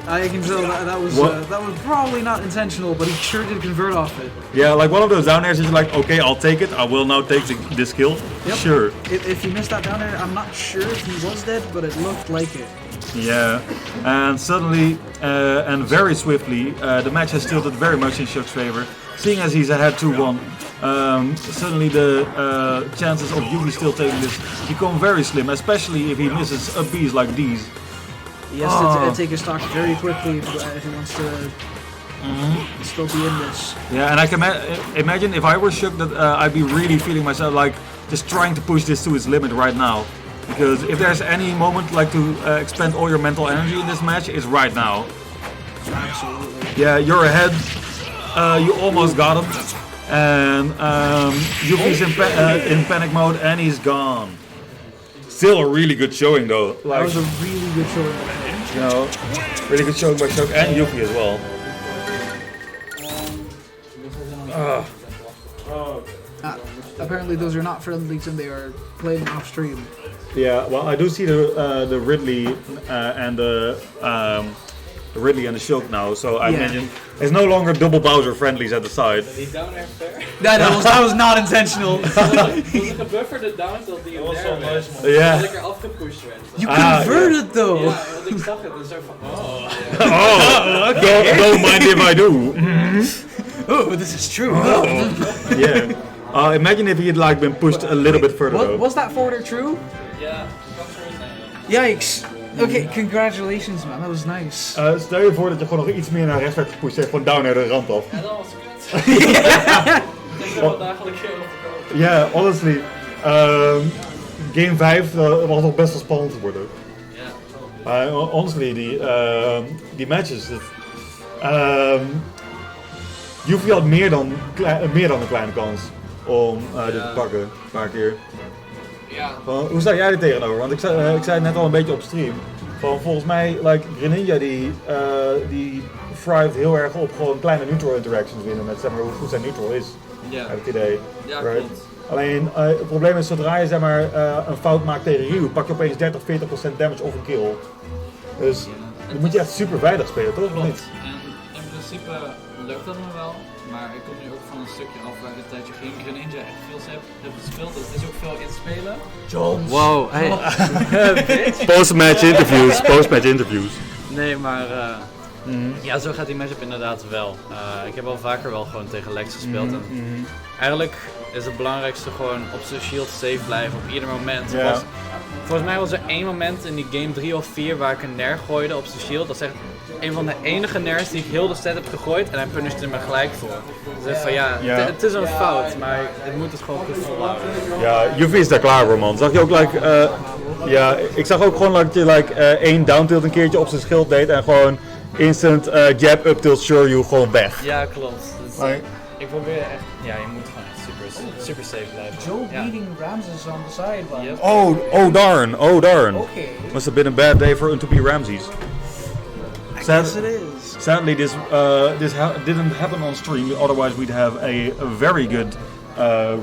I can tell that was probably not intentional, but he sure did convert off it. Yeah, like one of those down airs is like, okay, I'll take it. I will now take this skill. Yep. Sure. If he missed that down air, I'm not sure if he was dead, but it looked like it. Yeah, and suddenly and very swiftly, the match has tilted very much in Shug's favor. Seeing as he's ahead 2-1, suddenly the chances of Yuffie still taking this become very slim, especially if he misses up Bs like these. He has to take his stock very quickly if he wants to still be in this. Yeah, and I can imagine if I were Shug that I'd be really feeling myself like just trying to push this to its limit right now. Because if there's any moment like to expend all your mental energy in this match, it's right now. Absolutely. Yeah, you're ahead. You almost got him. And Yuffie's in panic mode and he's gone. Still a really good showing though. That was a really good showing. You know, really good showing by Shug and Yuffie as well. Apparently those are not friendlies and they are playing off stream. Yeah, well, I do see the Ridley and the Shulk now, so I imagine it's no longer double Bowser friendlies at the side. Die down air fair? That was not intentional. Het was like a buffer de down tot die in there werd. Ja. Dat ik er afgepusht werd. You converted though! Ja, want ik zag het en zo van, Okay. Don't mind if I do. Oh, this is true. Yeah. Imagine if he had like been pushed a little bit further though. Was that forwarder true? ja, Yikes. Okay, congratulations man, that was nice. Stel je voor dat je gewoon nog iets meer naar rechts werd gepusht, gewoon down naar de rand af. En dan was het kut. Ik denk dat dagelijks heel op te kopen. Yeah, honestly. Game 5 was nog best wel spannend te worden. Ja. Honestly, die matches. Yuffie had meer dan een kleine kans om dit te pakken, een paar keer. Ja. Hoe sta jij er tegenover? Want ik zei het net al een beetje op stream. Volgens mij, Greninja die thrived heel erg op gewoon kleine neutral interactions winnen met zeg maar hoe goed zijn neutral is. Ja. Heb ik het idee. Ja, right? klopt. Alleen het probleem is, zodra je zeg maar, een fout maakt tegen Ryu, pak je opeens 30-40% damage of een kill. Dus dan moet je echt super veilig spelen, toch? Of Klopt. niet? En in principe lukt dat me wel, maar ik kom nu ook van een stukje af waar ik een tijdje geen Greninja echt veel heb gespeeld, dus het is ook veel inspelen. Wow, hey. Post-match interviews. Nee, maar ja, zo gaat die matchup inderdaad wel. Ik heb al vaker wel gewoon tegen Lex gespeeld en eigenlijk is het belangrijkste gewoon op zijn shield safe blijven op ieder moment. Ja. Volgens mij was er één moment in die game 3 of 4 waar ik een nair gooide op zijn shield. Dat is echt een van de enige nairs die ik heel de set heb gegooid en hij punishte me gelijk voor. Dus van ja, het is een fout, maar het moet het gewoon goed volhouden. Ja, Yuffie is daar klaar voor, man. Zag je ook, ja, ik zag ook gewoon dat je één down tilt een keertje op zijn schild deed en gewoon instant jab up tilt Shoryu gewoon weg. Ja, klopt. Dus, ik probeer echt, ja, je moet gewoon echt super safe blijven. Joe beating Ramses on the sideline. Yep. Oh darn. Okay. Must have been a bad day for to be Ramses. I guess it is. Sadly, this didn't happen on stream. Otherwise, we'd have a very good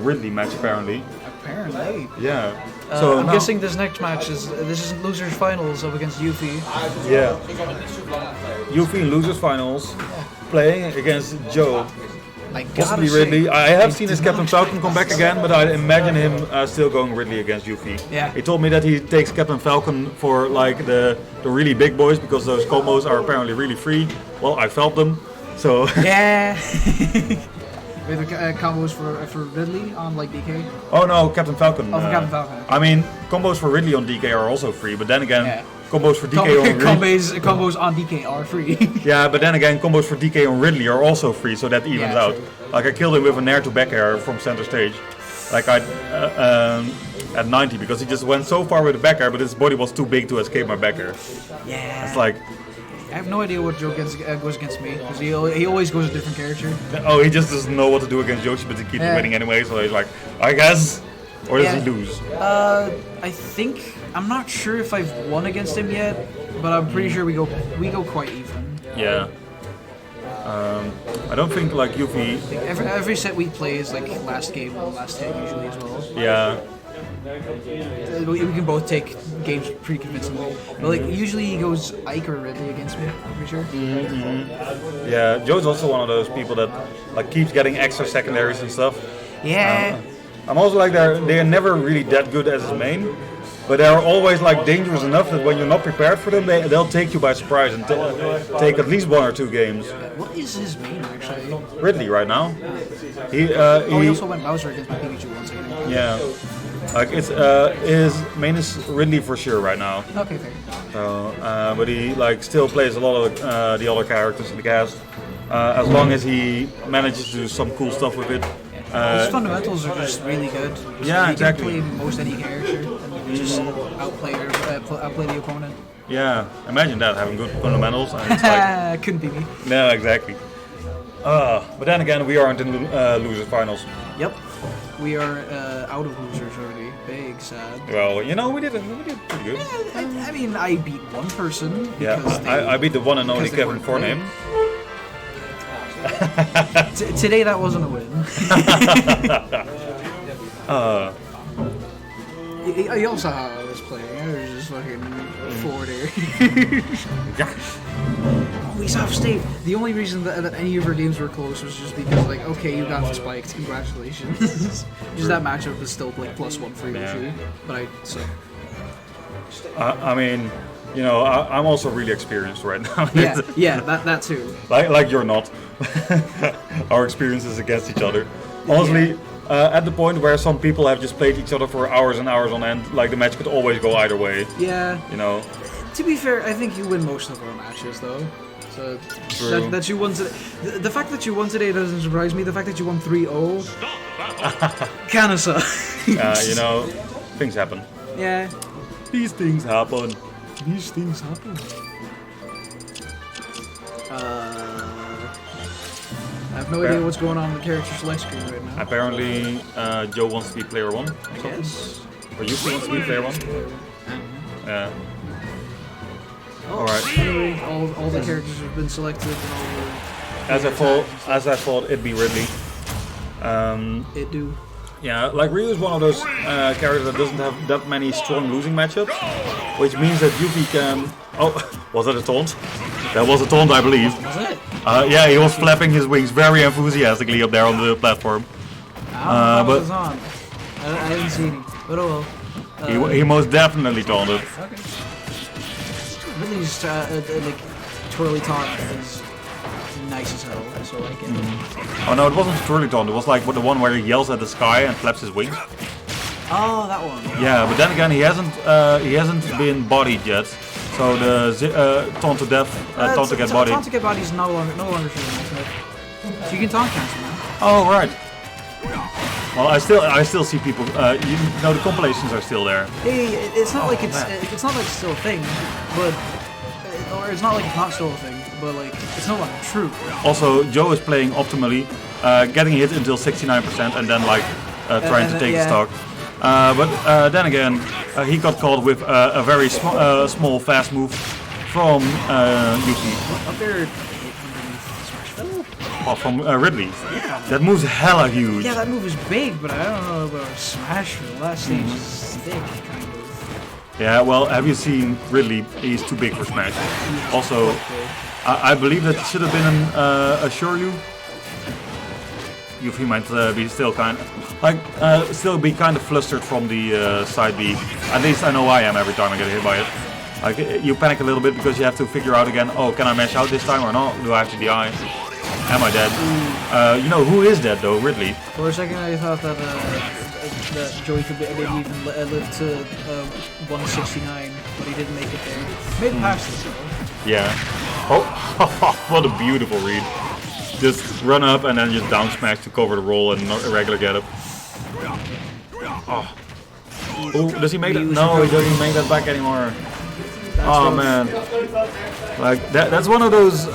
Ridley match apparently. Apparently. Yeah. So I'm now- guessing this next match is losers finals up against Yuffie. Yeah. Yuffie in losers finals, playing against Joe. I gotta Possibly say, Ridley. I have seen his did Captain not Falcon expect come back this. again, but I imagine him still going Ridley against Yuffie. Yeah. He told me that he takes Captain Falcon for like the really big boys because those combos are apparently really free. Well, I felt them, so. Yeah. We have combos for Ridley on like DK. Oh no, Captain Falcon. Oh, for Captain Falcon. I mean, combos for Ridley on DK are also free, but then again, Yeah. combos for DK on Ridley. Combos on DK are free. Yeah, but then again, combos for DK on Ridley are also free, so that evens Yeah, out. true. Like I killed him with a nair to back air from center stage, like at 90 because he just went so far with the back air, but his body was too big to escape my back air. Yeah. It's like, I have no idea what Joe goes against me because he always goes a different character. oh, he just doesn't know what to do against Yoshi, but he keeps Yeah. winning anyway. So he's like, I guess, or does Yeah. he lose? I think I'm not sure if I've won against him yet, but I'm pretty sure we go quite even. Yeah. I don't think like Yuffie. Every set we play is like last game or last hit usually as well. Yeah. We can both take games pretty convincingly. But like usually he goes Ike or Ridley against me. I'm pretty sure. Yeah, Joe's also one of those people that like keeps getting extra secondaries and stuff. Yeah. I'm also like they're never really that good as his main, but they're always like dangerous enough that when you're not prepared for them, they'll take you by surprise and take at least 1 or 2 games. What is his main actually? Ridley right now. He also went Bowser against my Pikachu once again. yeah, like it's his main is Ridley for sure right now. Okay, fair. So, but he like still plays a lot of the other characters in the cast, as long as he manages to do some cool stuff with it. His fundamentals are just really good. Yeah, he exactly. can play most any character and just outplay the opponent. Yeah, imagine that, having good fundamentals. And it's like, Couldn't be me. no, exactly. But then again, we aren't in the loser finals. Yep. We are out of losers already. Big sad. Well, you know, we did pretty good. I mean, I beat one person. Yeah, because I beat the one and only because they Kevin weren't Forname. Today that wasn't a win. You also saw how I was playing. I was just fucking forward air. We half state. The only reason that any of our games were close was just because, like, okay, you got spiked. Congratulations. Just that matchup is still like +1 for Yoshi. But I suck. I mean, you know, I'm also really experienced right now. Yeah, that too. like you're not. Our experiences against each other. Honestly, at the point where some people have just played each other for hours and hours on end, like the match could always go either way. Yeah. You know. To be fair, I think you win most of our matches, though. So True. that you won today. The fact that you won today doesn't surprise me. The fact that you won 3-0 kinda sucks. You know, things happen. Yeah. These things happen. These things happen. I have no idea what's going on in the character select screen right now. Apparently, Joe wants to be player 1. Yes. Or you wants to be player 1. Yeah. Alright. Anyway, all the characters have been selected and all the... As I thought, it'd be Ridley. It do. Yeah, like Ryu is one of those characters that doesn't have that many strong losing matchups, which means that Yuffie can... Oh, was that a taunt? That was a taunt, I believe. Was it? Yeah, he was flapping his wings very enthusiastically up there on the platform. I don't know what was on. I didn't see any. But oh well. He most definitely taunted. Okay. Ridley's like twirly taunt is nice as hell, so I like it. Oh no, it wasn't a twirly taunt. It was like the one where he yells at the sky and flaps his wings. Oh, that one. Yeah, but then again, he hasn't been bodied yet. So the taunt to death, taunt to get bodied. Taunt to get bodied is no longer shooting. So you can taunt cancel now. Oh right. Well, I still see people. You know, the compilations are still there. Yeah, it's not like it's not like it's still a thing, but or it's not like it's not still a thing, but like it's no longer true. Also, Joe is playing optimally, getting hit until 69%, and then like trying to take the stock. But then again, he got caught with a very small fast move from Yuffie. Up there. Oh, from Ridley. Yeah. That move's hella huge. Yeah, that move is big, but I don't know about Smash. The last stage is thick, kind of. Yeah, well, have you seen Ridley? He's too big for Smash. Also, I believe that should have been a Shoryu. Yuffie might be still still be kind of flustered from the side B. At least I know I am every time I get hit by it. Like you panic a little bit because you have to figure out again. Oh, can I mash out this time or not? Do I have to DI? Am I dead? You know who is dead though? Ridley. For a second, I thought that Joey could maybe even live to 169, but he didn't make it there. Made it past it though. Yeah. Oh, what a beautiful read. Just run up and then just down smash to cover the roll and not a regular get up. Oh. Ooh, does he make that? No, he doesn't make that back anymore. Oh man. Like that's one of those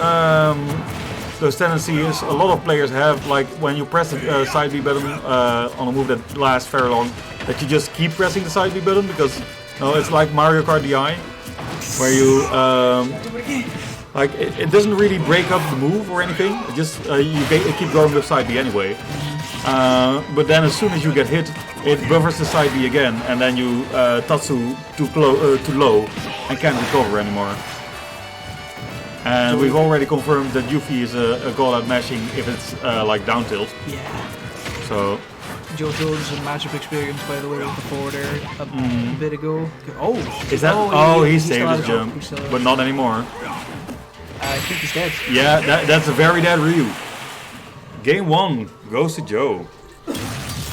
tendencies a lot of players have, like when you press the side B button on a move that lasts very long, that you just keep pressing the side B button because it's like Mario Kart DI, where you like it doesn't really break up the move or anything. It just you keep going with side B anyway. But then as soon as you get hit, it buffers the side B again, and then you Tatsu too low and can't recover anymore. And we've already confirmed that Yuffie is a god at mashing if it's like down tilt. Yeah. So. Joe showed some matchup experience, by the way, with the forward air a bit ago. Oh. Is that? Oh, he saved his jump, but not anymore. I think he's dead. Yeah, that's a very dead Ryu. Game 1 goes to Joe.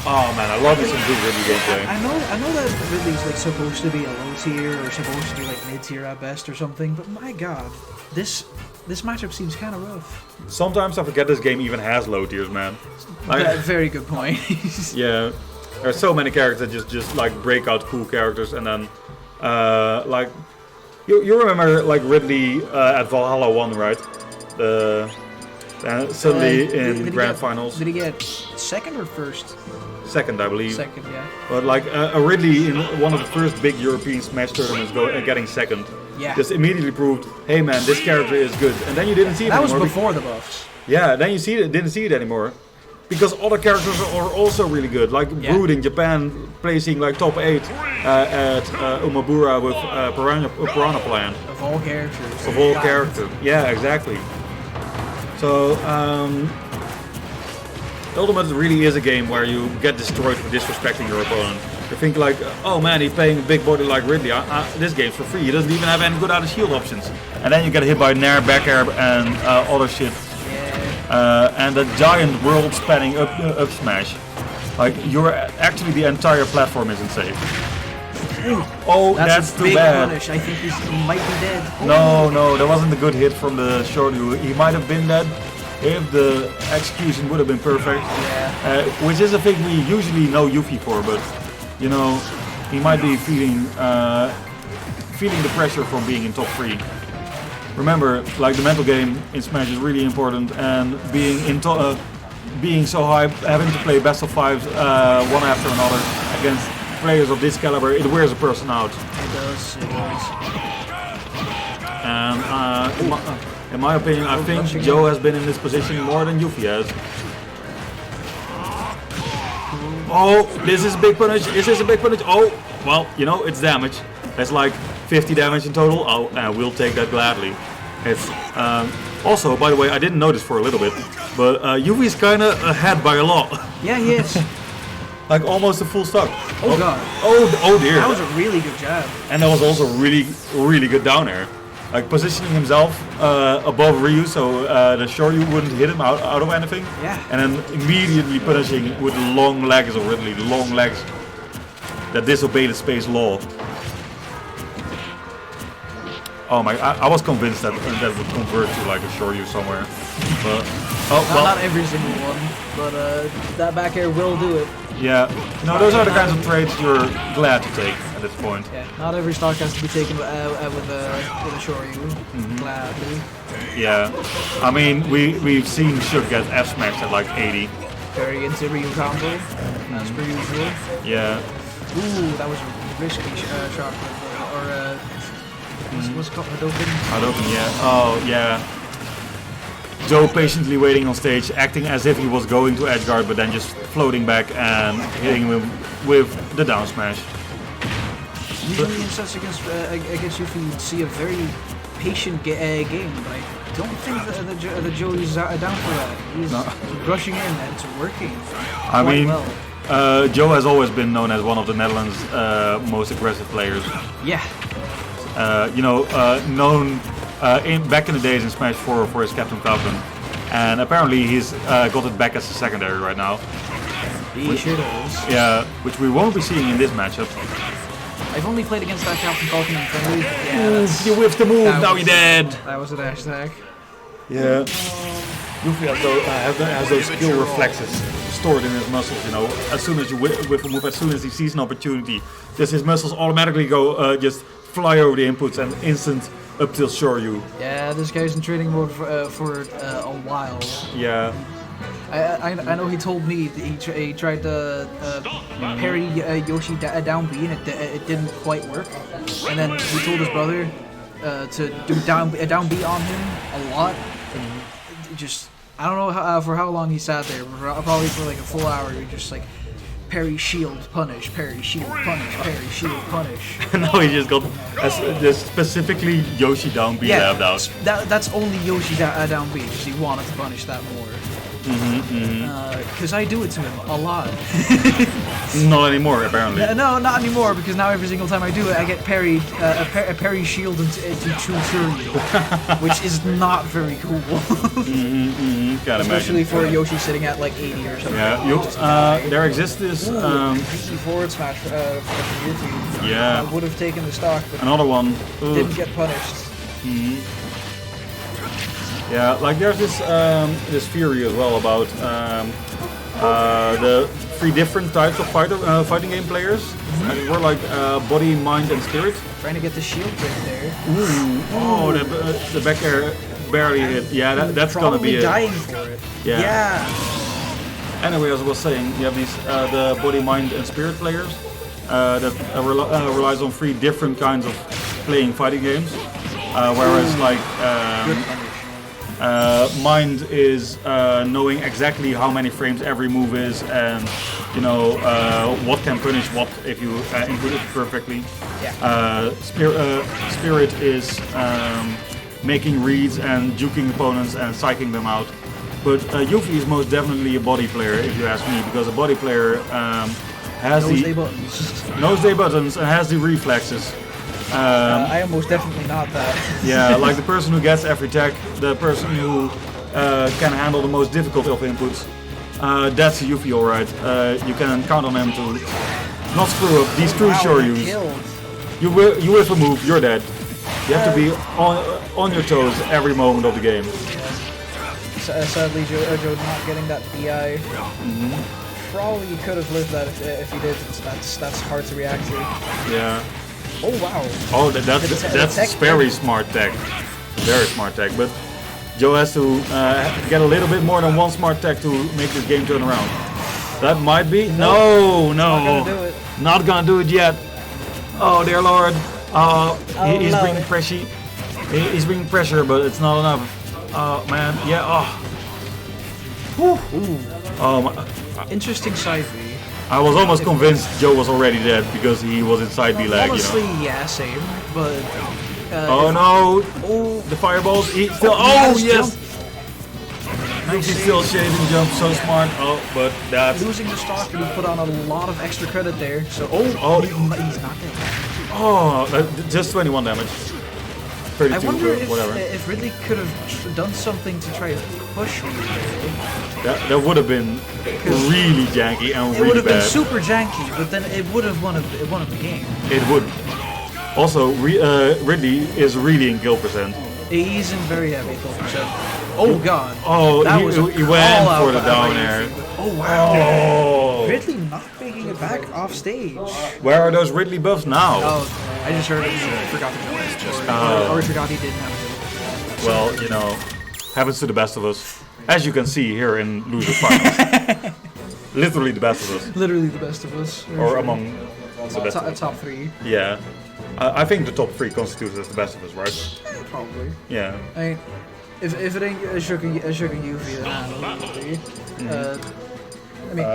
Oh man, I love this some good Ridley gameplay. I know that Ridley's like supposed to be a low tier or supposed to be like mid tier at best or something, but my god, this matchup seems kind of rough. Sometimes I forget this game even has low tiers, man. Like, very good point. Yeah, there are so many characters that just like break out cool characters, and then like you remember like Ridley at Valhalla 1, right? Suddenly in grand finals. Did he get second or first? Second, I believe. Second, yeah. But like a Ridley in one of the first big European Smash tournaments getting second. Yeah. Just immediately proved, hey man, this character is good. And then you didn't see it anymore. That was before the buffs. Yeah, then you didn't see it anymore. Because other characters are also really good. Like Brood in Japan placing like top 8 at Umabura with Piranha Plant. Of all characters. Of all characters. Yeah, exactly. So, Ultimate really is a game where you get destroyed for disrespecting your opponent. You think like, oh man, he's playing a big body like Ridley. This game's for free. He doesn't even have any good out of shield options. And then you get hit by Nair, back air, and other shit. And the giant world-spanning up smash. Like, actually the entire platform isn't safe. Oh, that's too bad. Punish. I think he might be dead. No, that wasn't a good hit from the Shoryu. He might have been dead if the execution would have been perfect. Yeah. Which is a thing we usually know Yuffie for, but you know, he might be feeling the pressure from being in top 3. Remember, like the mental game in Smash is really important, and being so high, having to play best of 5s one after another against players of this caliber, it wears a person out. It does. And in my opinion, I think Joe has been in this position more than Yuffie has. Oh, this is a big punish. This is a big punish. Oh, well, you know, it's damage. That's like 50 damage in total. Oh, we'll take that gladly. It's also, by the way, I didn't notice for a little bit, but Yuvi's kind of ahead by a lot. Yeah, he is. Like almost a full stock. Oh god. Oh dear. That was a really good jab. And that was also really good down air. Like positioning himself above Ryu so the Shoryu wouldn't hit him out of anything. Yeah. And then immediately punishing with long legs, or really long legs that disobey the space law. Oh my! I was convinced that that would convert to like a Shoryu somewhere. But Not every single one, but that back air will do it. Yeah. No, those are the kinds of trades you're glad to take at this point. Yeah. Not every stock has to be taken with a Shoryu. Gladly. Yeah. I mean, we've seen Shook get F smashed at like 80. Very into Ryu combo, as per usual. Yeah. Ooh, that was a risky shot. Or what's it called? Hadouken, yeah. Oh, yeah. Joe patiently waiting on stage, acting as if he was going to edgeguard, but then just floating back and hitting him with the down smash. Usually in sets against Yuffie, you'd see a very patient game, but I don't think that Joe is down for that. He's rushing in and it's working. I mean, well. Joe has always been known as one of the Netherlands' most aggressive players. Yeah. Known back in the days in Smash 4 for his Captain Falcon, and apparently he's got it back as a secondary right now. He sure does. Yeah, which we won't be seeing in this matchup. I've only played against that Captain Falcon in friendly. Yeah, you whiffed the move, now you're dead! That was an hashtag. Yeah. Yuffie has those skill reflexes stored in his muscles, you know. As soon as you whiff a move, as soon as he sees an opportunity, just his muscles automatically go, just fly over the inputs and instant up till Shoryu. Yeah, this guy's in training mode for a while. Yeah. I know he told me that he tried to parry Yoshi down B and it didn't quite work. And then he told his brother to do down B on him a lot. Just, I don't know for how long he sat there, probably for like a full hour. He just like, parry, shield, punish, parry, shield, punish, parry, shield, punish. No, he just got just specifically Yoshi down B labbed out. That's only Yoshi down B because he wanted to punish that more. Because I do it to him a lot. Not anymore, apparently. No, not anymore, because now every single time I do it, I get parried, a parry shield into true Shoryu, which is not very cool. Especially for Yoshi sitting at like 80 or something. Yeah, there exists this... easy forward smash from Yuffie. Yeah. I would have taken the stock, but another one. Didn't get punished. Yeah, like there's this theory as well about the three different types of fighting game players. We're like body, mind, and spirit. Trying to get the shield right there. Oh, the back air barely hit. Yeah, that's gonna be it. Dying for it. Yeah. Anyway, as I was saying, you have these the body, mind, and spirit players that relies on three different kinds of playing fighting games. Whereas like mind is knowing exactly how many frames every move is, and you know what can punish what if you input it perfectly. Spirit is making reads and juking opponents and psyching them out. But Yuffie is most definitely a body player, if you ask me, because a body player has knows their buttons and has the reflexes. I am most definitely not that. Yeah, like the person who gets every tech, the person who can handle the most difficult of inputs. That's a Yuffie, alright. You can count on him to not screw up these true Shoryus. You whiff a move, you're dead. You have to be on your toes every moment of the game. Sadly, Joe not getting that BI. Probably could have lived that if he did. That's hard to react to. Yeah. Oh wow. Oh, that's very smart tech. Very smart tech. But Joe has to get a little bit more than one smart tech to make this game turn around. That might be. No. Not gonna do it. Not gonna do it yet. Oh dear Lord. He's bringing pressure. He's bringing pressure, but it's not enough. Oh man. Yeah. Oh. Ooh. Oh my. Interesting side B. I was almost convinced Joe was already dead because he was inside B leg, Honestly, you know. yeah, same. But Oh no! oh, The fireballs. He still. he Oh has yes! jump. He's still shading jump. So smart. Oh, but that's. Losing the stock, but he put on a lot of extra credit there. So he's not dead. Oh, just 21 damage. 32, I wonder whatever. if Ridley could have done something to try to push me. That would have been really janky and It would really have been bad. super janky, but then it would have won the game. It would. Also, Ridley is really in kill percent. He's in very heavy kill percent. Oh god. Oh, That he was a went call for out the by down Yuffie. air. Oh wow. Oh. Ridley not making it back off stage. Where are those Ridley buffs now? Oh, I just heard he forgot to join. Or he forgot he didn't have to. Well, you know, happens to the best of us. As you can see here in Losers Finals. Literally the best of us. Literally the best of us. Or among the best of us. Top 3. Yeah. I think the top 3 constitutes as the best of us, right? Probably. Yeah. I mean, if it ain't Ashok and Yuffie, then I mean,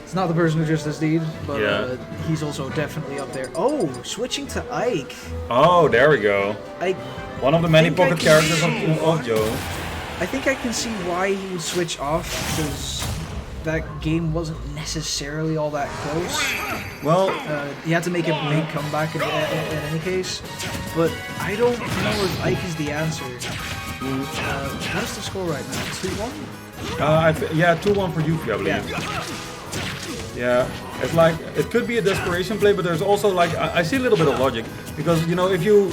it's not the person who just does deed, but Yeah. he's also definitely up there. Oh, switching to Ike. Oh, there we go. I One of the many think I pocket can characters see- of Joe. I think I can see why he would switch off, because that game wasn't necessarily all that close. Well, He had to make a big comeback in any case, but I don't know if Ike is the answer. What is the score right now? 2-1? yeah, 2-1 for Yuffie, I believe. Yeah, it's like, it could be a desperation play, but there's also like, I see a little bit of logic. Because, you know, if you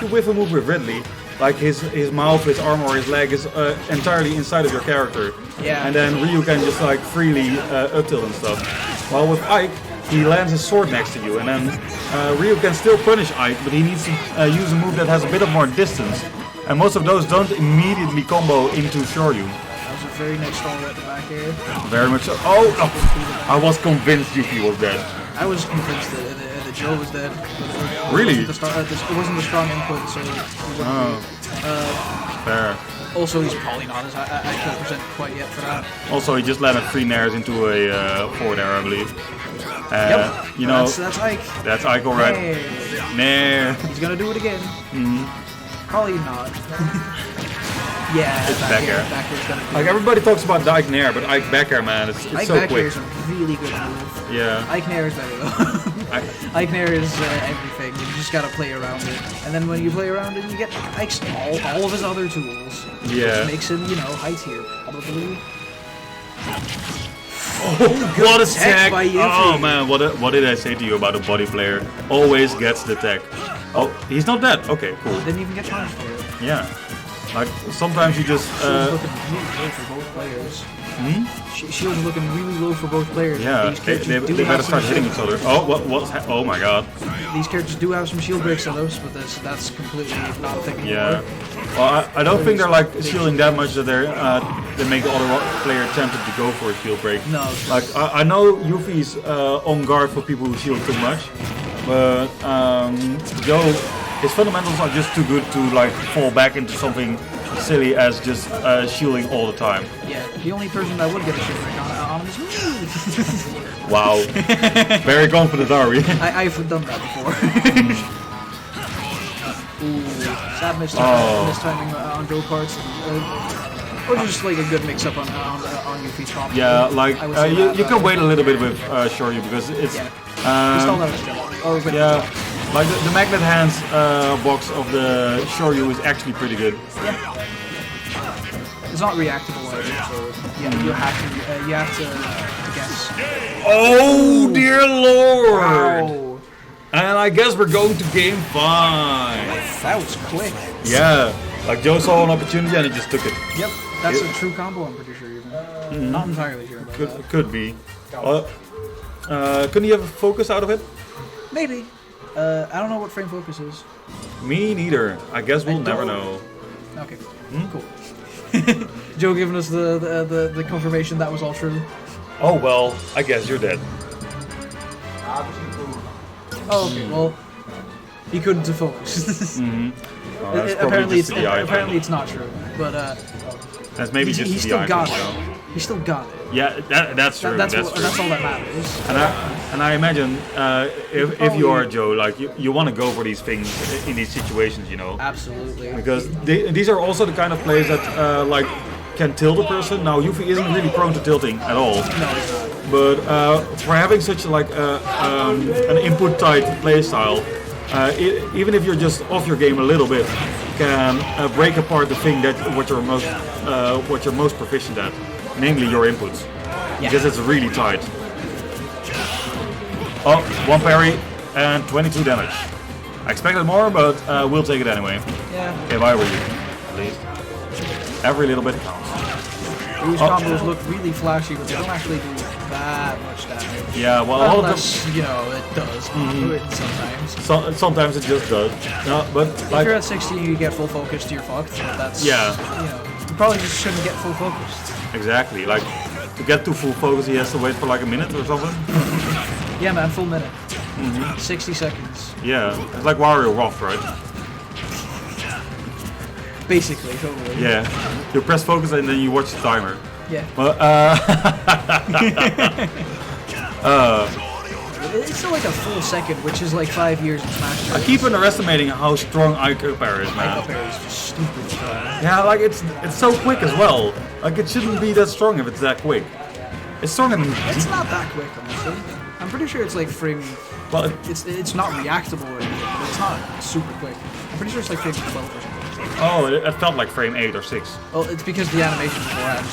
whiff a move with Ridley, like his mouth, his arm, or his leg is entirely inside of your character. Yeah. And then Ryu can just like freely up tilt and stuff. While with Ike, he lands his sword next to you, and then Ryu can still punish Ike, but he needs to use a move that has a bit of more distance. And most of those don't immediately combo into Shoryu. That was a very nice stall at the back here. Very much so. Oh, I was convinced Yuffie was dead. I was convinced that Joe was dead. But Really? It wasn't the strong input, so he wouldn't Fair. Also, he's probably not as at 10% quite yet for that. Also, he just landed 3 nairs into a forward air, I believe. Yep. You know, That's Ike. that's Ike, alright. Hey, Nair. he's gonna do it again. Probably not. Yeah, It's back air. Back air's gonna do Like, it. everybody talks about the Ike Nair, but Ike back air, man, it's Ike so back quick. air is a really good move. Yeah. Ike Nair is better though. Ike Nair is everything. You just gotta play around it, and then when you play around it, you get Ike's all of his other tools. Yeah. Which makes him, you know, high tier probably. What a tech tech! by Yuffie. Oh man, what did I say to you about a body player? Always gets the tech. Oh, he's not dead. Okay, cool. Didn't even get punished for it. Yeah. Like, sometimes you just... Shield's looking really low for both players. Shield's looking really low for both players. yeah, These they characters do better have start some hitting each other. Oh, oh my god. These characters do have some shield breaks on those, but that's completely not a thing anymore. Yeah. Well, I don't think they're like shielding that much that they make the other player tempted to go for a shield break. No. Like, I know Yuffie's on guard for people who shield too much, but Joe, his fundamentals are just too good to like fall back into something silly as just shielding all the time. Yeah, the only person that would get a shield break on him is me. Wow. Very confident, are we? I've done that before. Ooh, sad mistiming on Joe parts. Or just like a good mix-up on Yuffie's combo. Yeah, like I would say you that, can wait a little bit with Shoryu because it's Yeah. He's still not a jump. Or with yeah, like the magnet hands box of the Shoryu is actually pretty good. It's not reactable either, so yeah, you have to guess. Oh dear lord! Wow, And I guess we're going to game 5. that was quick. Yeah, like Joe saw an opportunity and he just took it. Yep, that's a true combo. I'm pretty sure even. Not entirely sure. About that. Could be. Couldn't you have a focus out of it? Maybe. I don't know what frame focus is. Me neither. I guess we'll I never don't- know. Okay, cool. Joe giving us the confirmation that was all true. Oh well, I guess you're dead. Oh, okay. Well, he couldn't to focus. That's Apparently, just the eye apparently thing. it's not true, but That's maybe just he the still eye got thing, it. though. he still got it. Yeah, that's true. That's That's true. all that matters. And I imagine if you are Joe, like you want to go for these things in these situations, you know. Absolutely. Because these are also the kind of plays that like can tilt a person. Now Yuffie isn't really prone to tilting at all. No, it's not. But for having such like an input tight play style, even if you're just off your game a little bit, can break apart the thing that what you're most proficient at, namely your inputs, because it's really tight. Oh, one parry and 22 damage. I expected more, but we'll take it anyway. Yeah. If I were you, at least. Every little bit counts. These combos look really flashy, but they don't actually do that much damage. Yeah, well, unless, you know, it does do it sometimes. Sometimes it just does. No, but If like, you're at 60 and you get full focused, you're fucked. That's, Yeah. you know, you probably just shouldn't get full focused. exactly. Like to get to full focus, he has to wait for like a minute or something. Yeah, man, full minute. 60 seconds. Yeah, it's like Wario Roth, right? Basically, totally. Yeah, you press focus and then you watch the timer. Yeah. But It's still like a full second, which is like 5 years in Smash Bros. I keep underestimating how strong Ike Up Air is, man. Up air is just stupid strong. Yeah, like it's so quick as well. Like it shouldn't be that strong if it's that quick. It's strong and It's not that quick, honestly. I'm pretty sure it's like frame. well, It's not reactable or anything, but it's not super quick. I'm pretty sure it's like frame 12 or something. oh, it felt like frame 8 or 6. Well, it's because the animation beforehand.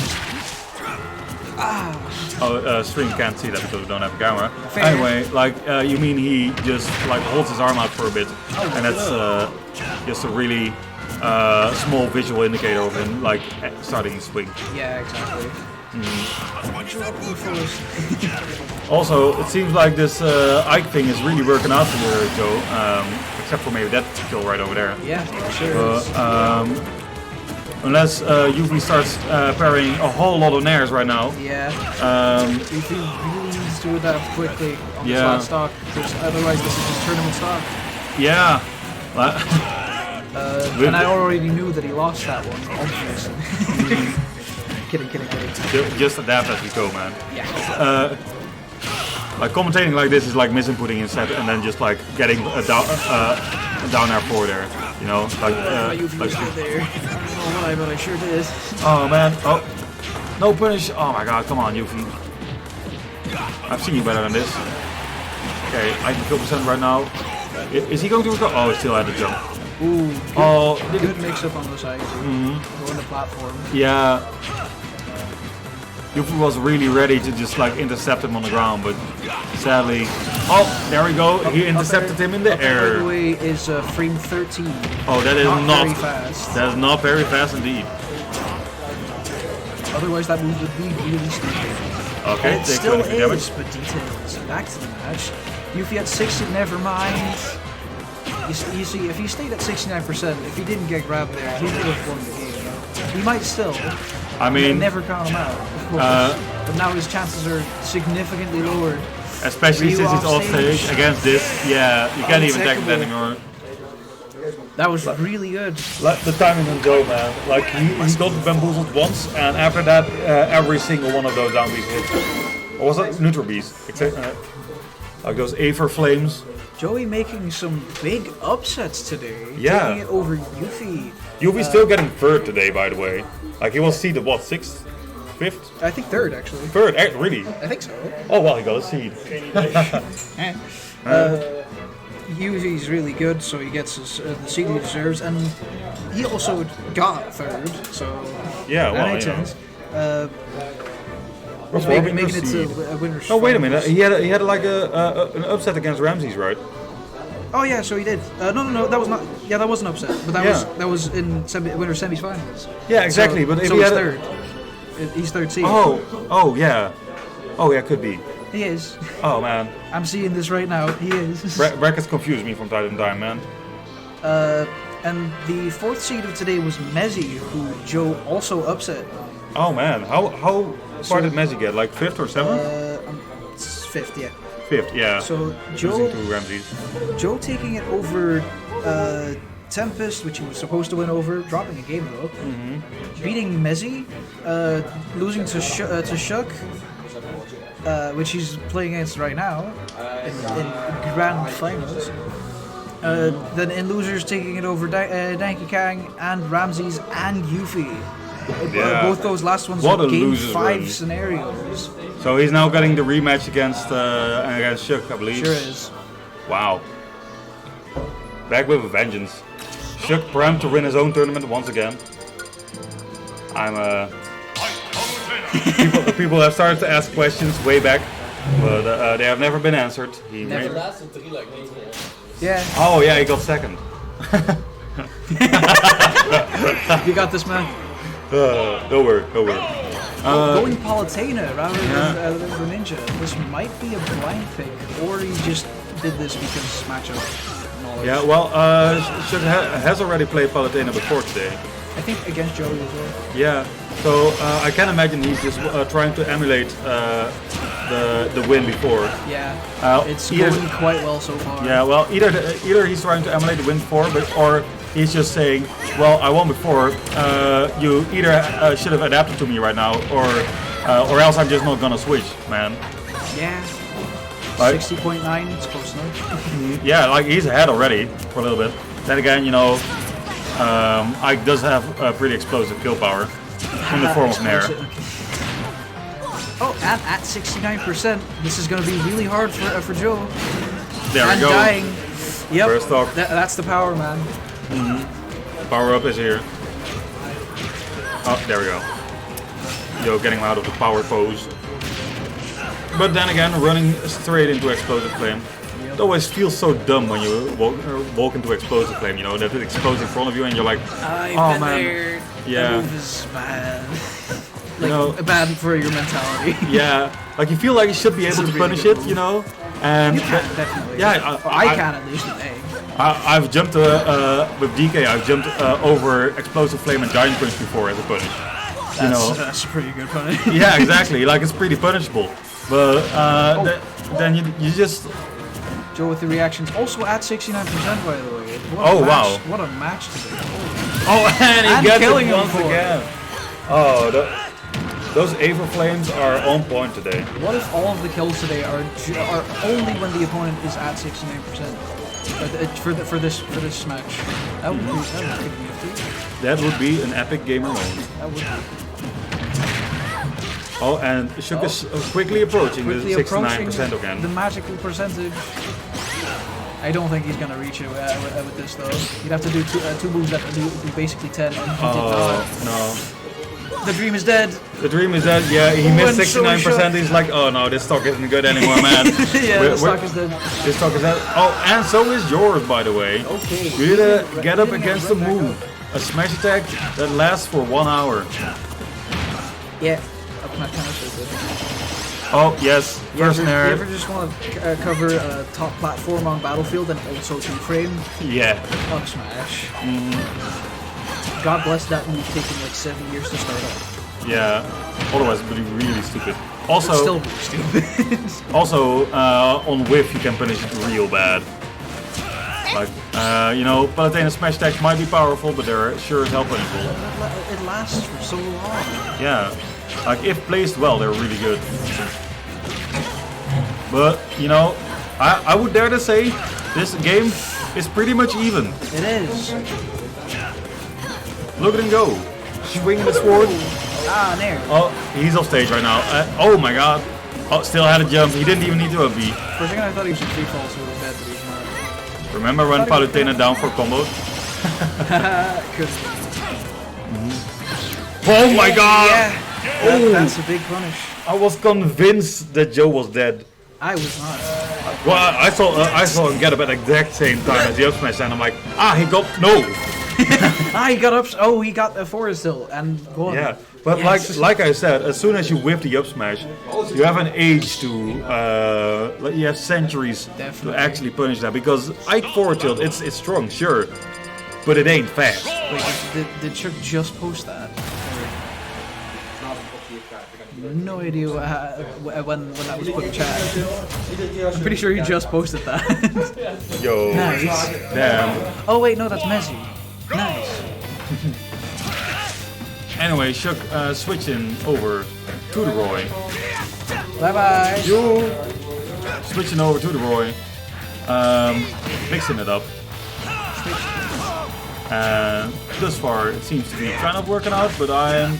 Oh, stream can't see that because we don't have a camera. Fair. Anyway, like you mean he just like holds his arm out for a bit, and that's just a really small visual indicator of him like starting to swing. Yeah, exactly. Also, it seems like this Ike thing is really working out for you, Joe. Except for maybe that kill right over there. Yeah, sure. Unless Yuffie starts parrying a whole lot of nairs right now. Yeah. If he really needs to adapt quickly on the Yeah. slot stock, because otherwise this is just tournament stock. Yeah. And I already knew that he lost that one, obviously. Kidding. Just adapt as we go, man. Yeah. Like commentating like this is like misinputting instead, and then just like getting a down air forward there. You know, like there. I don't know why, but I sure did. oh man, oh no punish. Oh my god, come on, Yuffie. I've seen you better than this. Okay, I can kill percent right now. Is he going to recover? Oh, he still had the jump. Ooh, Oh, good mix up on the side. Go on the platform. yeah. Yuffie was really ready to just like intercept him on the ground, but sadly, oh, there we go. He intercepted him in the By the air. way, is frame 13. Oh, that is Not not very fast. That is not very fast indeed. Otherwise, that move would be really stupid. Okay, It take still 23 damage. is, but details. Back to the match. Yuffie at 60, never mind. You see, if he stayed at 69%, if he didn't get grabbed there, he would have won the game. He might still. I mean, Never count him out, of course. But now his chances are significantly lowered. especially Ryu since he's off off stage stage. against this. Yeah, you can't even tech it Uncheckable. anymore. That was really good. Like the timing on Joe, man. Like he got bamboozled once, and after that, every single one of those down Bs hit. Or was that neutral Bs? Like those Aether flames. Joey making some big upsets today. Yeah. Taking it over Yuffie. Yuffie's still getting third today, by the way. Like he was seeded what, 6th, 5th, I think third, actually. 3rd? Really? I think so. Oh well, he got a seed. Yuffie's really good, so he gets the seed he deserves, and he also got third, so Yeah, that well, makes you know. sense. Performing Making it seed. to a winner's Oh wait a minute, finals. he had like an upset against Ramses, right? Oh yeah, so he did. No, that was not. Yeah, that was an upset, but that was in winner's semifinals. Yeah, exactly. So, but if so he he's had third. He's third seed. oh yeah, could be. He is. Oh man, I'm seeing this right now. He is. brackets confuse me from time to time, man. And the fourth seed of today was Mezzi, who Joe also upset. Oh man, how far did Messi get? Like 5th or 7th? It's fifth, yeah. 5th, yeah. So Losing to Ramses. Joe taking it over Tempest, which he was supposed to win over, dropping a game though. Beating Mezzi, losing to Shuk, which he's playing against right now in grand finals. Then in losers taking it over Danky Kang and Ramses and Yuffie. Yeah. Both those last ones What are a game losers 5 run. scenarios. So he's now getting the rematch against Shuk, I believe. Sure is. Wow. Back with a vengeance. Shuk primed to win his own tournament once again. People have started to ask questions way back, but they have never been answered. Never. Yeah. Oh yeah, he got second. You got this, man. Don't worry. Going Palutena rather than Greninja. This might be a blind pick, or he just did this because matchup knowledge. Yeah, well, Shuk has already played Palutena before today. I think against Joey as well. Yeah, so I can imagine he's just trying to emulate the win before. Yeah, it's either- going quite well so far. Yeah, well, either he's trying to emulate the win before, or he's just saying, well, I won before. You either should have adapted to me right now, or else I'm just not gonna switch, man. Yeah. Like- 60.9, it's close enough. Yeah, like he's ahead already for a little bit. Then again, you know, Ike does have a pretty explosive kill power in the form of Nair. Oh, and at 69%, this is going to be really hard for Joe. There and we go. dying. Yep, First stock. that's the power, man. Power up is here. Oh, there we go. Yo, getting him out of the power pose. But then again, running straight into Explosive Flame. It always feels so dumb when you walk into Explosive Flame, you know, that it explodes in front of you and you're like, oh man. There. Yeah. That move is bad. You know, bad for your mentality. yeah, like you feel like you should be able to really punish good it, you know? And You can, definitely. yeah, I can at least with A. I've jumped with DK. I've jumped over Explosive Flame and Giant Punch before as a punish. You know, That's a pretty good punish. yeah, exactly. Like it's pretty punishable. But then you just Joe with the reactions, also at 69% by the way. What Oh, a match, wow. What a match today. and he And gets killing it him once for it. again. Oh, those Aether Flames are on point today. What if all of the kills today are only when the opponent is at 69%? For this match. That would kick me up too. That would be an epic gamer moment. That would Oh, and Shuk is quickly approaching the 69% again. the magical percentage. I don't think he's gonna reach it with this though. You'd have to do two moves that do basically 10, and he did not. No. The dream is dead. The dream is that, yeah, he missed and so 69%. He's like, oh no, this stock isn't good anymore, man. Yeah, the stock is dead. This stock is dead. Oh, and so is yours, by the way. Okay. You need to get up against the move. A smash attack that lasts for 1 hour. Yeah. Up my counter. Oh, yes. First You Nair. ever just want to cover a top platform on Battlefield and also 2-frame? Yeah. Up smash. God bless that move taking like 7 years to start off. Yeah. Otherwise, it would be really stupid. Also, It's still really stupid. also on whiff, you can punish it real bad. Like, you know, Palutena smash attacks might be powerful, but they're sure as hell punishable. It lasts for so long. Yeah. Like, if placed well, they're really good. But, you know, I would dare to say this game is pretty much even. It is. Look at him go. Swinging the sword. Ah, there. Oh, he's off stage right now. Oh my god. Oh, still had a jump. He didn't even need to up B. For a second I thought he was in free fall, so it was bad to be smart. Remember when Palutena down for combos? Oh my god! Yeah. Oh. That's a big punish. I was convinced that Joe was dead. I was not. Well, I saw him get up at the exact same time as the up smash, and I'm like, he got no. He got up. Oh, he got a forest hill and go on. Yeah, but Yes. like I said, as soon as you whip the up smash, you have an age to, you have centuries Definitely. to actually punish that, because Ike forward tilt, it's strong, sure, but it ain't fast. Wait, did Chuck just post that? No idea when that was put in chat. I'm pretty sure he just posted that. Yo, Nice. damn. Oh wait, no, that's Messi. Nice. Anyway, Shook switching over to the Roy. Bye bye. Switching over to the Roy. Mixing it up. And thus far it seems to be kind of working out, but I am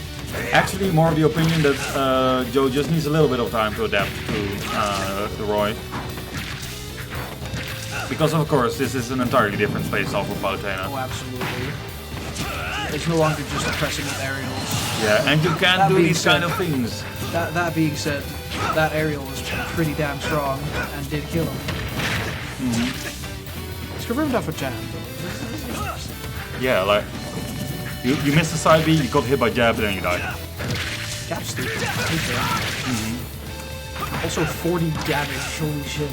actually more of the opinion that Joe just needs a little bit of time to adapt to the Roy. Because of course this is an entirely different space off of Palutena. Oh, absolutely. It's no longer just pressing with aerials. Yeah, and you can't That do being these said- kind of things. That being said, that aerial was pretty damn strong and did kill him. It's confirmed that for Jam, though. Yeah, like you missed the side B, you got hit by jab, and then you died. Jab's stupid. Also 40 damage, holy shit.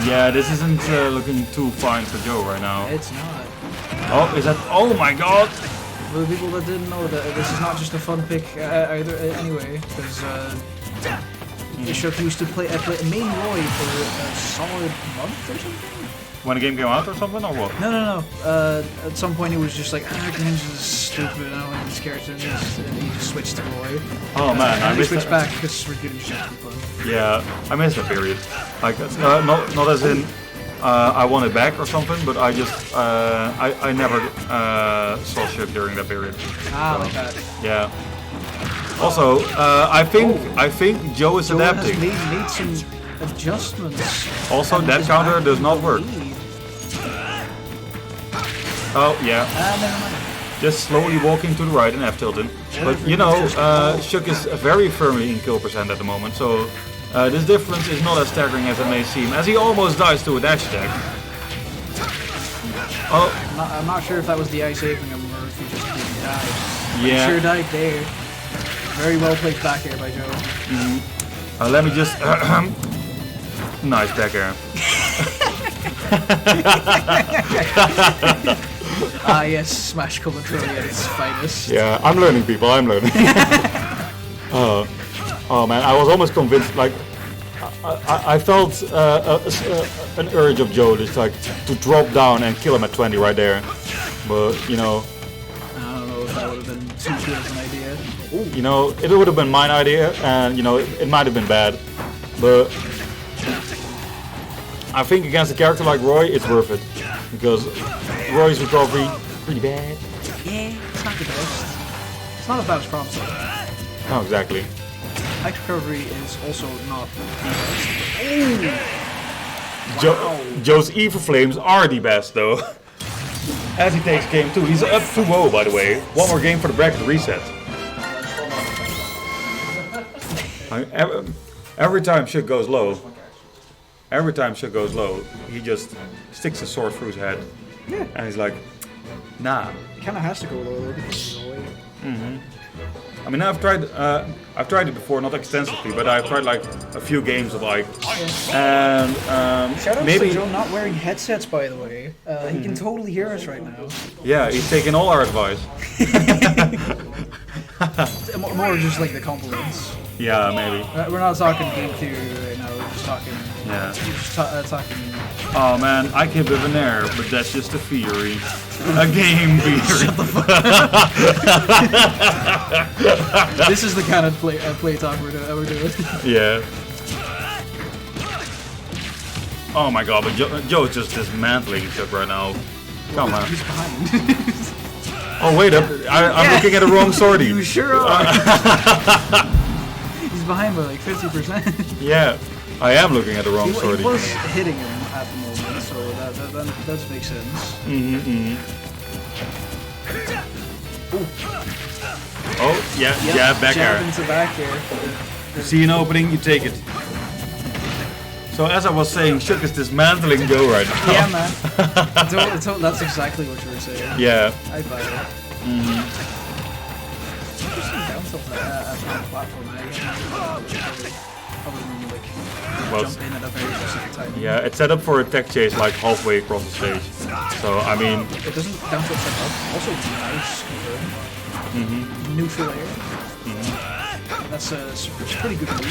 Yeah, this isn't looking too fine for Joe right now. It's not. Oh, is that? Oh my God! For the people that didn't know that this is not just a fun pick either, anyway, because Shook used to play main Roy for a solid month or something. When the game came out or something, or what? No. At some point he was just like, games is stupid, I don't like this character, and he just switched to Roy. Oh man, I And he missed switched that. back because we're doing shit for fun. Yeah, I missed that period. Like, not as in I want it back or something, but I just I never saw shit during that period. Like that. Yeah. Also, I think Joe is Joe adapting. has made some adjustments. Also, and that is counter back does in not the work. lead. Oh yeah. Never mind. Just slowly walking to the right and F tilting. But you know, Shook is very firmly in kill percent at the moment, so this difference is not as staggering as it may seem, as he almost dies to a dash attack. Oh, I'm not sure if that was the eye saving him or if he just didn't die. yeah. He sure died there. Very well played back air by Joe. Let me just... nice back air. Yes, Smash commentary at its finest. Yeah, I'm learning, people, I'm learning. Oh man, I was almost convinced, like, I felt an urge of Joe just like to drop down and kill him at 20 right there. But, you know, I don't know if that would have been too good of an idea. you know, it would have been mine idea, and you know, it might have been bad, but I think against a character like Roy, it's worth it, because Roy's recovery pretty bad. Yeah, it's not the best. It's not as bad as Prompts. No, exactly. High recovery is also not the best. Joe's evil flames are the best though. As he takes game 2, he's up 2-0 by the way. One more game for the bracket reset. Every time shit goes low, he just sticks his sword through his head. Yeah. And he's like, nah. It kind of has to go low because he's away. I mean, I've tried it before, not extensively, but I've tried like a few games of like, and Shout out maybe to Joe not wearing headsets, by the way. He can totally hear us right now. yeah, he's taking all our advice. More just like the compliments. Yeah, maybe. We're not talking game theory right now. We're just talking. Yeah. We're just talking. Oh man, I can live in air, but that's just a theory. A game theory. This is the kind of play talk we're doing. Yeah. Oh my god, but Joe's just dismantling shit right now. Come on. He's behind. Oh wait, I'm looking at the wrong sortie. You sure are. He's behind by like 50%. Yeah, I am looking at the wrong He sortie. was hitting him at the moment, so that does make sense. Oh, yeah, yeah, back jab air. into back air. See an opening, you take it. So as I was saying, Shook is dismantling Joe right now. Yeah, man. That's exactly what you were saying. Yeah. I buy that. Interesting down tilt at the platform. Other than like Well, jump in at a very specific time. Yeah, it's set up for a tech chase like halfway across the stage. So, I mean... It doesn't down tilt set up. Also nice confirmed. Neutral air. That's a pretty good move,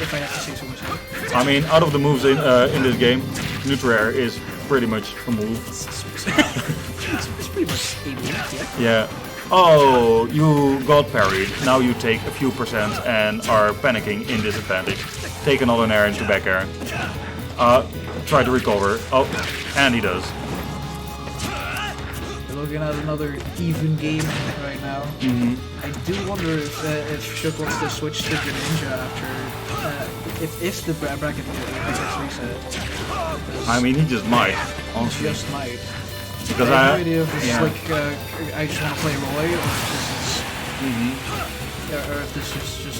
if I have to say so myself. I mean, out of the moves in this game, neutral air is pretty much a move. It's pretty much a move, yeah. Yeah. Oh, you got parried. Now you take a few percent and are panicking in disadvantage. Take another nair into back air. Try to recover. Oh, and he does. We're looking at another even game right now. Mm-hmm. I do wonder if Shook wants to switch to Greninja after if the bracket gets reset. I mean, he just might. He Honestly. just might. Because I have no idea if this yeah. is like I just want to play Roy, or if this is, or if this is just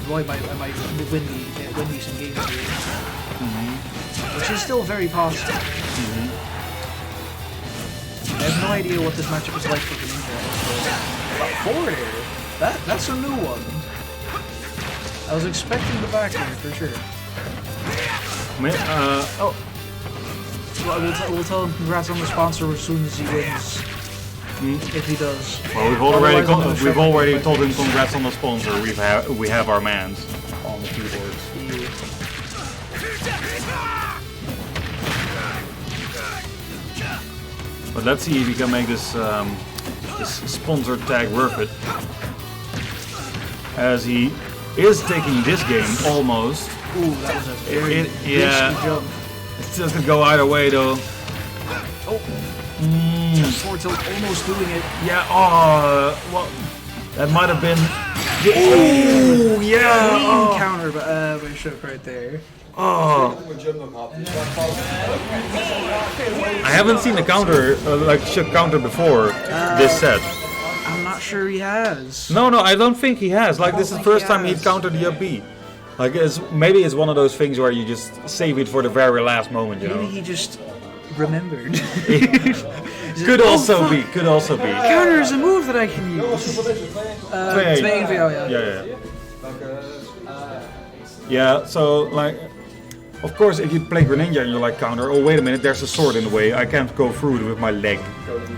Roy might win me some games here, which is still very possible. I have no idea what this matchup is like for Greninja. But forward air, that's a new one. I was expecting the back air for sure. Oh. Well, we'll tell him congrats on the sponsor as soon as he wins. If he does. Well, we've already told him congrats on the sponsor. We have our mans on the keyboards. Yeah. But let's see if we can make this this sponsor tag worth it. As he is taking this game almost. Ooh, that was a very risky jump. It doesn't go either way though. Oh. Forward tilt almost doing it. Yeah, well, that might have been. Oh, yeah! Clean counter by Shook right there. Oh. I haven't seen a counter, like Shook counter before this set. I'm not sure he has. No, I don't think he has. Like, this is the first time he'd countered the up B. Like, maybe it's one of those things where you just save it for the very last moment, you know? Maybe he just remembered. Could also be. Counter is a move that I can use. Yeah, so, like, of course, if you play Greninja and you're like counter, oh, wait a minute, there's a sword in the way, I can't go through it with my leg.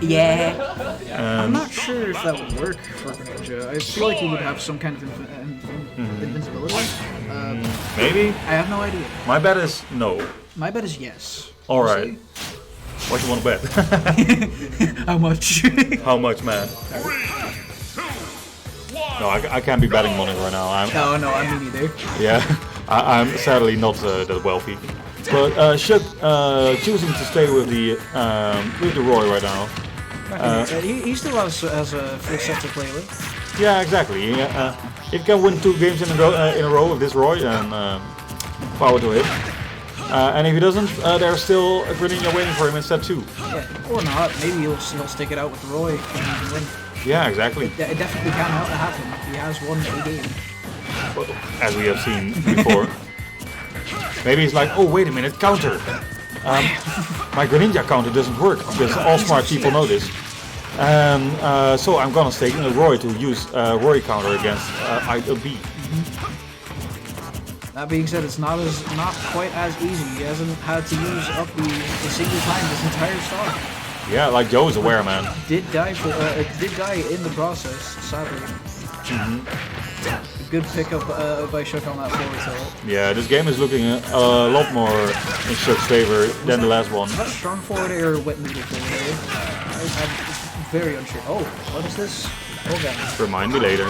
Yeah. I'm not sure if that would work for Greninja. I feel like he would have some kind of invincibility. Maybe? I have no idea. My bet is no. My bet is yes. Alright. What you want to bet? How much? How much, man? No, I can't be betting money right now. No, I mean neither. Yeah, I'm sadly not that wealthy. But Shook choosing to stay with the Roy right now. He still has a full set to play with. Yeah, exactly. He can win 2 games in a row with this Roy, and power to him. And if he doesn't, there's still a Greninja waiting for him in set 2. Yeah, or not. Maybe he'll stick it out with Roy and he can win. Yeah, exactly. It definitely can happen. He has won a game. As we have seen before. Maybe he's like, oh, wait a minute, counter. My Greninja counter doesn't work, because all smart people know this. So I'm gonna stake in a Roy to use Roy counter against IB. That being said, it's not quite as easy. He hasn't had to use up a single time this entire stock. Yeah, like Joe is aware, man. Did die in the process, sadly. Good pickup by Shook on that forward tilt. Yeah, this game is looking a lot more in Shook's favor than the last one. That strong forward air or wet noodle forward air? I'm very unsure. Oh, what is this? Okay. Remind me later.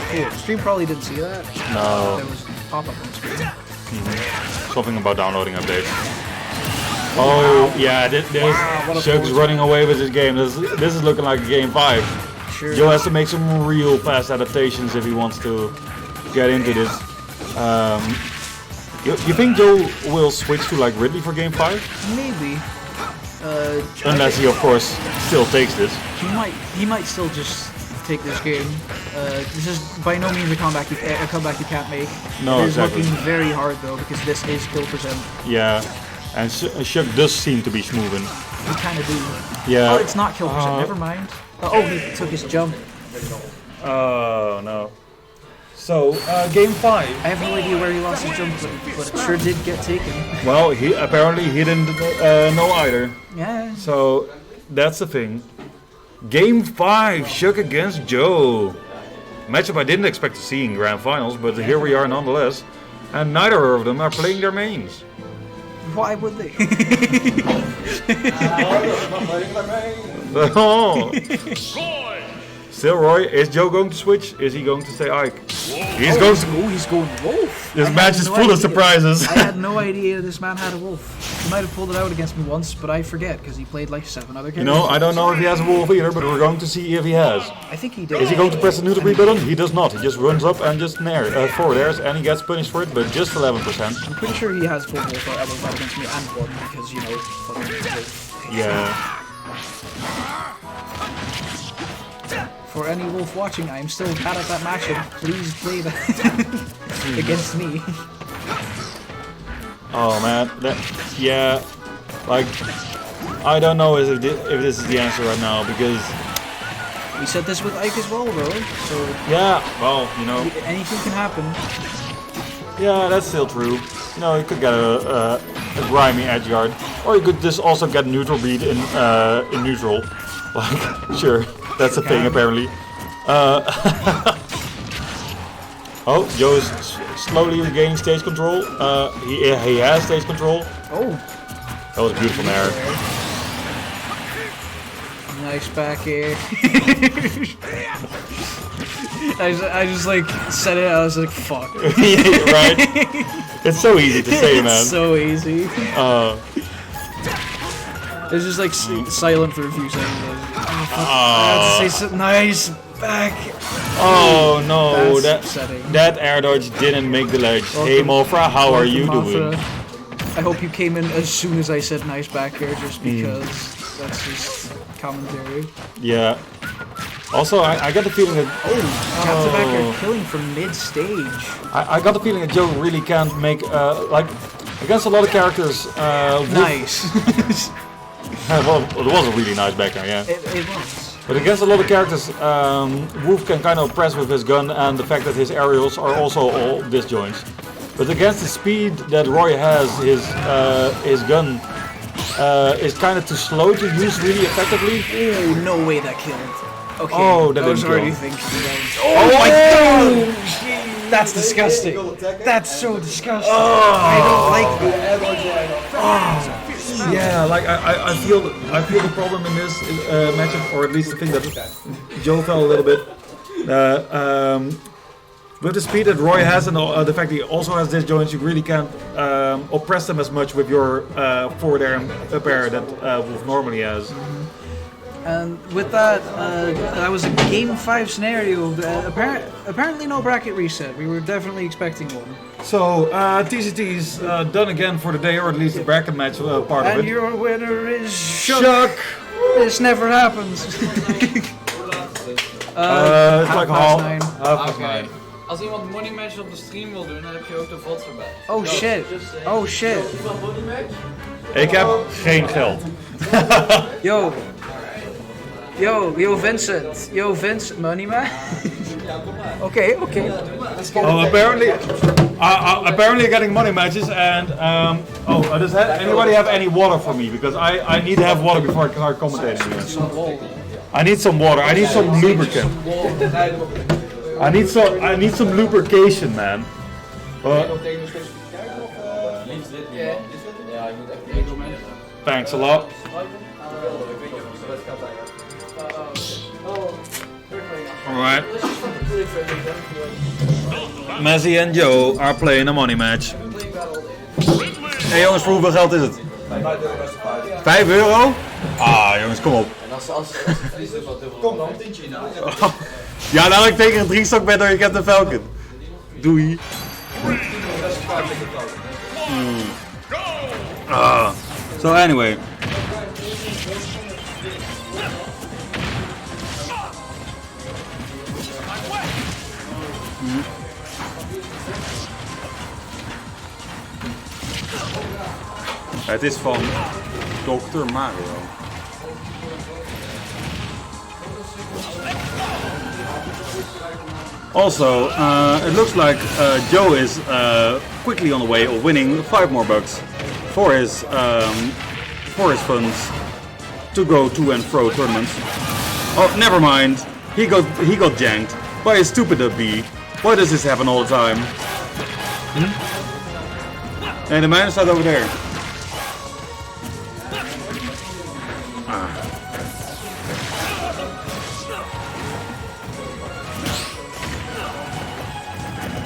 Cool. Stream probably didn't see that. No. There was a pop-up on the screen. Something about downloading updates. Oh, yeah, Shook is running away with this game. This is looking like a game 5. Sure. Joe has to make some real fast adaptations if he wants to get into this. You think Joe will switch to like Ridley for game 5? Maybe. Unless he, of course, still takes this. He might still just take this game. This is by no means a comeback you can't make. No, it is exactly. looking very hard though, because this is kill percent. Yeah, and Shook does seem to be smoothing. We kind of do. Yeah. Oh, it's not kill percent. Never mind. Oh, he took his jump. Oh no. So game 5. I have no idea where he lost his jump, but it sure did get taken. Well, he didn't know either. Yeah. So that's the thing. Game 5, Shook against Joe. Matchup I didn't expect to see in grand finals, but here we are nonetheless. And neither of them are playing their mains. Why would they? Oh. Roy. Still, Roy, is Joe going to switch? Is he going to stay Ike? He's going to. Oh, he's going wolf. This I match had is no full of idea. surprises. I had no idea this man had a wolf. He might have pulled it out against me once, but I forget because he played like 7 other characters. You know, I don't know if he has a wolf either, but we're going to see if he has. I think he did. Is he going to press the neutral B button? He does not. He just runs up and just forward airs, and he gets punished for it, but just 11%. I'm pretty sure he has full wolf out against me and won because, you know, fucking wolf. Yeah. For any wolf watching, I am still bad at that matchup. Please play that against me. Oh man, yeah, like, I don't know if this is the answer right now, because, We said this with Ike as well, bro. So yeah, well, you know, anything can happen. yeah, that's still true. You know, you could get a grimy edge guard, or you could just also get neutral beat in neutral. Like, sure, that's a thing apparently. Oh, Joe is slowly regaining stage control. He has stage control. Oh, That was a beautiful nair. nice back air. I just like said it. I was like, fuck. Yeah, right? It's so easy to say, man. It's so easy. It's just like silent for a few seconds. I had to say something nice back. Oh no, That's upsetting. that air dodge didn't make the ledge. Hey Mofra, how are you doing? I hope you came in as soon as I said nice back air, just because that's just commentary. Yeah. Also, I got the feeling that Captain back air killing from mid-stage. I got the feeling that Joe really can't make like against a lot of characters. Nice. Well, it was a really nice back air, yeah. It was. But against a lot of characters, Wolf can kind of press with his gun and the fact that his aerials are also all disjoints. But against the speed that Roy has, his gun is kind of too slow to use really effectively. Ooh, no way that killed. Okay, Oh, that I was didn't already kill. thinking that. Oh my god! That's disgusting. That's so disgusting. I don't like that. Yeah, like I feel the problem in this matchup, or at least the thing that Joe fell a little bit. With the speed that Roy has and the fact that he also has disjoints, you really can't oppress them as much with your forward air and up air that Wolf normally has. And with that, that was a game 5 scenario. Apparently no bracket reset. We were definitely expecting one. So TCT's done again for the day, or at least the bracket match part of And it. your winner is Chuck! This never happens. It's like half 9. past 9. Als iemand money match op de stream wil doen, dan heb je ook de VODs erbij. Oh shit. Oh shit. Ik heb geen geld. Yo Vincent. Yo Vincent, money man. Okay. Let's go. Oh, apparently getting money matches and does anybody have any water for me? Because I need to have water before I start commentating again. I need some water. I need some lubricant. I need some lubrication, man. Thanks a lot. Alright. Messi en Joe are playing a money match. Hey jongens, voor hoeveel geld is het? 5 euro? Ah jongens, kom op. Kom dan, tientje nou. Ja, nou ik tegen een 3-stok bet door je Captain Falcon. Doei. So anyway. Het is van Dr. Mario. Also, it looks like Joe is quickly on the way of winning 5 more bucks for his funds to go to and fro tournaments. Oh, never mind. He got janked by a stupid B. Why does this happen all the time? Hey, the man staat over there.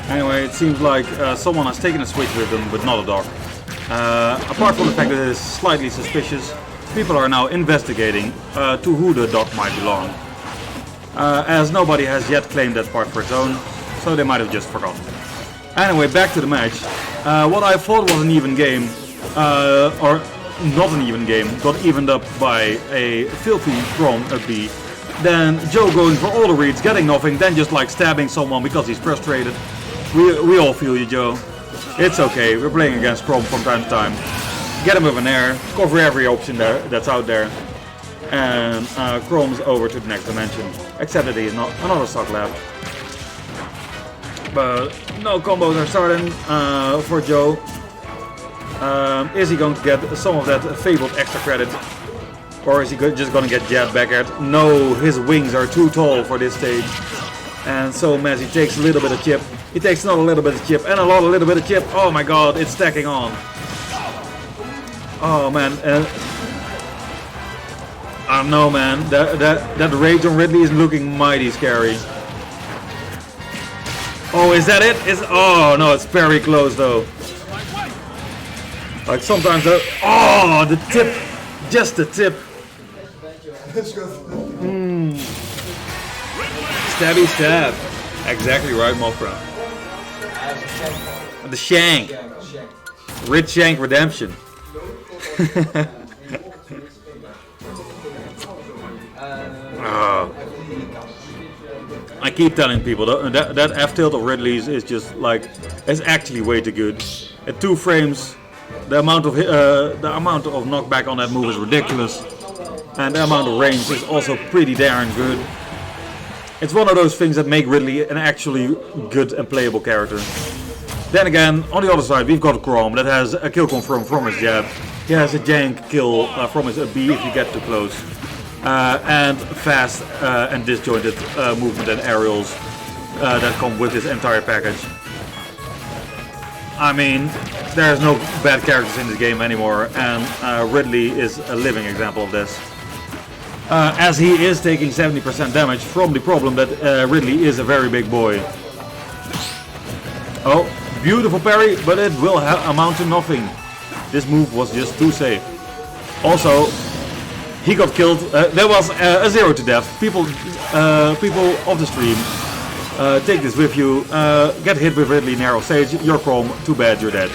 Anyway, it seems like someone has taken a switch with them, but not a dog. Apart from the fact that it is slightly suspicious, people are now investigating to who the dog might belong. As nobody has yet claimed that part for its own, so they might have just forgotten. Anyway, back to the match. What I thought was an even game, or not an even game, got evened up by a filthy Chrome up B. Then Joe going for all the reads, getting nothing, then just like stabbing someone because he's frustrated. We all feel you, Joe. It's okay, we're playing against Chrome from time to time. Get him with an air, cover every option there that's out there. And Chrome's over to the next dimension. Except that he is not another stock left. But no combos are starting for Joe. Is he going to get some of that fabled extra credit? Or is he just going to get jabbed back at? No, his wings are too tall for this stage. And so Messi takes a little bit of chip. He takes another little bit of chip and a little bit of chip. Oh my god, it's stacking on. Oh man. I don't know, man. That rage on Ridley is looking mighty scary. Oh, is that it? Oh no, it's very close though. Like sometimes the tip, just the tip. Stabby stab. Exactly right, my friend. The shank. Rich Shank Redemption. I keep telling people that F tilt of Ridley's is just like, it's actually way too good. At 2 frames, the amount of knockback on that move is ridiculous, and the amount of range is also pretty darn good. It's one of those things that make Ridley an actually good and playable character. Then again, on the other side, we've got Chrome that has a kill confirm from his jab. He has a jank kill from his B if you get too close. And fast and disjointed movement and aerials that come with this entire package. I mean, there's no bad characters in this game anymore, and Ridley is a living example of this. As he is taking 70% damage from the problem that Ridley is a very big boy. Oh, beautiful parry, but it will amount to nothing. This move was just too safe. Also, he got killed. There was a 0 to death. People of the stream, take this with you. Get hit with Ridley narrow stage. You're Chrome. Too bad you're dead.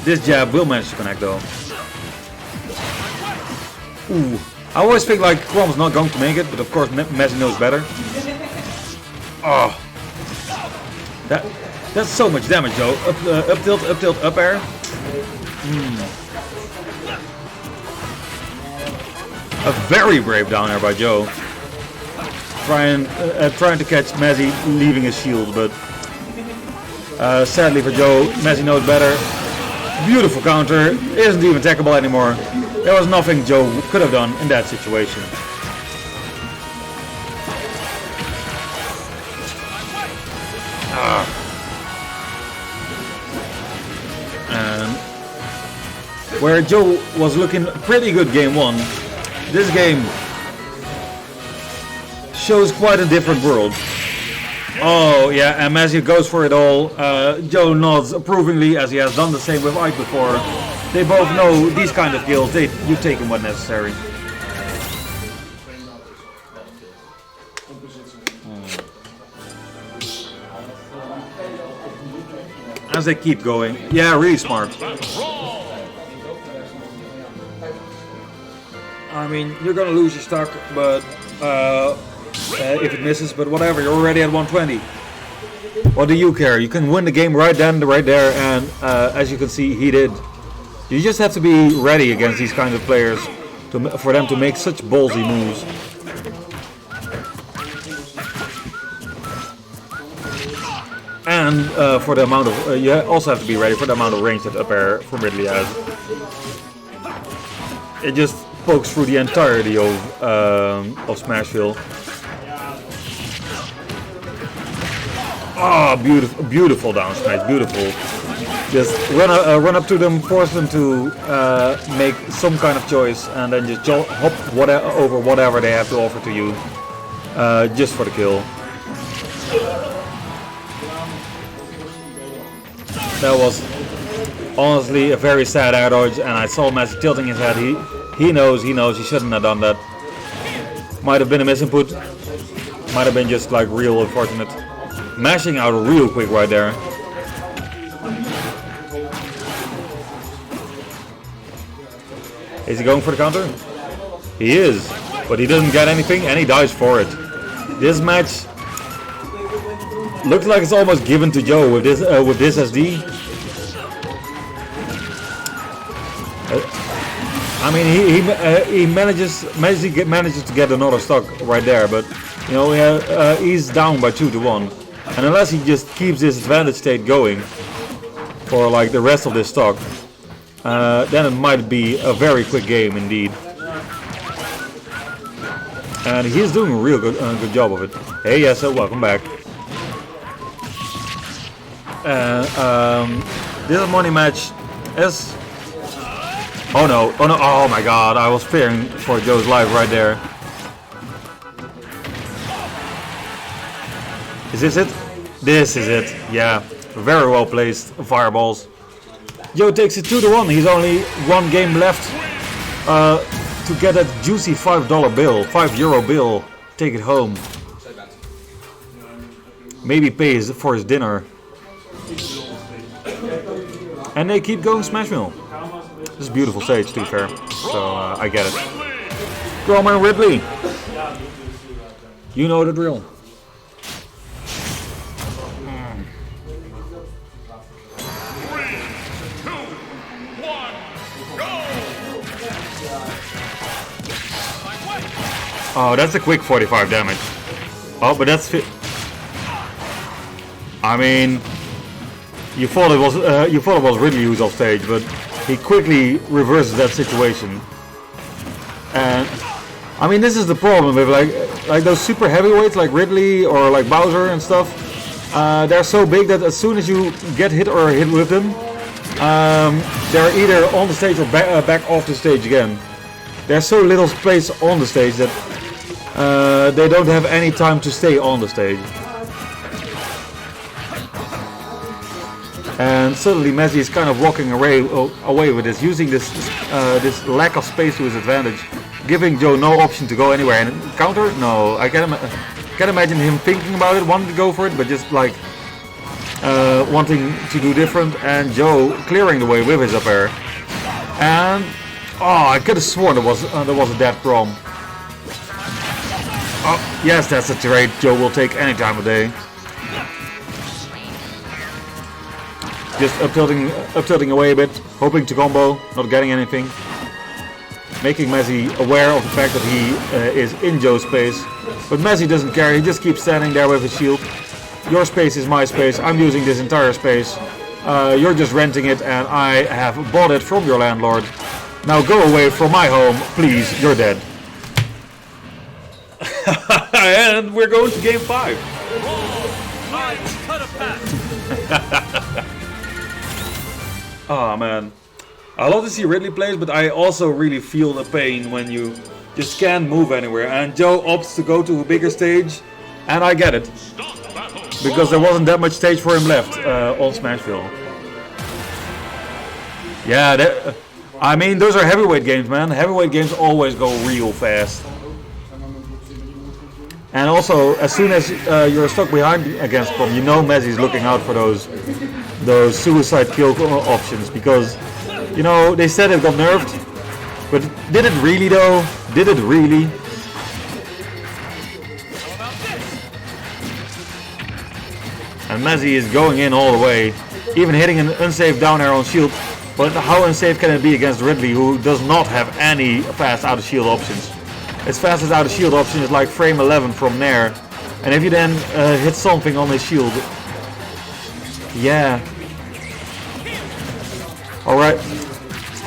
This jab will manage to connect though. Ooh, I always think like Chrome's not going to make it, but of course Messi knows better. Oh, that's so much damage though. Up tilt, up air. A very brave down air by Joe. Trying to catch Messi leaving his shield, but sadly for Joe, Messi knows better. Beautiful counter, isn't even attackable anymore. There was nothing Joe could have done in that situation. And where Joe was looking pretty good game 1, this game shows quite a different world. Oh yeah, and Messi goes for it all. Joe nods approvingly as he has done the same with Ike before. They both know these kind of kills, you take them when necessary. As they keep going. Yeah, really smart. I mean, you're gonna lose your stock, but if it misses, but whatever, you're already at 120. What do you care? You can win the game right then, right there, and as you can see, he did. You just have to be ready against these kind of players for them to make such ballsy moves. And for the amount of, you also have to be ready for the amount of range that up air from Ridley has. It just pokes through the entirety of Smashville. Oh, beautiful, beautiful down smash, beautiful. Just run up to them, force them to make some kind of choice, and then just hop over whatever they have to offer to you. just for the kill. That was honestly a very sad air dodge, and I saw Messi tilting his head. He knows he shouldn't have done that. Might have been a misinput. Might have been just like real unfortunate. Mashing out real quick right there. Is he going for the counter? He is, but he doesn't get anything and he dies for it. This match looks like it's almost given to Joe with this SD. I mean, he manages to get another stock right there, but you know he's down by 2-1, and unless he just keeps this advantage state going for like the rest of this stock, then it might be a very quick game indeed. And he's doing a real good job of it. Hey, yes, welcome back. This money match is. Oh no, oh my god, I was fearing for Joe's life right there. Is this it? This is it, yeah. Very well placed fireballs. Joe takes it 2-1, he's only one game left to get that juicy $5 bill, €5 bill, take it home. Maybe pays for his dinner. And they keep going Smashville. This is a beautiful stage, to be fair, so I get it. Roman Ridley, you know the drill. Oh, that's a quick 45 damage. Oh, but that's I mean, you thought it was Ridley who's off stage, but he quickly reverses that situation. And I mean, this is the problem with like those super heavyweights like Ridley or like Bowser and stuff. They're so big that as soon as you get hit or hit with them, they're either on the stage or back off the stage again. There's so little space on the stage that they don't have any time to stay on the stage. And suddenly Messi is kind of walking away with this, using this lack of space to his advantage, giving Joe no option to go anywhere. And counter? No, I can't imagine him thinking about it, wanting to go for it, but just like wanting to do different. And Joe clearing the way with his up air. And oh, I could have sworn there was a dead prom. Oh yes, that's a trade Joe will take any time of day. Just up tilting away a bit, hoping to combo, not getting anything. Making Messi aware of the fact that he is in Joe's space. But Messi doesn't care, he just keeps standing there with his shield. Your space is my space, I'm using this entire space. You're just renting it and I have bought it from your landlord. Now go away from my home, please, you're dead. And we're going to game 5. Oh man, I love to see Ridley plays, but I also really feel the pain when you just can't move anywhere. And Joe opts to go to a bigger stage, and I get it, because there wasn't that much stage for him left on Smashville. Yeah, I mean, those are heavyweight games, man. Heavyweight games always go real fast. And also, as soon as you're stuck behind against Prom, you know Messi's looking out for those suicide kill options, because you know they said it got nerfed, but did it really though? Did it really? And Messi is going in all the way, even hitting an unsafe down air on shield. But how unsafe can it be against Ridley, who does not have any fast out of shield options? His fastest out of shield option is like frame 11 from Nair, and if you then hit something on his shield, yeah. Alright,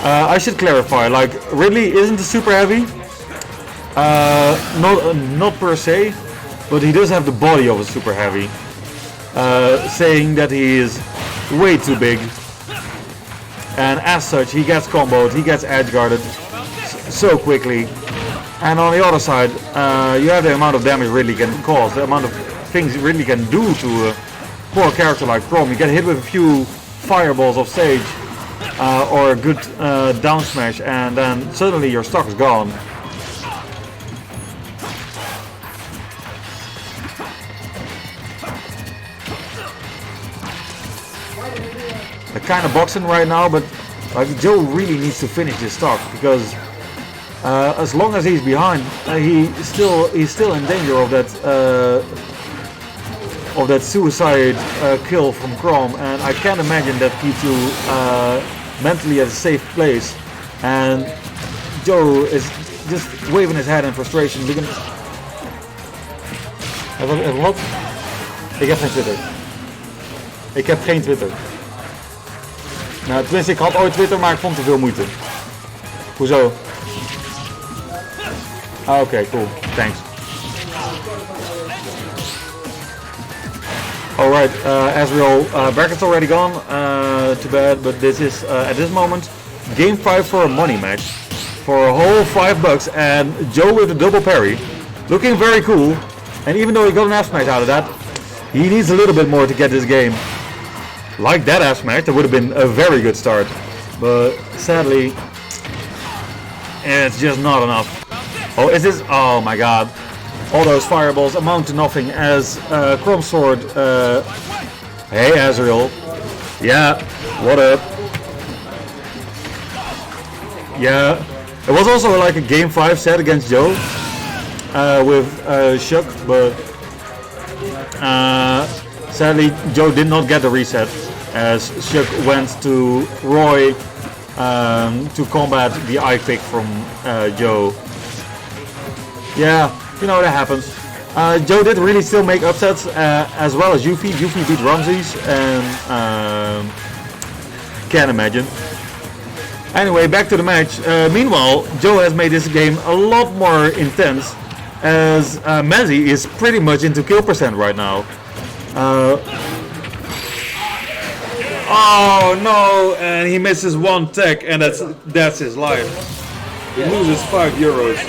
I should clarify, like Ridley isn't a super heavy, not per se, but he does have the body of a super heavy, saying that he is way too big, and as such he gets comboed, he gets edge guarded so quickly. And on the other side, you have the amount of damage really can cause, the amount of things it really can do to a poor character like Chrome. You get hit with a few fireballs of Sage or a good down smash, and then suddenly your stock is gone. They're kind of boxing right now, but like Joe really needs to finish this stock, because as long as he's behind, he's still in danger of that suicide kill from Chrome, and I can't imagine that P2 mentally at a safe place, and Joe is just waving his head in frustration. Wat? Ik heb geen Twitter. Ik heb geen Twitter. Nou, tenminste, ik had ooit Twitter, maar ik vond te veel moeite. Hoezo? Ah, oké, cool. Thanks. Alright, Azrael, bracket's already gone to bed, but this is, at this moment, game 5 for a money match. For a whole $5, and Joe with a double parry. Looking very cool, and even though he got an F smash out of that, he needs a little bit more to get this game. Like that F smash, that would have been a very good start. But sadly, it's just not enough. Oh, is this? Oh my god. All those fireballs amount to nothing as Chrome Sword. Hey Azrael. Yeah, what up? Yeah. It was also like a game 5 set against Joe with Shook, but sadly Joe did not get the reset as Shook went to Roy to combat the eye pick from Joe. Yeah, you know, that happens. Joe did really still make upsets as well as Yuffie. Yuffie beat Ramses, and can't imagine. Anyway, back to the match. Meanwhile, Joe has made this game a lot more intense, as Mezzy is pretty much into kill percent right now. Oh no, and he misses one tech, and that's his life. He loses €5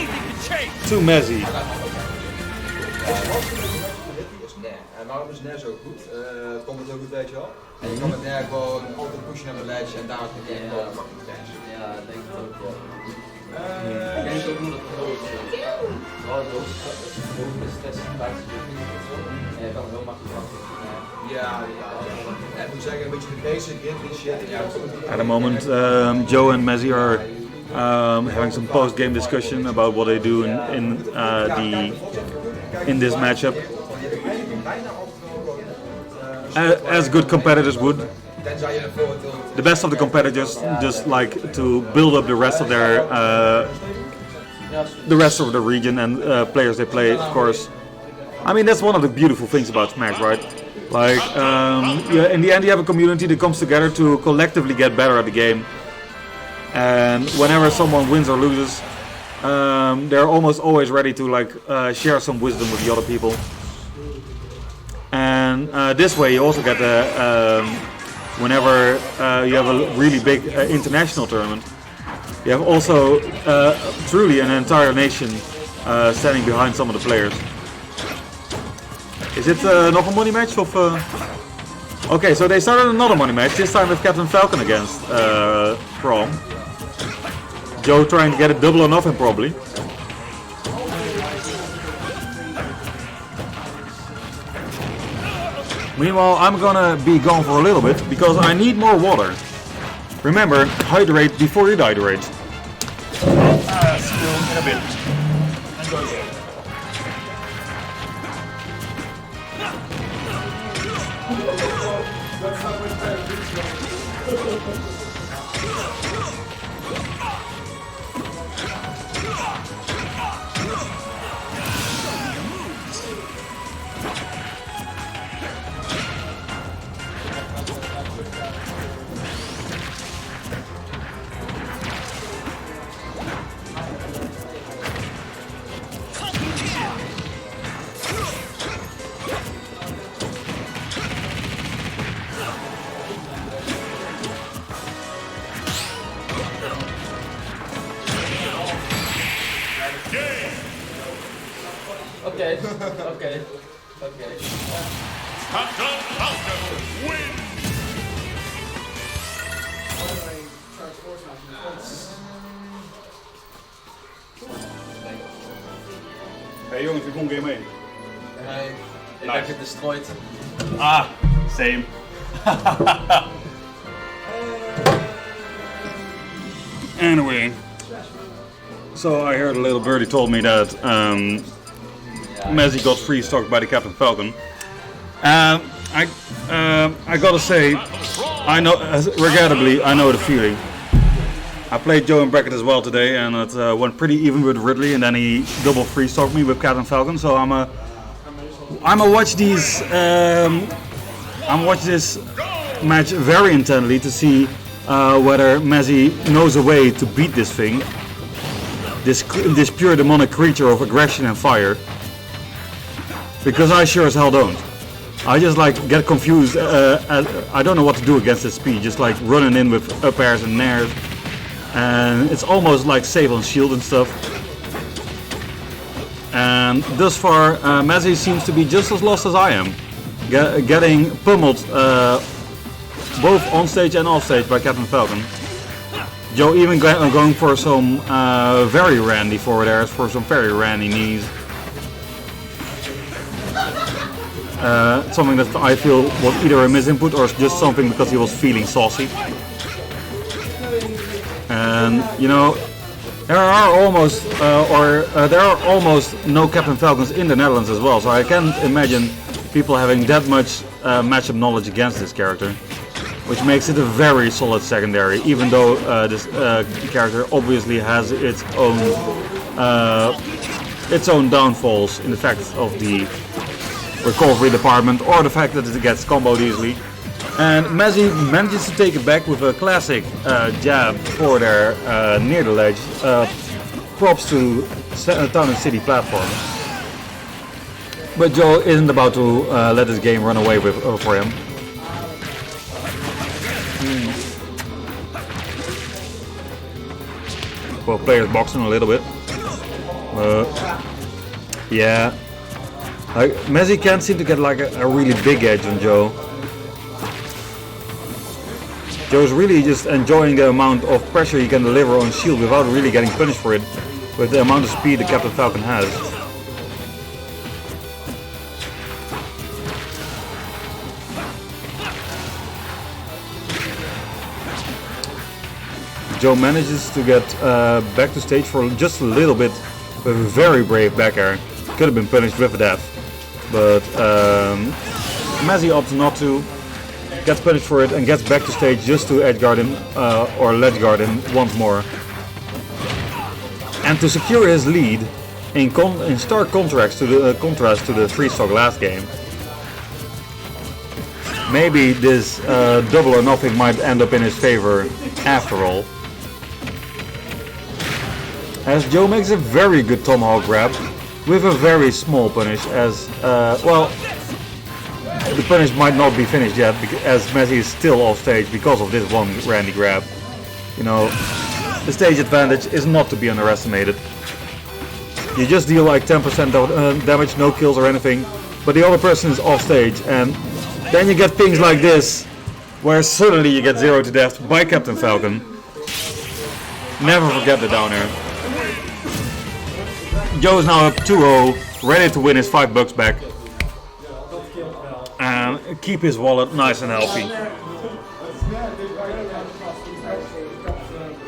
to Mezzy. En waarom is het net zo goed? Komt het ook goed, weet je wel? En je kan het net gewoon altijd pushen naar mijn ledge en daar is het game wel fucking intense. Ja, ik denk het ook wel. Ik denk ook niet dat het goed is. Vooral het hoogste testen tijdens de en je kan het heel makkelijk wachten. Ja. En ik moet zeggen, een beetje de basic hit en shit. At the moment, Joe and Mezzy are having some post-game discussion about what they do in this matchup. As good competitors would. The best of the competitors just like to build up the rest of their the region and players they play, of course. I mean, that's one of the beautiful things about Smash, right? Like, yeah, in the end you have a community that comes together to collectively get better at the game. And whenever someone wins or loses, they're almost always ready to like share some wisdom with the other people. And this way you also get whenever you have a really big international tournament, you have also truly an entire nation standing behind some of the players. Is it nog een money match of? Okay, so they started another money match, this time with Captain Falcon against Chrome. Joe trying to get it double or nothing probably. Meanwhile, I'm gonna be gone for a little bit because I need more water. Remember, hydrate before you dehydrate. Still in a bit. Okay. Okay. Captain Falcon wins. Hey jongens, ik kom game 1. Nee, ik heb het destroyed. Ah, same. Anyway, so I heard a little birdie told me that Messi got free stocked by the Captain Falcon. I gotta say, I know, regrettably, I know the feeling. I played Joe in bracket as well today, and it went pretty even with Ridley, and then he double free stocked me with Captain Falcon. So I'm watch this match very intently to see whether Messi knows a way to beat this thing, this pure demonic creature of aggression and fire. Because I sure as hell don't. I just like get confused. I don't know what to do against this speed. Just like running in with up airs and nairs, and it's almost like save on shield and stuff. And thus far, Messi seems to be just as lost as I am, getting pummeled both on stage and off stage by Captain Falcon. Joe even going for some very randy forward airs, for some very randy knees. Something that I feel was either a misinput or just something because he was feeling saucy. And you know, there are almost no Captain Falcons in the Netherlands as well, so I can't imagine people having that much matchup knowledge against this character, which makes it a very solid secondary, even though this character obviously has its own downfalls in the fact of the recovery department or the fact that it gets comboed easily. And Messi manages to take it back with a classic jab for there near the ledge. Props to Town and City platform. But Joe isn't about to let this game run away with for him. Both players boxing a little bit. Yeah. Messi can't seem to get like a really big edge on Joe. Joe's really just enjoying the amount of pressure he can deliver on shield without really getting punished for it, with the amount of speed the Captain Falcon has. Joe manages to get back to stage for just a little bit with a very brave back air. Could have been punished with a death, but Messi opts not to. Gets punished for it and gets back to stage just to edge guard him or ledge guard him once more. And to secure his lead, in stark contrast to the 3-stock last game, maybe this double or nothing might end up in his favor after all. As Joe makes a very good tomahawk grab with a very small punish, as well. The punish might not be finished yet, as Messi is still off stage because of this one randy grab. You know, the stage advantage is not to be underestimated. You just deal like 10% damage, no kills or anything, but the other person is off stage, and then you get things like this, where suddenly you get 0 to death by Captain Falcon. Never forget the down air. Joe is now up 2-0, ready to win his $5 back. And keep his wallet nice and healthy.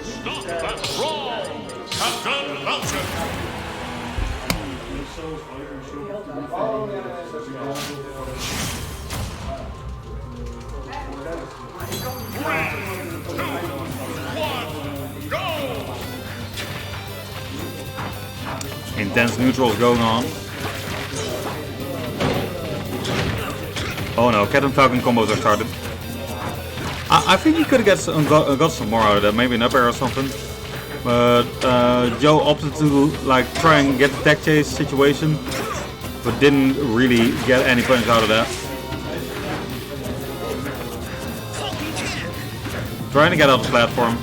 Stop that brawl! Captain Falcon! Intense neutrals going on. Oh no, Captain Falcon combos are started. I think he could have got some more out of that, maybe an up air or something. But Joe opted to like try and get the tech chase situation, but didn't really get any punish out of that. Trying to get out the platform,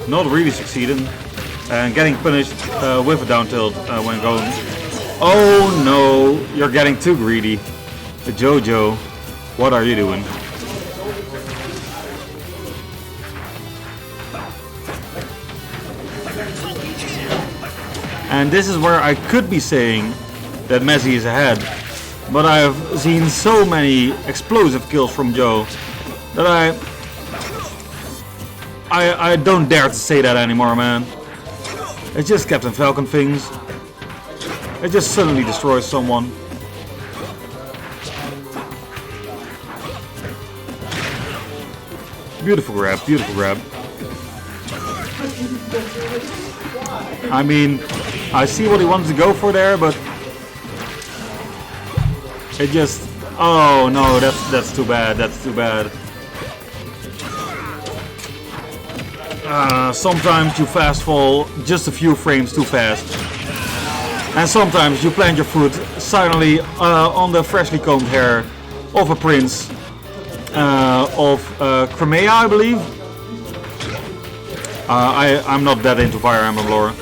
not really succeeding, and getting punished with a down tilt when going Oh no, you're getting too greedy. Jojo, what are you doing? And this is where I could be saying that Messi is ahead. But I have seen so many explosive kills from Joe that I don't dare to say that anymore, man. It's just Captain Falcon things. It just suddenly destroys someone. Beautiful grab, beautiful grab. I mean, I see what he wants to go for there, but it just... Oh no, that's too bad, that's too bad. Sometimes you fast fall just a few frames too fast. And sometimes you plant your foot silently on the freshly combed hair of a prince of Crimea, I believe. I'm not that into Fire Emblem lore.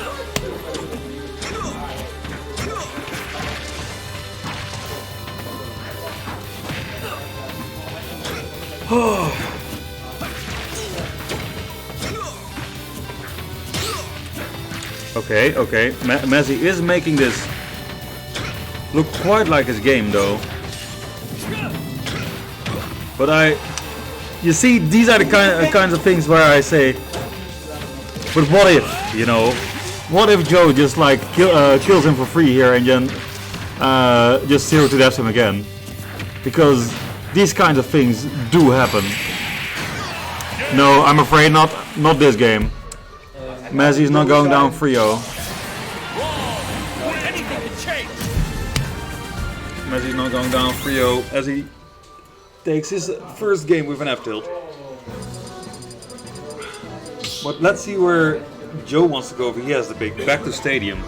Okay. Messi is making this look quite like his game, though. But you see, these are the kinds of things where I say, but what if, you know? What if Joe just like kills him for free here and then just 0-to-deaths him again? Because these kinds of things do happen. No, I'm afraid not this game. Messi's not going down 3-0. Messi's not going down 3-0 as he takes his first game with an F-tilt. But let's see where Joe wants to go if he has the big back to stadium.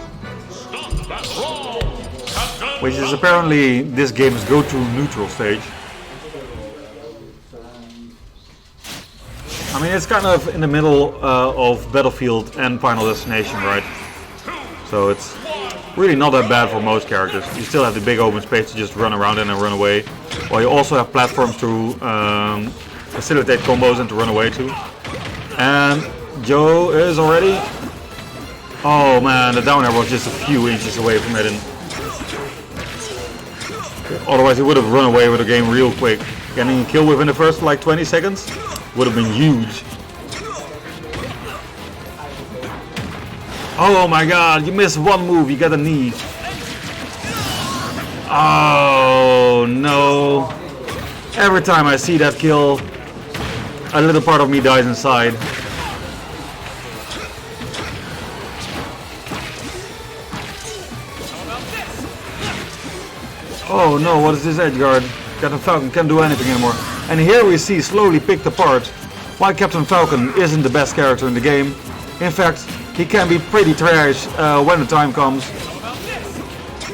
Which is apparently this game's go-to neutral stage. I mean, it's kind of in the middle of Battlefield and Final Destination, right? So it's really not that bad for most characters. You still have the big open space to just run around in and run away. While you also have platforms to facilitate combos and to run away to. And Joe is already... Oh man, the down air was just a few inches away from hitting. Otherwise he would have run away with the game real quick. Getting a kill within the first like 20 seconds would have been huge. Oh my god, you missed one move, you got a knee. Oh no. Every time I see that kill, a little part of me dies inside. Oh no, what is this edge guard? Captain Falcon can't do anything anymore. And here we see slowly picked apart why Captain Falcon isn't the best character in the game. In fact, he can be pretty trash when the time comes.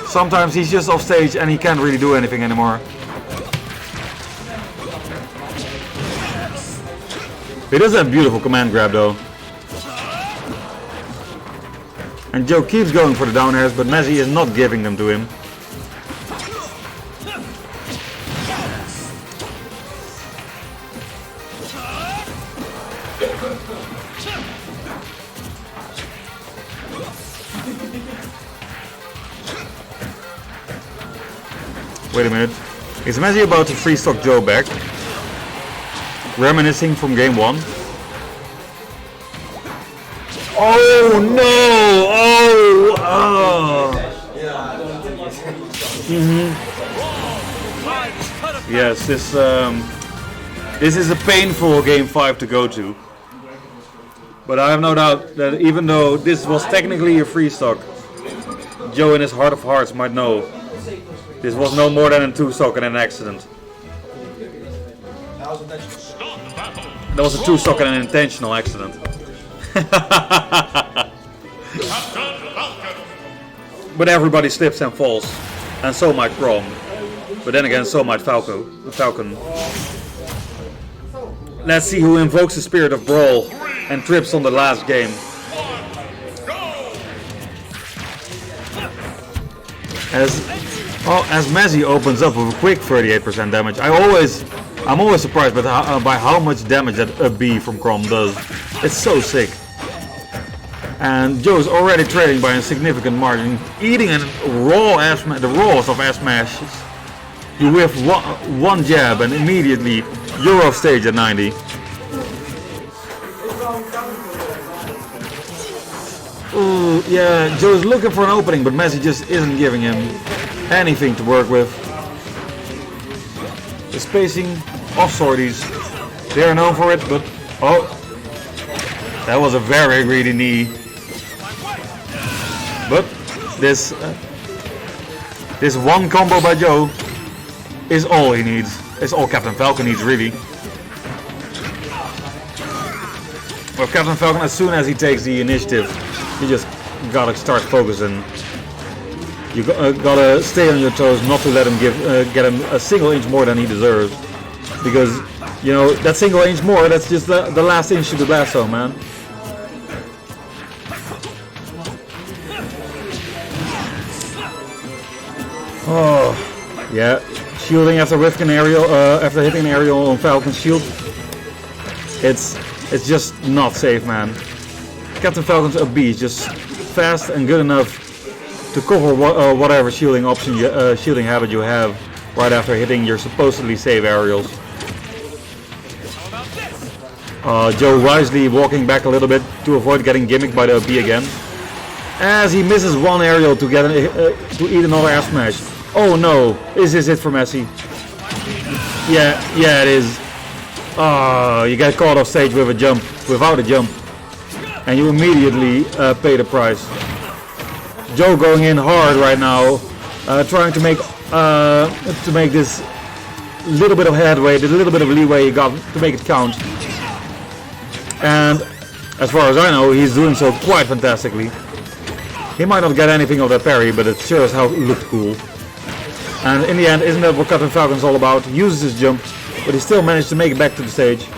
Sometimes he's just off stage and he can't really do anything anymore. He does have beautiful command grab though. And Joe keeps going for the down airs, but Messi is not giving them to him. Wait a minute. Is Messi about to free stock Joe back? Reminiscing from game 1? Oh no! Oh! Yes, this is a painful game 5 to go to. But I have no doubt that even though this was technically a free stock, Joe in his heart of hearts might know this was no more than a 2-stock and an accident. That was a 2-stock and an intentional accident. But everybody slips and falls, and so might Chrome. But then again, so might Falcon. Let's see who invokes the spirit of Brawl and trips on the last game. as Messi opens up with a quick 38% damage, I'm always surprised by how much damage that a B from Crom does. It's so sick. And Joe's already trailing by a significant margin, eating the rawest of ass smashes. You whiff one jab and immediately you're off stage at 90. Ooh, yeah, Joe's looking for an opening, but Messi just isn't giving him anything to work with. The spacing of sorties, they're known for it, but oh, that was a very greedy knee. But this one combo by Joe is all he needs. It's all Captain Falcon needs, really. Well, Captain Falcon, as soon as he takes the initiative, you just gotta start focusing. You gotta stay on your toes, not to let him get him a single inch more than he deserves. Because, you know, that single inch more, that's just the last inch to the blast zone, man. Oh, yeah. Shielding after whiffing an aerial, after hitting an aerial on Falcon's shield. It's just not safe, man. Captain Falcon's up B is just fast and good enough to cover whatever shielding option, shielding habit you have right after hitting your supposedly safe aerials. Joe wisely walking back a little bit to avoid getting gimmicked by the up B again, as he misses one aerial to get to eat another air smash. Oh no, is this it for Messi? Yeah, it is. You get caught off stage with a jump, without a jump, and you immediately pay the price. Joe going in hard right now, trying to make this little bit of headway, the little bit of leeway he got to make it count. And as far as I know, he's doing so quite fantastically. He might not get anything of that parry, but it sure as hell looked cool. And in the end, isn't that what Captain Falcon's all about? He uses his jump, but he still managed to make it back to the stage.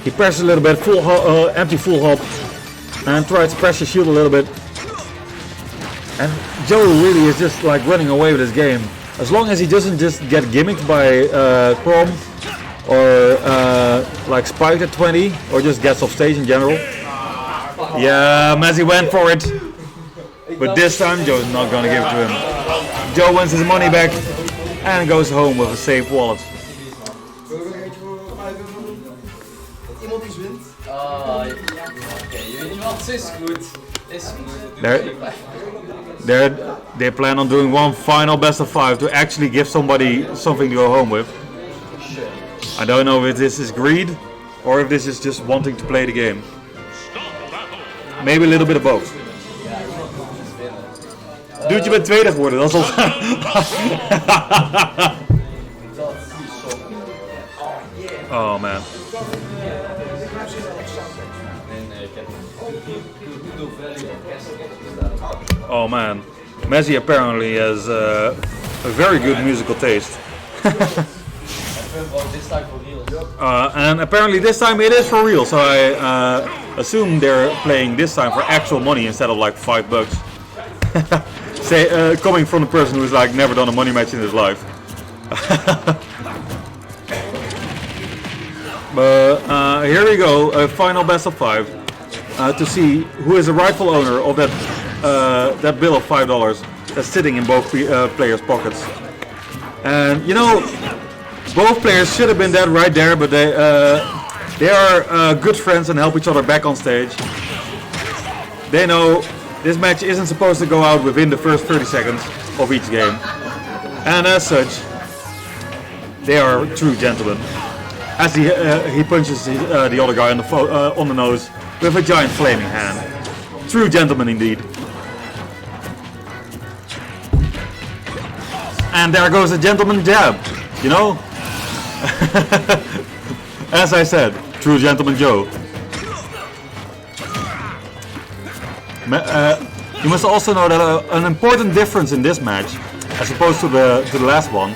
He presses a little bit, empty full hop, and tries to press his shield a little bit. And Joe really is just like running away with his game. As long as he doesn't just get gimmicked by Crom, or like spiked at 20, or just gets off stage in general. Yeah, Messi went for it. But this time Joe's not gonna give it to him. Joe wins his money back and goes home with a safe wallet. They plan on doing one final best of 5 to actually give somebody something to go home with. I don't know if this is greed or if this is just wanting to play the game. Maybe a little bit of both. Dude, je bent tweede geworden, dat is al... Oh man. Oh man. Messi apparently has a very good musical taste. And apparently this time it is for real, so I assume they're playing this time for actual money instead of like $5. Say, coming from the person who's like never done a money match in his life. But here we go, a final best of 5 to see who is the rightful owner of that bill of $5 that's sitting in both players' pockets. And you know, both players should have been dead right there, but they are good friends and help each other back on stage. They know this match isn't supposed to go out within the first 30 seconds of each game. And as such, they are true gentlemen. As he punches the other guy on the nose with a giant flaming hand. True gentlemen indeed. And there goes a gentleman jab, you know? As I said, true gentleman Joe. You must also know that an important difference in this match, as opposed to the last one,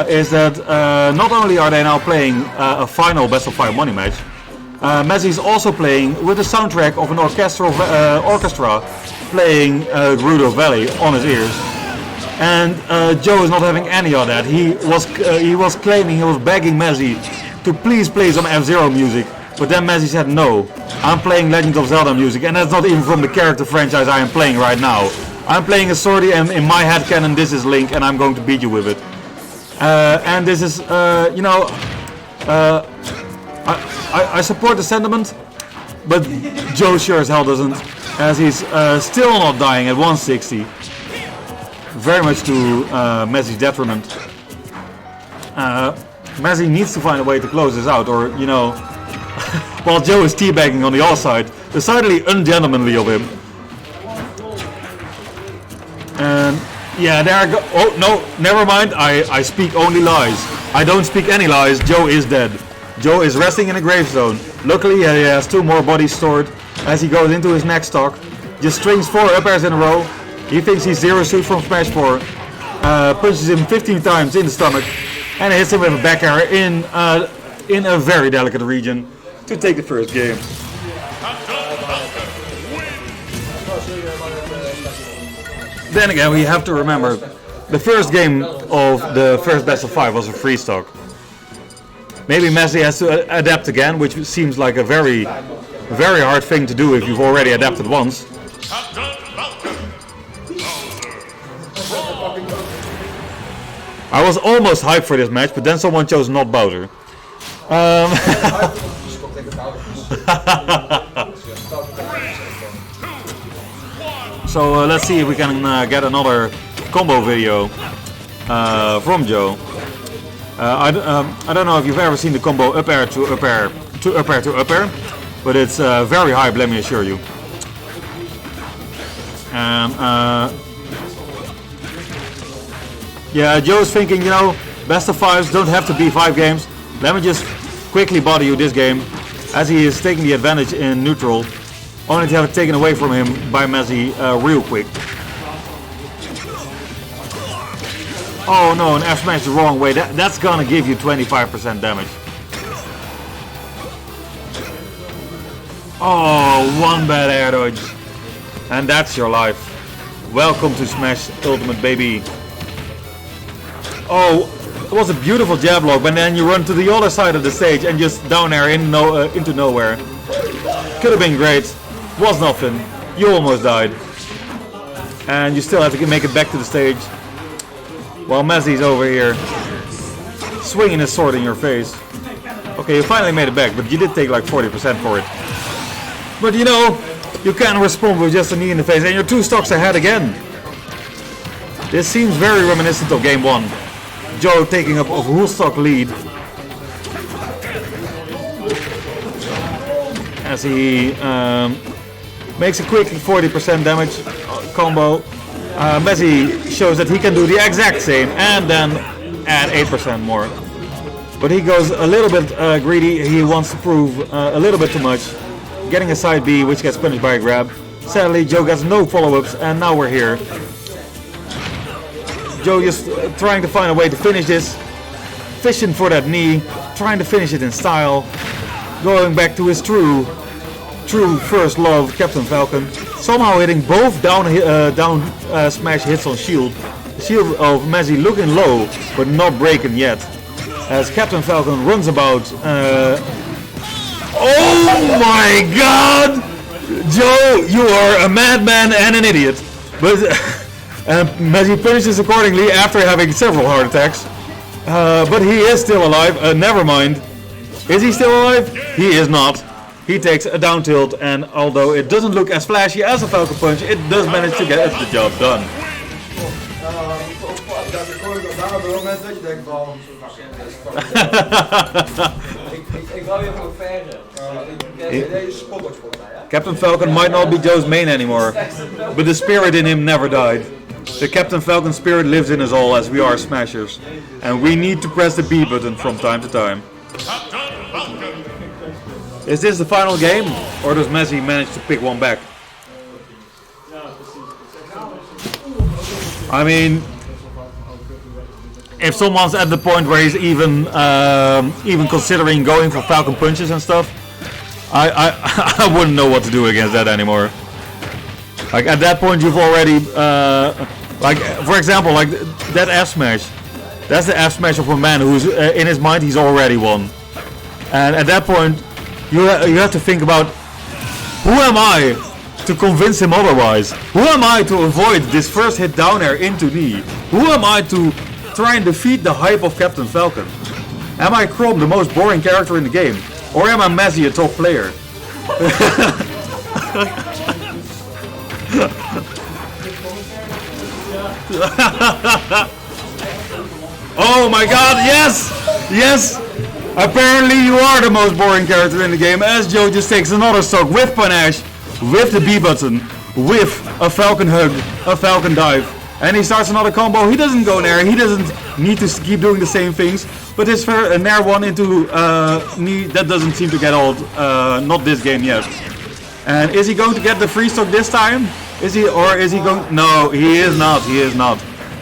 is that not only are they now playing a final best of 5 money match, Messi is also playing with the soundtrack of an orchestra playing Gerudo Valley on his ears. And Joe is not having any of that. He was claiming, he was begging Messi to please play some F-Zero music. But then Messi said no, I'm playing Legend of Zelda music, and that's not even from the character franchise I am playing right now. I'm playing a Swordie, and in my headcanon this is Link, and I'm going to beat you with it. And this is, you know, I support the sentiment, but Joe sure as hell doesn't, as he's still not dying at 160. Very much to Messi's detriment. Messi needs to find a way to close this out, or, you know, while Joe is teabagging on the offside, decidedly ungentlemanly of him. And yeah, there I go. Oh no, never mind. I speak only lies. I don't speak any lies. Joe is dead. Joe is resting in a gravestone. Luckily, he has 2 more bodies stored as he goes into his next stock. Just strings 4 up airs in a row. He thinks he's Zero Suit from Smash 4. Punches him 15 times in the stomach and hits him with a back air in a very delicate region to take the first game. Then again, we have to remember the first game of the first best of 5 was a free stock. Maybe Messi has to adapt again, which seems like a very, very hard thing to do if you've already adapted once. I was almost hyped for this match, but then someone chose not Bowser. So let's see if we can get another combo video from Joe. I don't know if you've ever seen the combo up air to up air to up air to up air, but it's very hype, let me assure you. And yeah, Joe's thinking, you know, best of 5s don't have to be 5 games. Let me just quickly body you this game, as he is taking the advantage in neutral, only to have it taken away from him by Messi real quick. Oh no, an F smash the wrong way. That's gonna give you 25% damage. Oh, one bad air dodge. And that's your life. Welcome to Smash Ultimate, baby. Oh, it was a beautiful jab lock, but then you run to the other side of the stage and just down air into nowhere. Could have been great. Was nothing. You almost died. And you still have to make it back to the stage. While Messi's over here swinging his sword in your face. Okay, you finally made it back, but you did take like 40% for it. But you know, you can't respond with just a knee in the face, and you're 2 stocks ahead again. This seems very reminiscent of game 1. Joe taking up a full stock lead. As he makes a quick 40% damage combo. Messi shows that he can do the exact same and then add 8% more. But he goes a little bit greedy. He wants to prove a little bit too much. Getting a side B, which gets punished by a grab. Sadly, Joe gets no follow-ups, and now we're here. Joe just trying to find a way to finish this. Fishing for that knee. Trying to finish it in style. Going back to his true first love, Captain Falcon. Somehow hitting both down smash hits on shield. The shield of Messi looking low, but not breaking yet. As Captain Falcon runs about. Oh my god! Joe, you are a madman and an idiot. But Messi punishes accordingly after having several heart attacks. But he is still alive. Never mind. Is he still alive? He is not. He takes a down tilt, and although it doesn't look as flashy as a Falcon Punch, it does manage to get the job done. Captain Falcon might not be Joe's main anymore, but the spirit in him never died. The Captain Falcon spirit lives in us all, as we are smashers, and we need to press the B button from time to time. Is this the final game, or does Messi manage to pick one back? I mean, if someone's at the point where he's even considering going for Falcon Punches and stuff, I wouldn't know what to do against that anymore. Like at that point, you've already, like for example, like that F smash. That's the F smash of a man who's in his mind he's already won. And at that point, you have to think about, who am I to convince him otherwise? Who am I to avoid this first hit down air into knee? Who am I to try and defeat the hype of Captain Falcon? Am I Chrome, the most boring character in the game? Or am I Messi, a top player? Oh my god, yes! Yes! Apparently you are the most boring character in the game, as Joe just takes another stock with panache, with the B button, with a Falcon hug, a Falcon dive, and he starts another combo. He doesn't go Nair, he doesn't need to keep doing the same things, but his Nair one into knee, that doesn't seem to get old, not this game yet. And is he going to get the free stock this time? Is he going? No, he is not,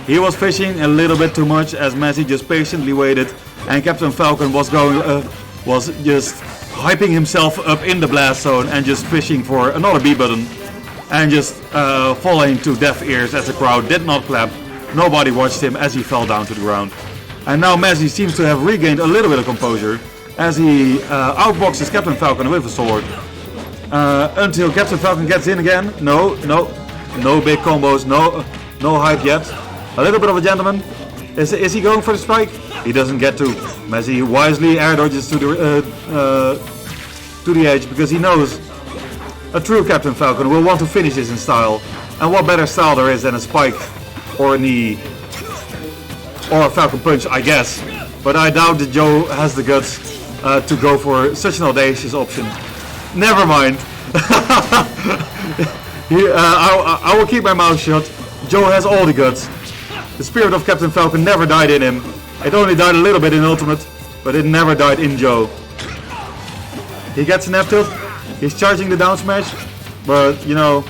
He was fishing a little bit too much as Messi just patiently waited, and Captain Falcon was just hyping himself up in the blast zone and just fishing for another B button, and just falling to deaf ears as the crowd did not clap. Nobody watched him as he fell down to the ground. And now Messi seems to have regained a little bit of composure as he outboxes Captain Falcon with a sword. Until Captain Falcon gets in again. No big combos, no hype yet. A little bit of a gentleman. Is he going for the strike? He doesn't get to. Messi wisely air dodges to the edge because he knows a true Captain Falcon will want to finish this in style. And what better style there is than a spike or a knee or a Falcon punch, I guess. But I doubt that Joe has the guts to go for such an audacious option. Never mind. I will keep my mouth shut. Joe has all the guts. The spirit of Captain Falcon never died in him. It only died a little bit in Ultimate, but it never died in Joe. He gets an F tilt. He's charging the down smash, but you know,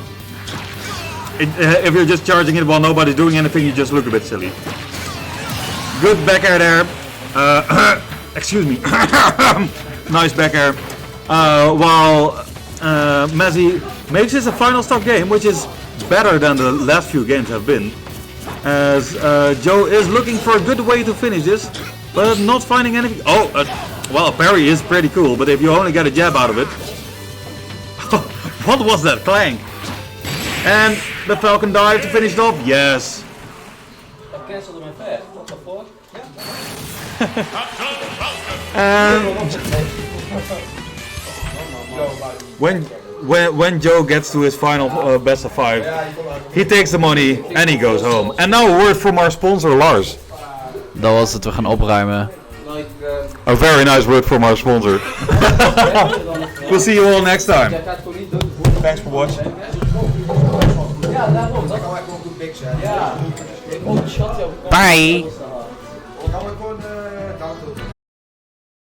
if you're just charging it while nobody's doing anything, you just look a bit silly. Good back air there. Excuse me. Nice back air. While Messi makes this a final stock game, which is better than the last few games have been. As Joe is looking for a good way to finish this, but not finding anything. Oh, well, a parry is pretty cool, but if you only get a jab out of it. What was that clank? And the Falcon dive to finish it off. Yes. I cancelled my fast. What the fuck? When Joe gets to his final best of 5, he takes the money and he goes home. And now a word from our sponsor Lars. Dat was het, we gaan opruimen. A very nice word from our sponsor. We'll see you all next time. Thanks for watching. Bye!